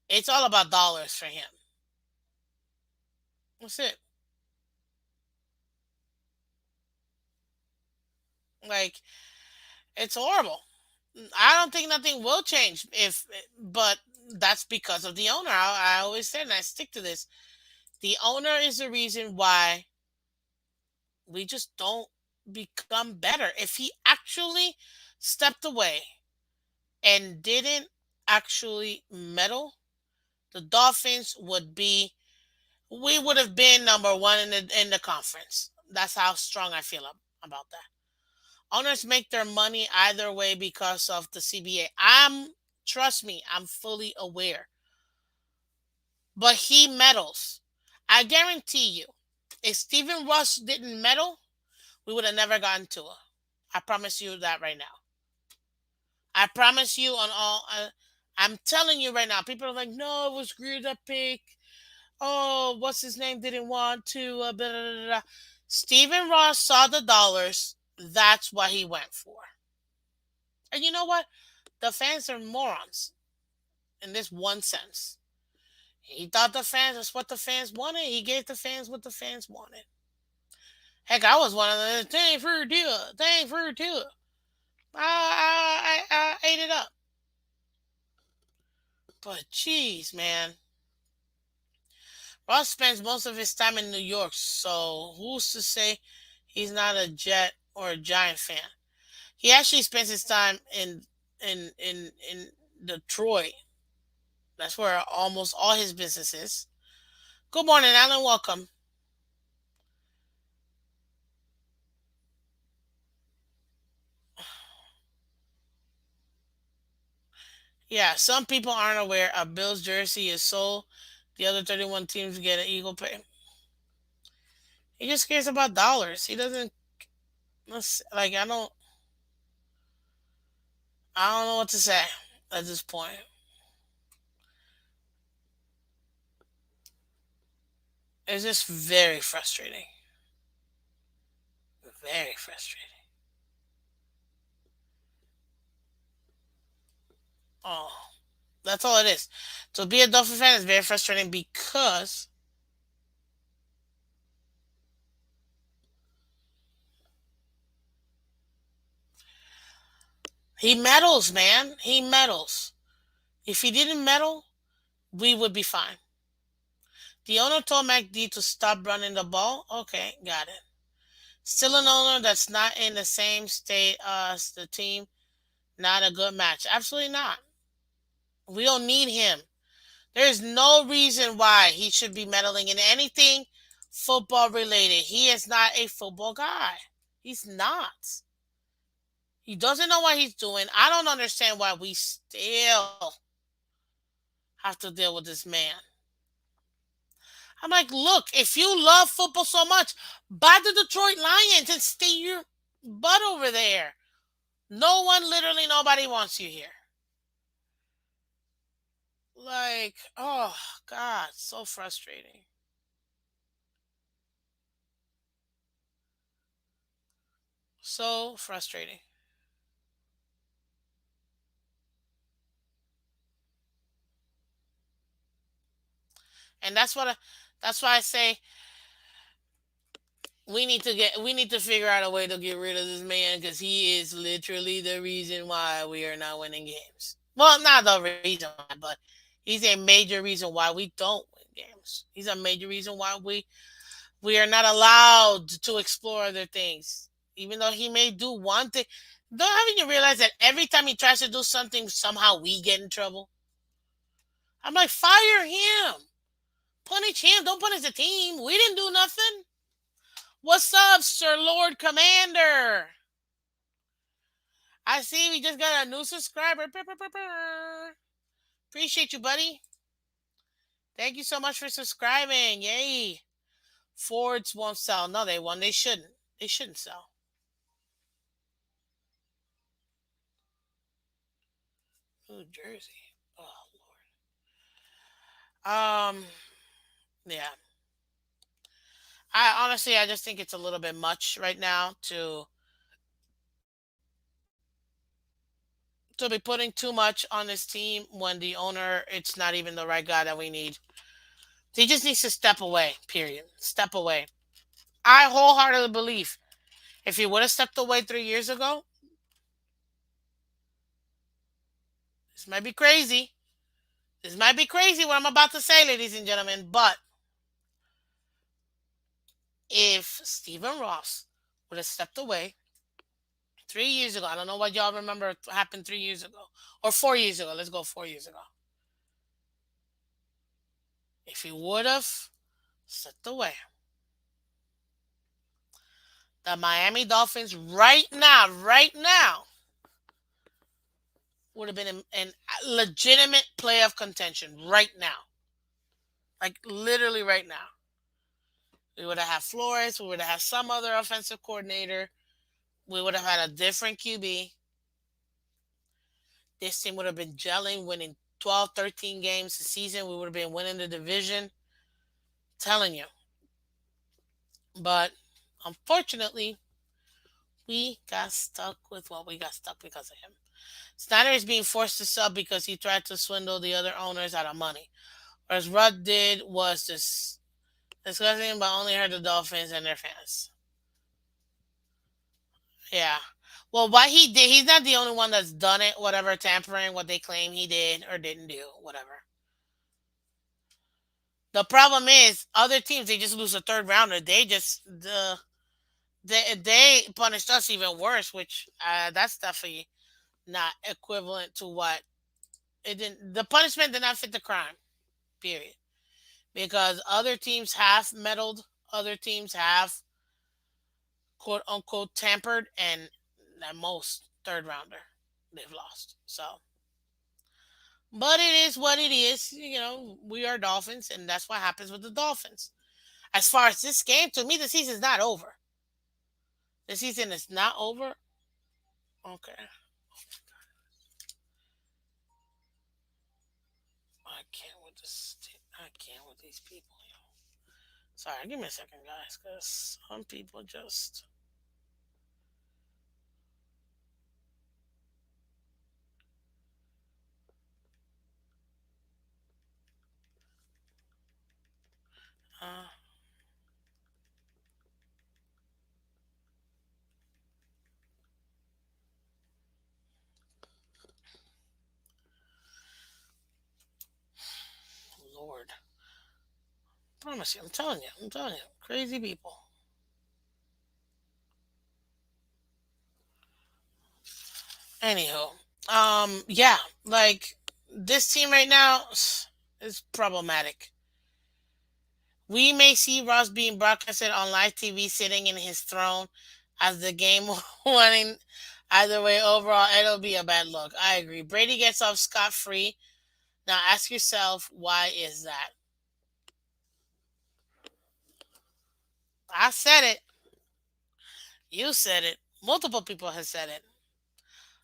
It's all about dollars for him. That's it. Like, it's horrible. I don't think nothing will change but that's because of the owner. I always said, and I stick to this. The owner is the reason why we just don't become better. If he actually stepped away and didn't actually meddle, the Dolphins we would have been number one in the conference. That's how strong I feel about that. Owners make their money either way because of the CBA. Trust me, I'm fully aware. But he meddles. I guarantee you, if Stephen Rush didn't meddle, we would have never gotten to it. I promise you that right now. I promise you on all. I'm telling you right now. People are like, no, it was Greer that pick. Oh, what's his name? Didn't want to. Blah, blah, blah, blah. Stephen Ross saw the dollars. That's what he went for. And you know what? The fans are morons in this one sense. He thought the fans was what the fans wanted. He gave the fans what the fans wanted. Heck, I was one of the thank for a deal. Thank for a deal. I ate it up. But jeez, man. Ross spends most of his time in New York, so who's to say he's not a Jet or a Giant fan? He actually spends his time in Detroit. That's where almost all his business is. Good morning, Alan. Welcome. Yeah, some people aren't aware a Bills jersey is sold. The other 31 teams get an equal pay. He just cares about dollars. He doesn't. Like I don't know what to say at this point. It's just very frustrating. Very frustrating. Oh, that's all it is. To be a Dolphin fan is very frustrating because he meddles, man. He meddles. If he didn't meddle, we would be fine. The owner told McD to stop running the ball. Okay, got it. Still an owner that's not in the same state as the team. Not a good match. Absolutely not. We don't need him. There's no reason why he should be meddling in anything football related. He is not a football guy. He's not. He doesn't know what he's doing. I don't understand why we still have to deal with this man. I'm like, look, if you love football so much, buy the Detroit Lions and stay your butt over there. No one, literally nobody wants you here. Like, oh, God, so frustrating. So frustrating. And that's why I say we need to figure out a way to get rid of this man because he is literally the reason why we are not winning games. Well, not the reason why, but he's a major reason why we don't win games. He's a major reason why we are not allowed to explore other things. Even though he may do one thing, don't haven't you realize that every time he tries to do something, somehow we get in trouble? I'm like, fire him, punish him. Don't punish the team. We didn't do nothing. What's up, Sir Lord Commander? I see we just got a new subscriber. Appreciate you, buddy. Thank you so much for subscribing. Yay. Fords won't sell. No, they won't. They shouldn't. They shouldn't sell. New Jersey. Oh Lord. Yeah. I just think it's a little bit much right now to be putting too much on this team when the owner it's not even the right guy that we need. He just needs to step away. Period. Step away. I wholeheartedly believe if he would have stepped away 3 years ago, this might be crazy. This might be crazy what I'm about to say, ladies and gentlemen, but if Stephen Ross would have stepped away 3 years ago, I don't know what y'all remember happened 3 years ago or 4 years ago. Let's go 4 years ago. If he would have stepped away, the Miami Dolphins right now would have been in legitimate playoff contention right now. Like literally right now. We would have had Flores. We would have had some other offensive coordinator. We would have had a different QB. This team would have been gelling, winning 12, 13 games a season. We would have been winning the division. Telling you. But unfortunately, we got stuck with what we got stuck because of him. Snyder is being forced to sub because he tried to swindle the other owners out of money. Whereas Rudd did was just discussing but only hurt the Dolphins and their fans. Yeah. Well, what he did, he's not the only one that's done it, whatever, tampering what they claim he did or didn't do, whatever. The problem is, other teams, they just lose a third rounder. They punished us even worse, which that's definitely not equivalent to what it didn't. The punishment did not fit the crime, period. Because other teams have meddled, other teams have quote unquote tampered, and at most third rounder they've lost. So, but it is what it is. You know, we are Dolphins, and that's what happens with the Dolphins. As far as this game, to me, the season's not over. The season is not over. Okay, I can't with this. I can't with these people. Sorry, give me a second, guys, because some people just. Uh, Lord, promise you, I'm telling you, crazy people. Anywho, yeah, like this team right now is problematic. We may see Ross being broadcasted on live TV sitting in his throne as the game winning either way. Overall, it'll be a bad look. I agree. Brady gets off scot free. Now ask yourself, why is that? I said it. You said it. Multiple people have said it.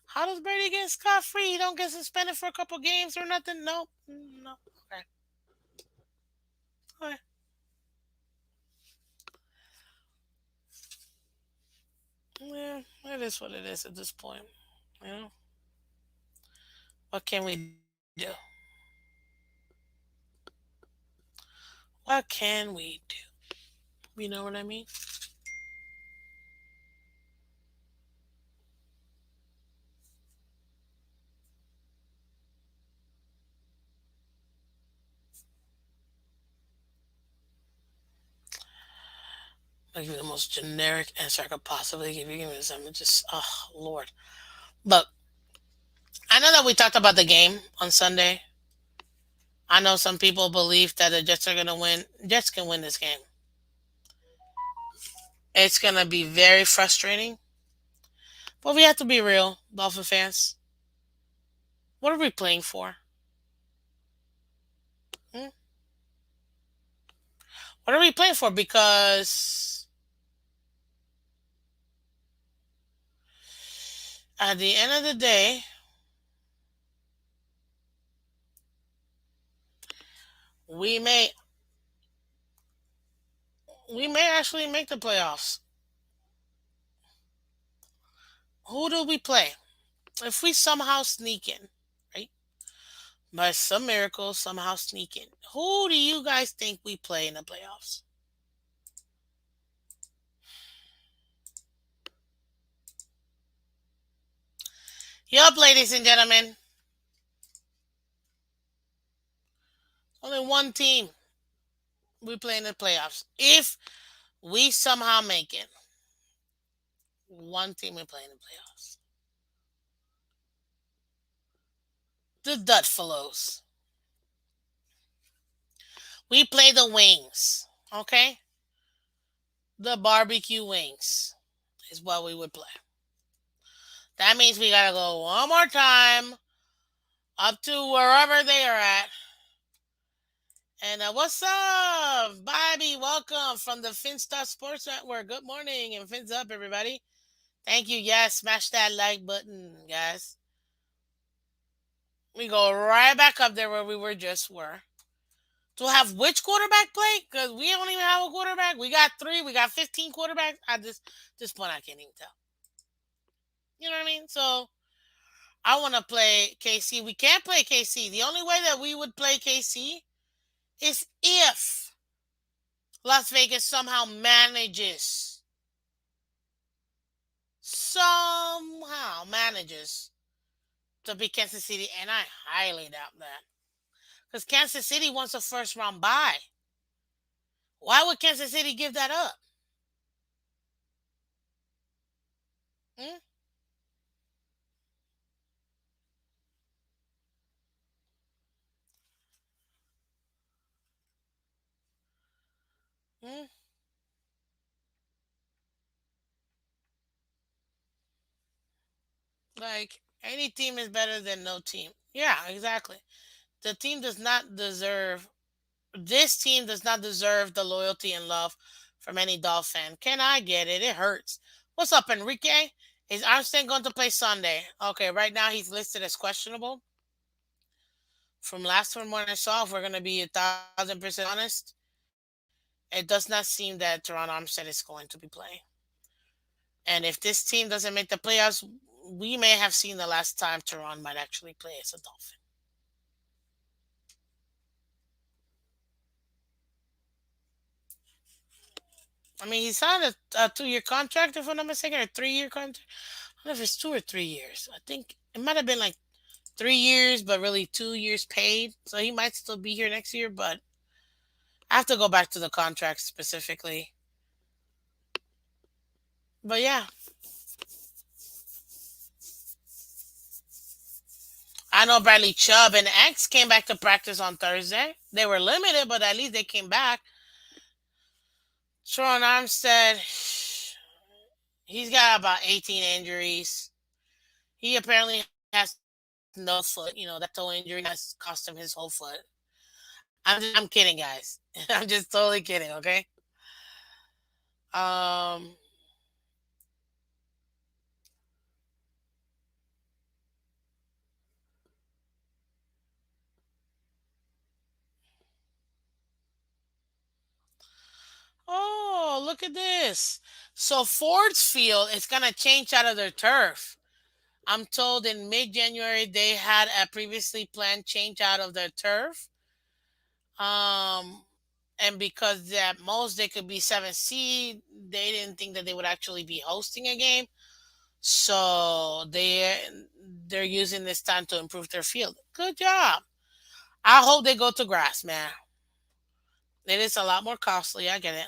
How does Brady get scot free? He don't get suspended for a couple games or nothing? No. No. Okay. Okay. Yeah, it is what it is at this point. You know? What can we do? What can we do? You know what I mean? I'll give you the most generic answer I could possibly give you. Give me something. Just, oh, Lord. Look, I know that we talked about the game on Sunday. I know some people believe that the Jets are going to win. Jets can win this game. It's going to be very frustrating. But we have to be real, Dolphin fans. What are we playing for? Hmm? What are we playing for? Because at the end of the day, we may we may actually make the playoffs. Who do we play? If we somehow sneak in, right? By some miracle, somehow sneak in. Who do you guys think we play in the playoffs? Yup, ladies and gentlemen. Only one team we play in the playoffs. If we somehow make it, one team we play in the playoffs. The Dutfellows. We play the Wings. Okay? The barbecue wings is what we would play. That means we gotta go one more time up to wherever they are at. And what's up, Bobby? Welcome from the Phins Sports Network. Good morning and fins up, everybody. Thank you. Yes, smash that like button, guys. We go right back up there where we were just were. To have which quarterback play? Because we don't even have a quarterback. We got three. We got 15 quarterbacks. At this point, I can't even tell. You know what I mean? So I want to play KC. We can't play KC. The only way that we would play KC is if Las Vegas somehow manages to beat Kansas City, and I highly doubt that. Because Kansas City wants a first round bye. Why would Kansas City give that up? Hmm? Hmm? Like, any team is better than no team. Yeah, exactly. The team does not deserve, this team does not deserve the loyalty and love from any Dolphin. Can I get it? It hurts. What's up, Enrique? Is Armstead going to play Sunday? Okay, right now he's listed as questionable. From last one when I saw, if we're going to be 1,000% honest, it does not seem that Teron Armstead is going to be playing. And if this team doesn't make the playoffs, we may have seen the last time Teron might actually play as a Dolphin. I mean, he signed a 2 year contract, if I'm not mistaken, or a 3 year contract. I don't know if it's 2 or 3 years. I think it might have been like 3 years, but really 2 years paid. So he might still be here next year, but I have to go back to the contract specifically. But yeah, I know Bradley Chubb and X came back to practice on Thursday. They were limited, but at least they came back. Sharon Armstead, he's got about 18 injuries. He apparently has no foot. That toe injury has cost him his whole foot. I'm kidding, guys. I'm just totally kidding. Okay. Um. Oh, look at this. So Ford's Field is gonna change out of their turf. I'm told in mid-January they had a previously planned change out of their turf. Um, and because at most they could be 7 seed, they didn't think that they would actually be hosting a game. So they're using this time to improve their field. Good job. I hope they go to grass, man. It is a lot more costly. I get it,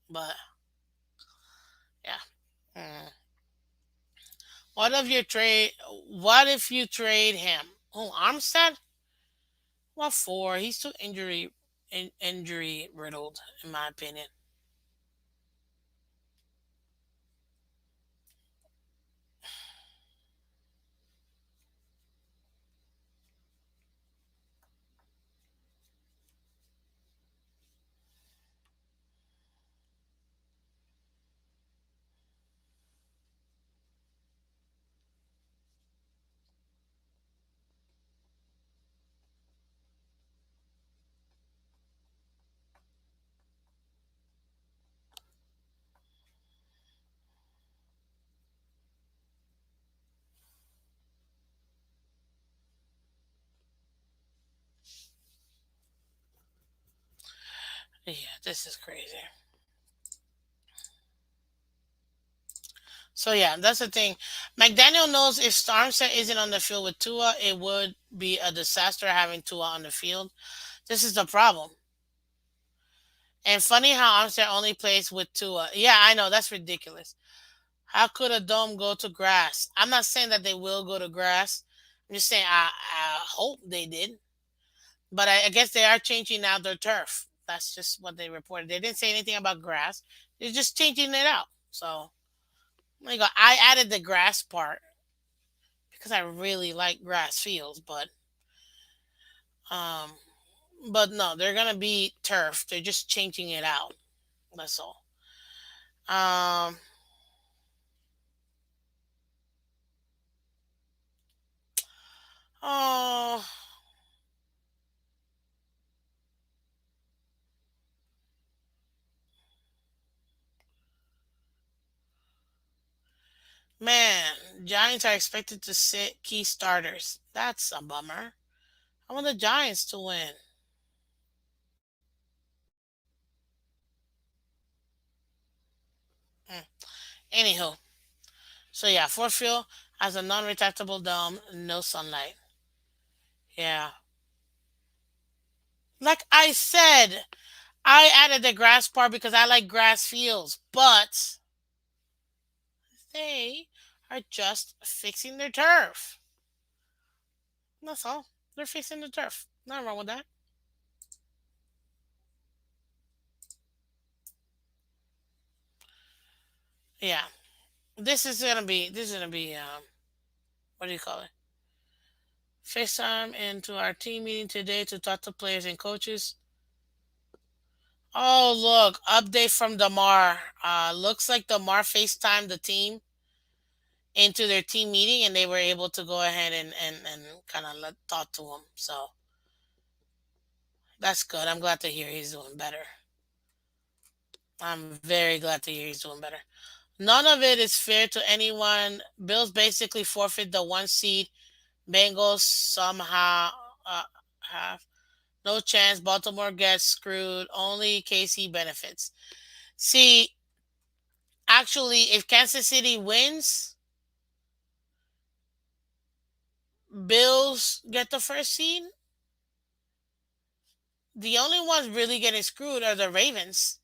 but yeah. Mm. What if you trade? What if you trade him? Oh, Armstead. What for? He's too injury riddled, in my opinion. Yeah, this is crazy. So yeah, that's the thing. McDaniel knows if Armstead isn't on the field with Tua, it would be a disaster having Tua on the field. This is the problem. And funny how Armstead only plays with Tua. Yeah, I know that's ridiculous. How could a dome go to grass? I'm not saying that they will go to grass. I'm just saying I hope they did. But I guess they are changing out their turf. That's just what they reported. They didn't say anything about grass. They're just changing it out. So there you go. I added the grass part because I really like grass fields, um, but no, they're gonna be turf. They're just changing it out. That's all. Um, oh man, Giants are expected to sit key starters. That's a bummer. I want the Giants to win. Mm. Anywho, so yeah, Fort Field has a non-retractable dome, no sunlight. Yeah, like I said, I added the grass part because I like grass fields, but they are just fixing their turf. That's all. They're fixing the turf. Nothing wrong with that. Yeah. This is gonna be what do you call it? FaceTime into our team meeting today to talk to players and coaches. Oh look, update from Damar. Looks like Damar FaceTimed the team into their team meeting and they were able to go ahead and kind of talk to him. So that's good. I'm glad to hear he's doing better. I'm very glad to hear he's doing better. None of it is fair to anyone. Bills basically forfeit the one seed. Bengals somehow have no chance. Baltimore gets screwed. Only KC benefits. See, actually, if Kansas City wins, Bills get the first seed. The only ones really getting screwed are the Ravens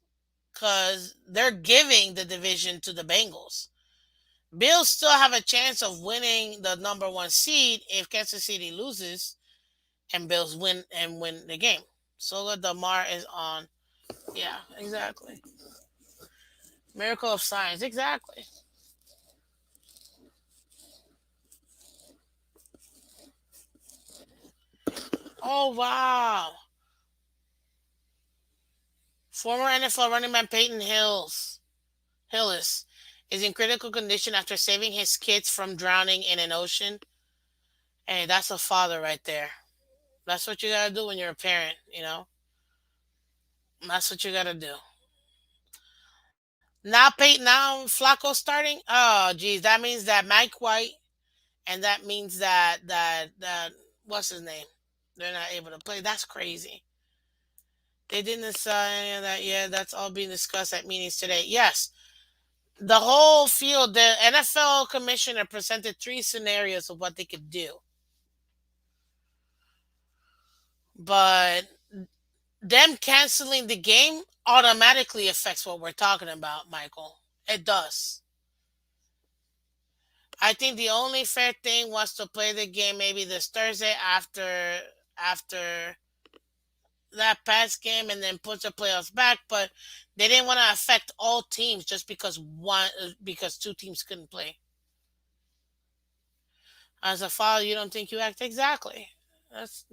because they're giving the division to the Bengals. Bills still have a chance of winning the number one seed if Kansas City loses and Bills win the game. Sola Damar is on. Yeah, exactly. Miracle of science, exactly. Oh wow. Former NFL running back Peyton Hillis is in critical condition after saving his kids from drowning in an ocean. Hey, that's a father right there. That's what you gotta do when you're a parent, you know? That's what you gotta do. Now Flacco starting? Oh geez, that means that Mike White and that means that what's his name? They're not able to play. That's crazy. They didn't decide any of that yet. That's all being discussed at meetings today. Yes, the whole field. The NFL commissioner presented three scenarios of what they could do, but them canceling the game automatically affects what we're talking about, Michael. It does. I think the only fair thing was to play the game maybe this Thursday after that past game and then put the playoffs back, but they didn't want to affect all teams just because two teams couldn't play. As a father, you don't think you act exactly. That's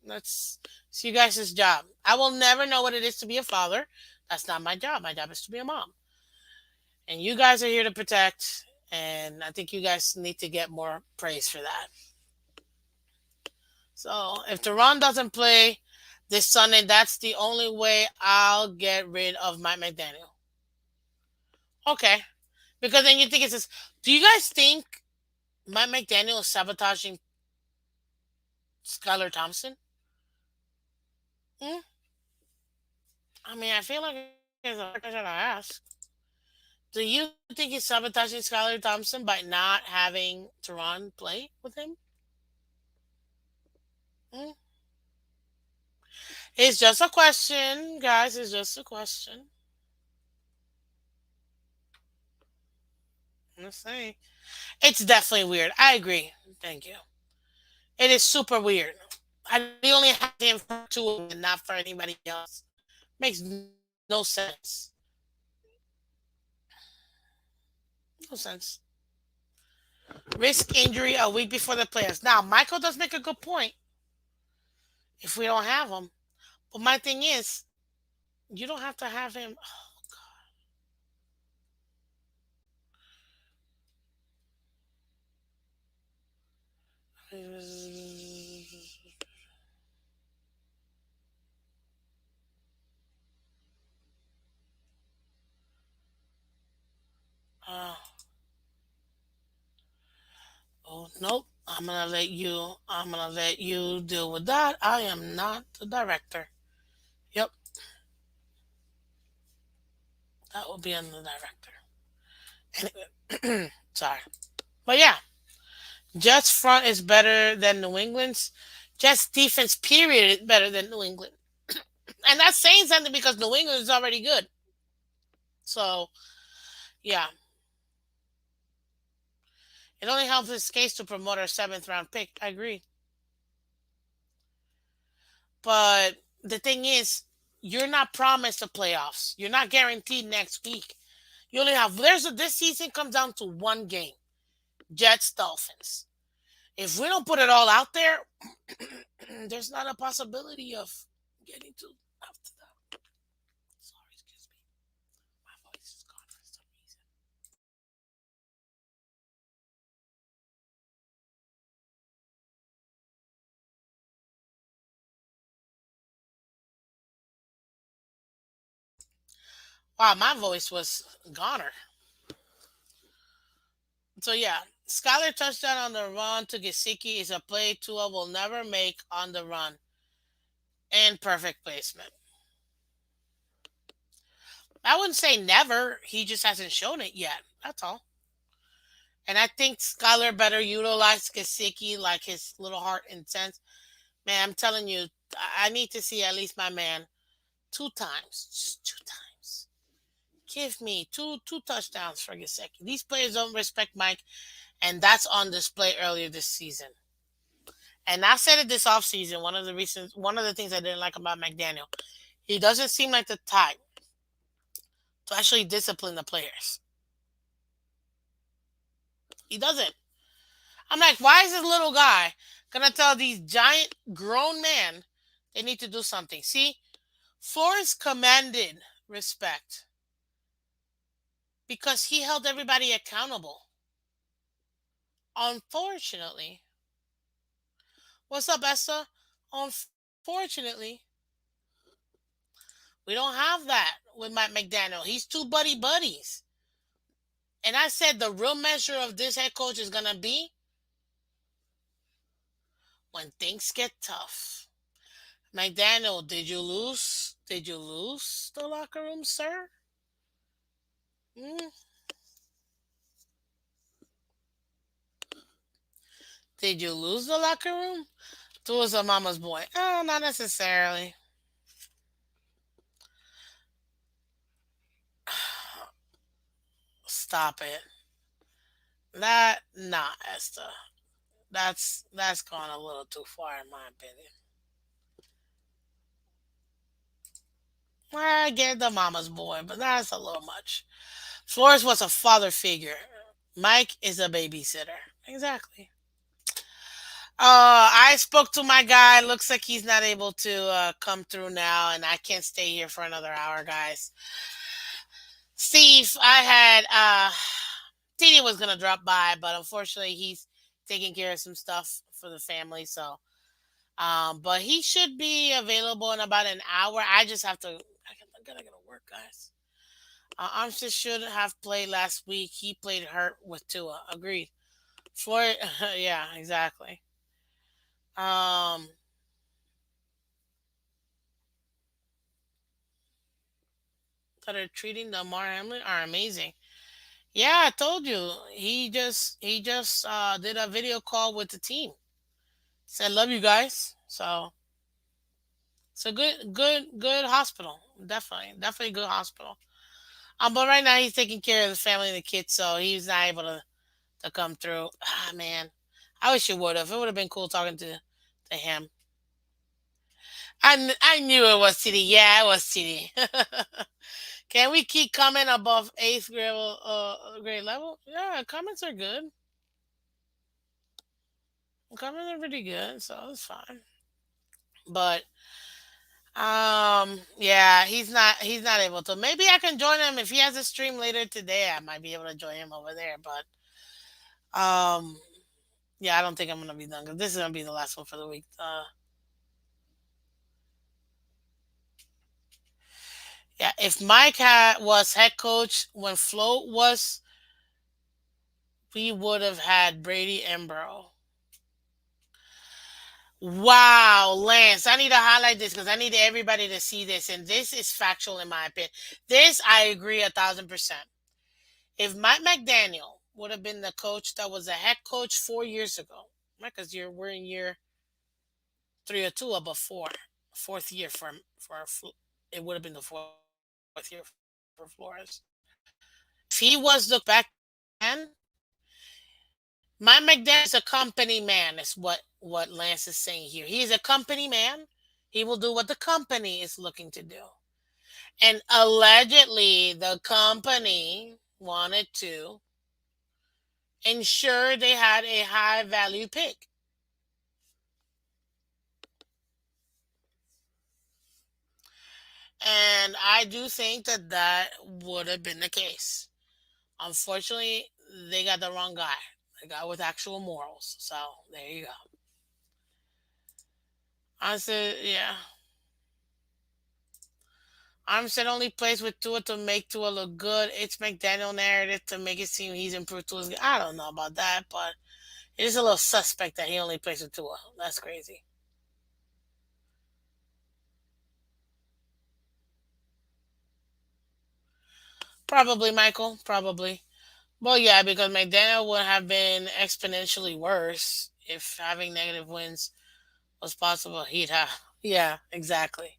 it's you guys' job. I will never know what it is to be a father. That's not my job. My job is to be a mom, and you guys are here to protect. And I think you guys need to get more praise for that. So if Deron doesn't play this Sunday, that's the only way I'll get rid of Mike McDaniel. Okay. Because then you think it's this. Do you guys think Mike McDaniel is sabotaging Skylar Thompson? Hmm? I mean, I feel like it's a hard question to ask. Do you think he's sabotaging Skylar Thompson by not having Teron play with him? Mm. It's just a question, guys. It's just a question. I'm just saying. It's definitely weird. I agree. Thank you. It is super weird. How do you only have him for 2 of them and not for anybody else? Makes no sense. No sense. Risk injury a week before the playoffs. Now, Michael does make a good point if we don't have him. But my thing is, you don't have to have him. Uh, oh, nope. I'm gonna let you deal with that. I am not the director. Yep, that will be on the director. Anyway, sorry. But yeah, Jets front is better than New England's. Jets defense period is better than New England. And that's saying something because New England is already good. So yeah, it only helps his case to promote our seventh round pick. I agree. But the thing is, you're not promised the playoffs. You're not guaranteed next week. You only have this season comes down to one game. Jets Dolphins. If we don't put it all out there, there's not a possibility of getting to after that. Sorry, excuse me. My voice is gone for some reason. Wow, my voice was goner. So yeah, Skyler touchdown on the run to Gesicki is a play Tua will never make on the run and perfect placement. I wouldn't say never. He just hasn't shown it yet. That's all. And I think Skyler better utilize Gesicki like his little heart and sense. Man, I'm telling you, I need to see at least my man 2 times. Just 2 times. Give me two touchdowns for Gesicki. These players don't respect Mike, and that's on display earlier this season. And I said it this offseason. One of the things I didn't like about McDaniel, he doesn't seem like the type to actually discipline the players. He doesn't. I'm like, why is this little guy gonna tell these giant grown men they need to do something? See, Flores commanded respect because he held everybody accountable. Unfortunately, what's up, Esther? Unfortunately, we don't have that with Mike McDaniel. He's two buddy buddies. And I said the real measure of this head coach is gonna be when things get tough. McDaniel, did you lose? Did you lose the locker room, sir? Mm? Did you lose the locker room? Tua's a mama's boy. Oh, not necessarily. Stop it. That nah, Esther. That's gone a little too far in my opinion. I get the mama's boy, but that's a little much. Flores was a father figure. Mike is a babysitter. Exactly. I spoke to my guy. Looks like he's not able to come through now, and I can't stay here for another hour, guys. Steve, I had TD was gonna drop by, but unfortunately he's taking care of some stuff for the family. So, but he should be available in about an hour. I just have to. I gotta go to work, guys. Armstead should have played last week. He played hurt with Tua. Agreed. For yeah, exactly. Um, that are treating Damar Hamlin are amazing. Yeah, I told you. He just did a video call with the team. Said love you guys. So it's a good hospital. Definitely good hospital. But right now he's taking care of the family and the kids, so he's not able to come through. Ah man, I wish it would have. It would have been cool talking to him. I knew it was City. Yeah, it was City. Can we keep coming above eighth grade level? Yeah, comments are good. Comments are pretty good, so it's fine. But yeah, he's not able to. Maybe I can join him if he has a stream later today. I might be able to join him over there. But yeah, I don't think I'm gonna be done because this is gonna be the last one for the week. Yeah, if Mike was head coach when Float was, we would have had Brady and Burrow. Wow, Lance, I need to highlight this because I need everybody to see this, and this is factual in my opinion. This I agree 1,000%. If Mike McDaniel would have been the coach that was a head coach 4 years ago, right? Because we're in year 3 or 2 or before, fourth year it would have been the fourth year for Flores. If he was the coach back then, Mike McDaniel is a company man. Is what Lance is saying here. He is a company man. He will do what the company is looking to do. And allegedly, the company wanted to ensure they had a high value pick. And I do think that that would have been the case. Unfortunately, they got the wrong guy. The guy with actual morals. So there you go. I said, yeah. I'm said only plays with Tua to make Tua look good. It's McDaniel narrative to make it seem he's improved Tua's game. I don't know about that, but it is a little suspect that he only plays with Tua. That's crazy. Probably, Michael. Probably. Well, yeah, because McDaniel would have been exponentially worse if having negative wins was possible. He'd have. Yeah, exactly.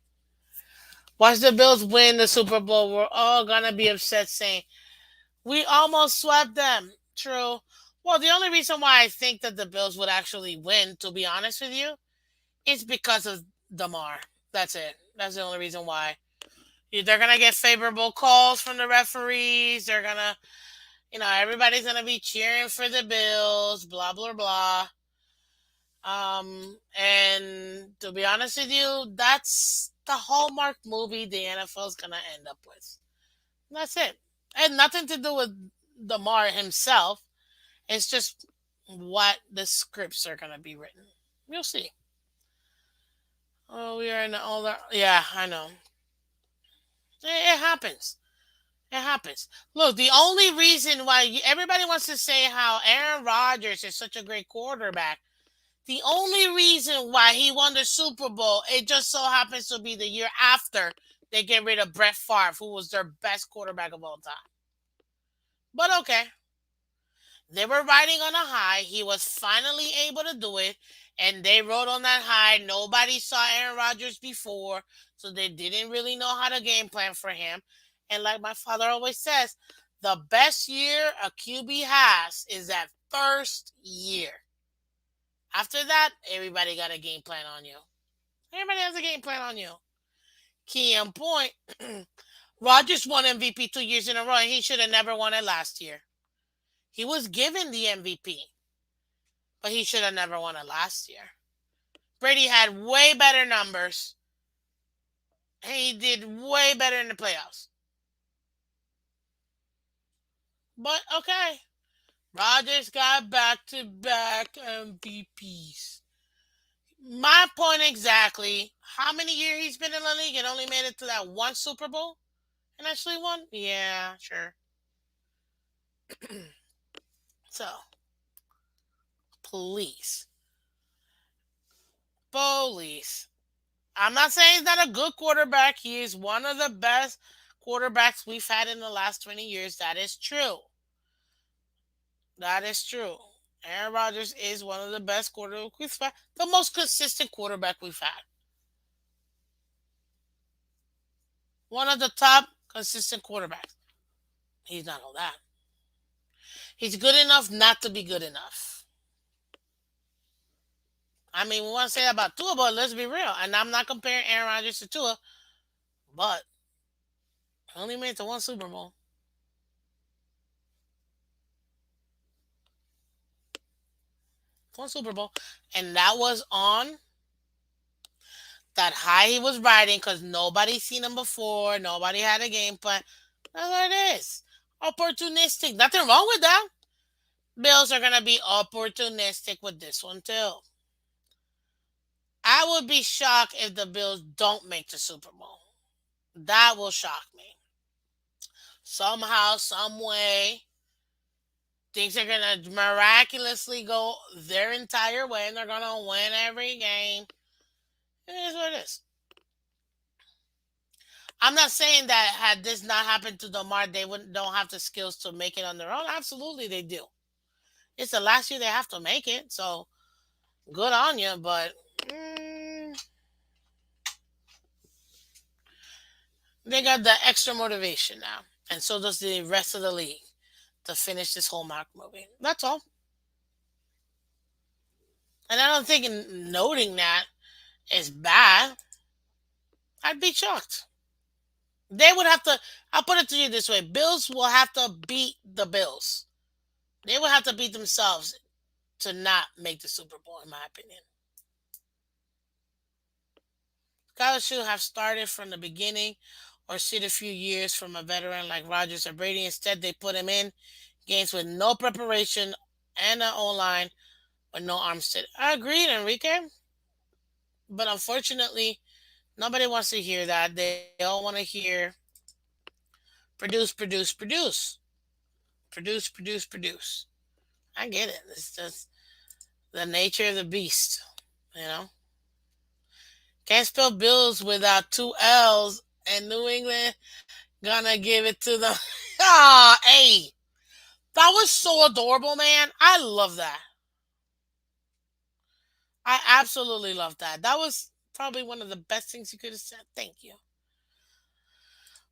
Watch the Bills win the Super Bowl. We're all gonna be upset saying we almost swept them. True. Well, the only reason why I think that the Bills would actually win, to be honest with you, is because of Damar. That's it. That's the only reason why. They're gonna get favorable calls from the referees. They're gonna, everybody's gonna be cheering for the Bills. Blah blah blah. And to be honest with you, that's the hallmark movie the NFL is gonna end up with. That's it. It had nothing to do with Damar himself. It's just what the scripts are gonna be written. You'll see. Oh, we are in all the. Yeah, I know. It happens. It happens. Look, the only reason why everybody wants to say how Aaron Rodgers is such a great quarterback, the only reason why he won the Super Bowl, it just so happens to be the year after they get rid of Brett Favre, who was their best quarterback of all time. But okay, they were riding on a high. He was finally able to do it, and they rode on that high. Nobody saw Aaron Rodgers before, so they didn't really know how to game plan for him. And like my father always says, the best year a QB has is that first year. After that, everybody got a game plan on you. Everybody has a game plan on you. Key and point. Rodgers won MVP 2 years in a row, and he should have never won it last year. He was given the MVP, but he should have never won it last year. Brady had way better numbers. He did way better in the playoffs. But okay, Rodgers got back to back MVPs. My point exactly. How many years he's been in the league and only made it to that one Super Bowl and actually won? Yeah, sure. So, please. Police. I'm not saying he's not a good quarterback. He is one of the best quarterbacks we've had in the last 20 years. That is true. That is true. Aaron Rodgers is one of the best quarterbacks we've had, the most consistent quarterback we've had. One of the top consistent quarterbacks. He's not all that. He's good enough not to be good enough. I mean, we want to say that about Tua, but let's be real. And I'm not comparing Aaron Rodgers to Tua, but he only made it to one Super Bowl. One Super Bowl. And that was on that high he was riding because nobody seen him before. Nobody had a game plan. That's what it is. Opportunistic. Nothing wrong with that. Bills are going to be opportunistic with this one, too. I would be shocked if the Bills don't make the Super Bowl. That will shock me. Somehow, some way, things are gonna miraculously go their entire way, and they're gonna win every game. It is what it is. I'm not saying that had this not happened to Demar, they wouldn't don't have the skills to make it on their own. Absolutely, they do. It's the last year they have to make it, so good on you. But they got the extra motivation now, and so does the rest of the league to finish this whole Mark movie. That's all. And I don't think noting that is bad. I'd be shocked. They would have to. I'll put it to you this way: Bills will have to beat the Bills. They will have to beat themselves to not make the Super Bowl, in my opinion. Guys should have started from the beginning or sit a few years from a veteran like Rodgers or Brady. Instead, they put him in games with no preparation and an O line with no Armstead. I agreed, Enrique. But unfortunately, nobody wants to hear that. They all want to hear produce, produce, produce. Produce, produce, produce. I get it. It's just the nature of the beast, you know? Can't spell Bills without two L's, and New England gonna give it to them. Ah, hey, that was so adorable, man. I love that. I absolutely love that. That was probably one of the best things you could have said. Thank you.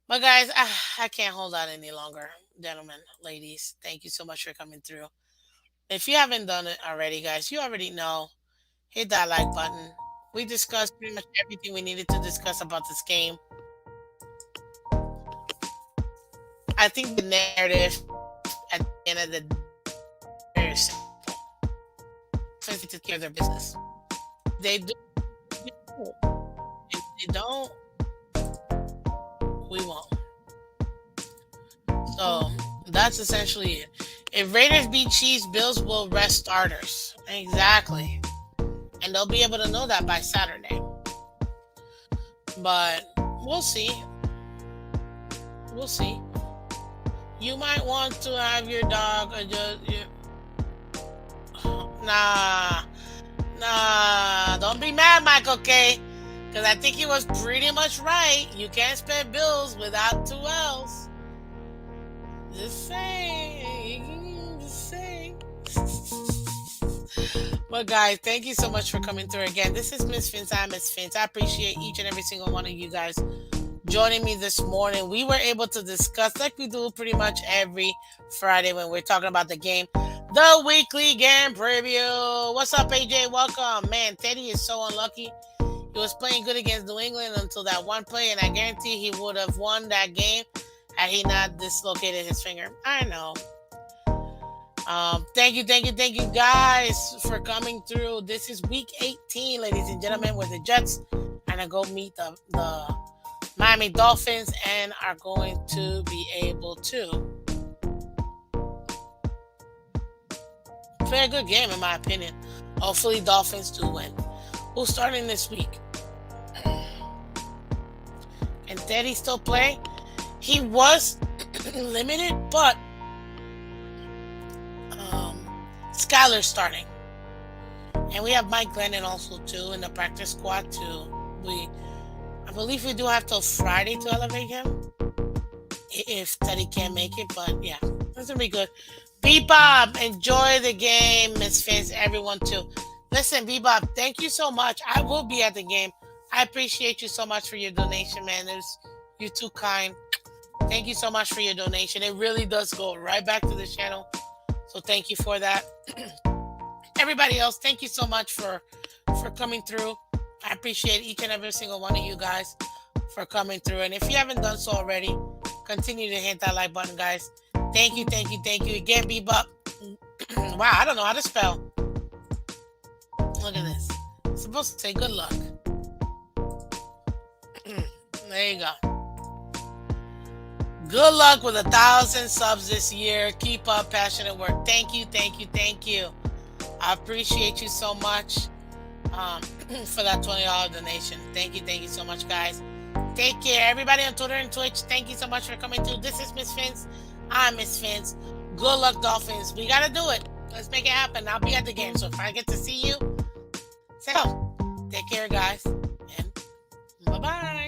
But guys, I can't hold out any longer, gentlemen, ladies. Thank you so much for coming through. If you haven't done it already, guys, you already know. Hit that like button. We discussed pretty much everything we needed to discuss about this game. I think the narrative at the end of the day is very simple. First, they take care of their business. They do. If they don't, we won't. So that's essentially it. If Raiders beat Chiefs, Bills will rest starters. Exactly. And they'll be able to know that by Saturday. But we'll see. We'll see. You might want to have your dog adjust your. Nah. Nah. Don't be mad, Mike, okay? Because I think he was pretty much right. You can't spend bills without two L's. Just saying. Just saying. But guys, thank you so much for coming through again. This is Miss Phins. I'm Miss Phins. I appreciate each and every single one of you guys joining me this morning. We were able to discuss, like we do pretty much every Friday when we're talking about the game, the weekly game preview. What's up, AJ? Welcome. Man, Teddy is so unlucky. He was playing good against New England until that one play, and I guarantee he would have won that game had he not dislocated his finger. I know. Thank you guys for coming through. This is week 18, ladies and gentlemen, where the Jets are gonna go meet the Miami Dolphins and are going to be able to play a good game, in my opinion. Hopefully, Dolphins do win. Who's starting this week? Can Teddy still play? He was limited, but Skyler's starting. And we have Mike Glennon also too in the practice squad too. I believe we do have till Friday to elevate him. if Teddy can't make it. But yeah, that's gonna be good. Bebop, enjoy the game, Miss Fins, everyone too. Listen, Bebop, thank you so much. I will be at the game. I appreciate you so much for your donation, man. You're too kind. Thank you so much for your donation. It really does go right back to the channel. So thank you for that. Everybody else, thank you so much for coming through. I appreciate each and every single one of you guys for coming through. And if you haven't done so already, continue to hit that like button, guys. Thank you, thank you, thank you again, Bebop. Wow, I don't know how to spell. Look at this. It's supposed to say good luck. There you go. Good luck with 1,000 subs this year. Keep up passionate work. Thank you, thank you, thank you. I appreciate you so much um, for that $20 donation. Thank you so much, guys. Take care. Everybody on Twitter and Twitch, thank you so much for coming through. This is Miss Phins. I'm Miss Phins. Good luck, Dolphins. We got to do it. Let's make it happen. I'll be at the game. So if I get to see you, say hello. Take care, guys. And bye-bye.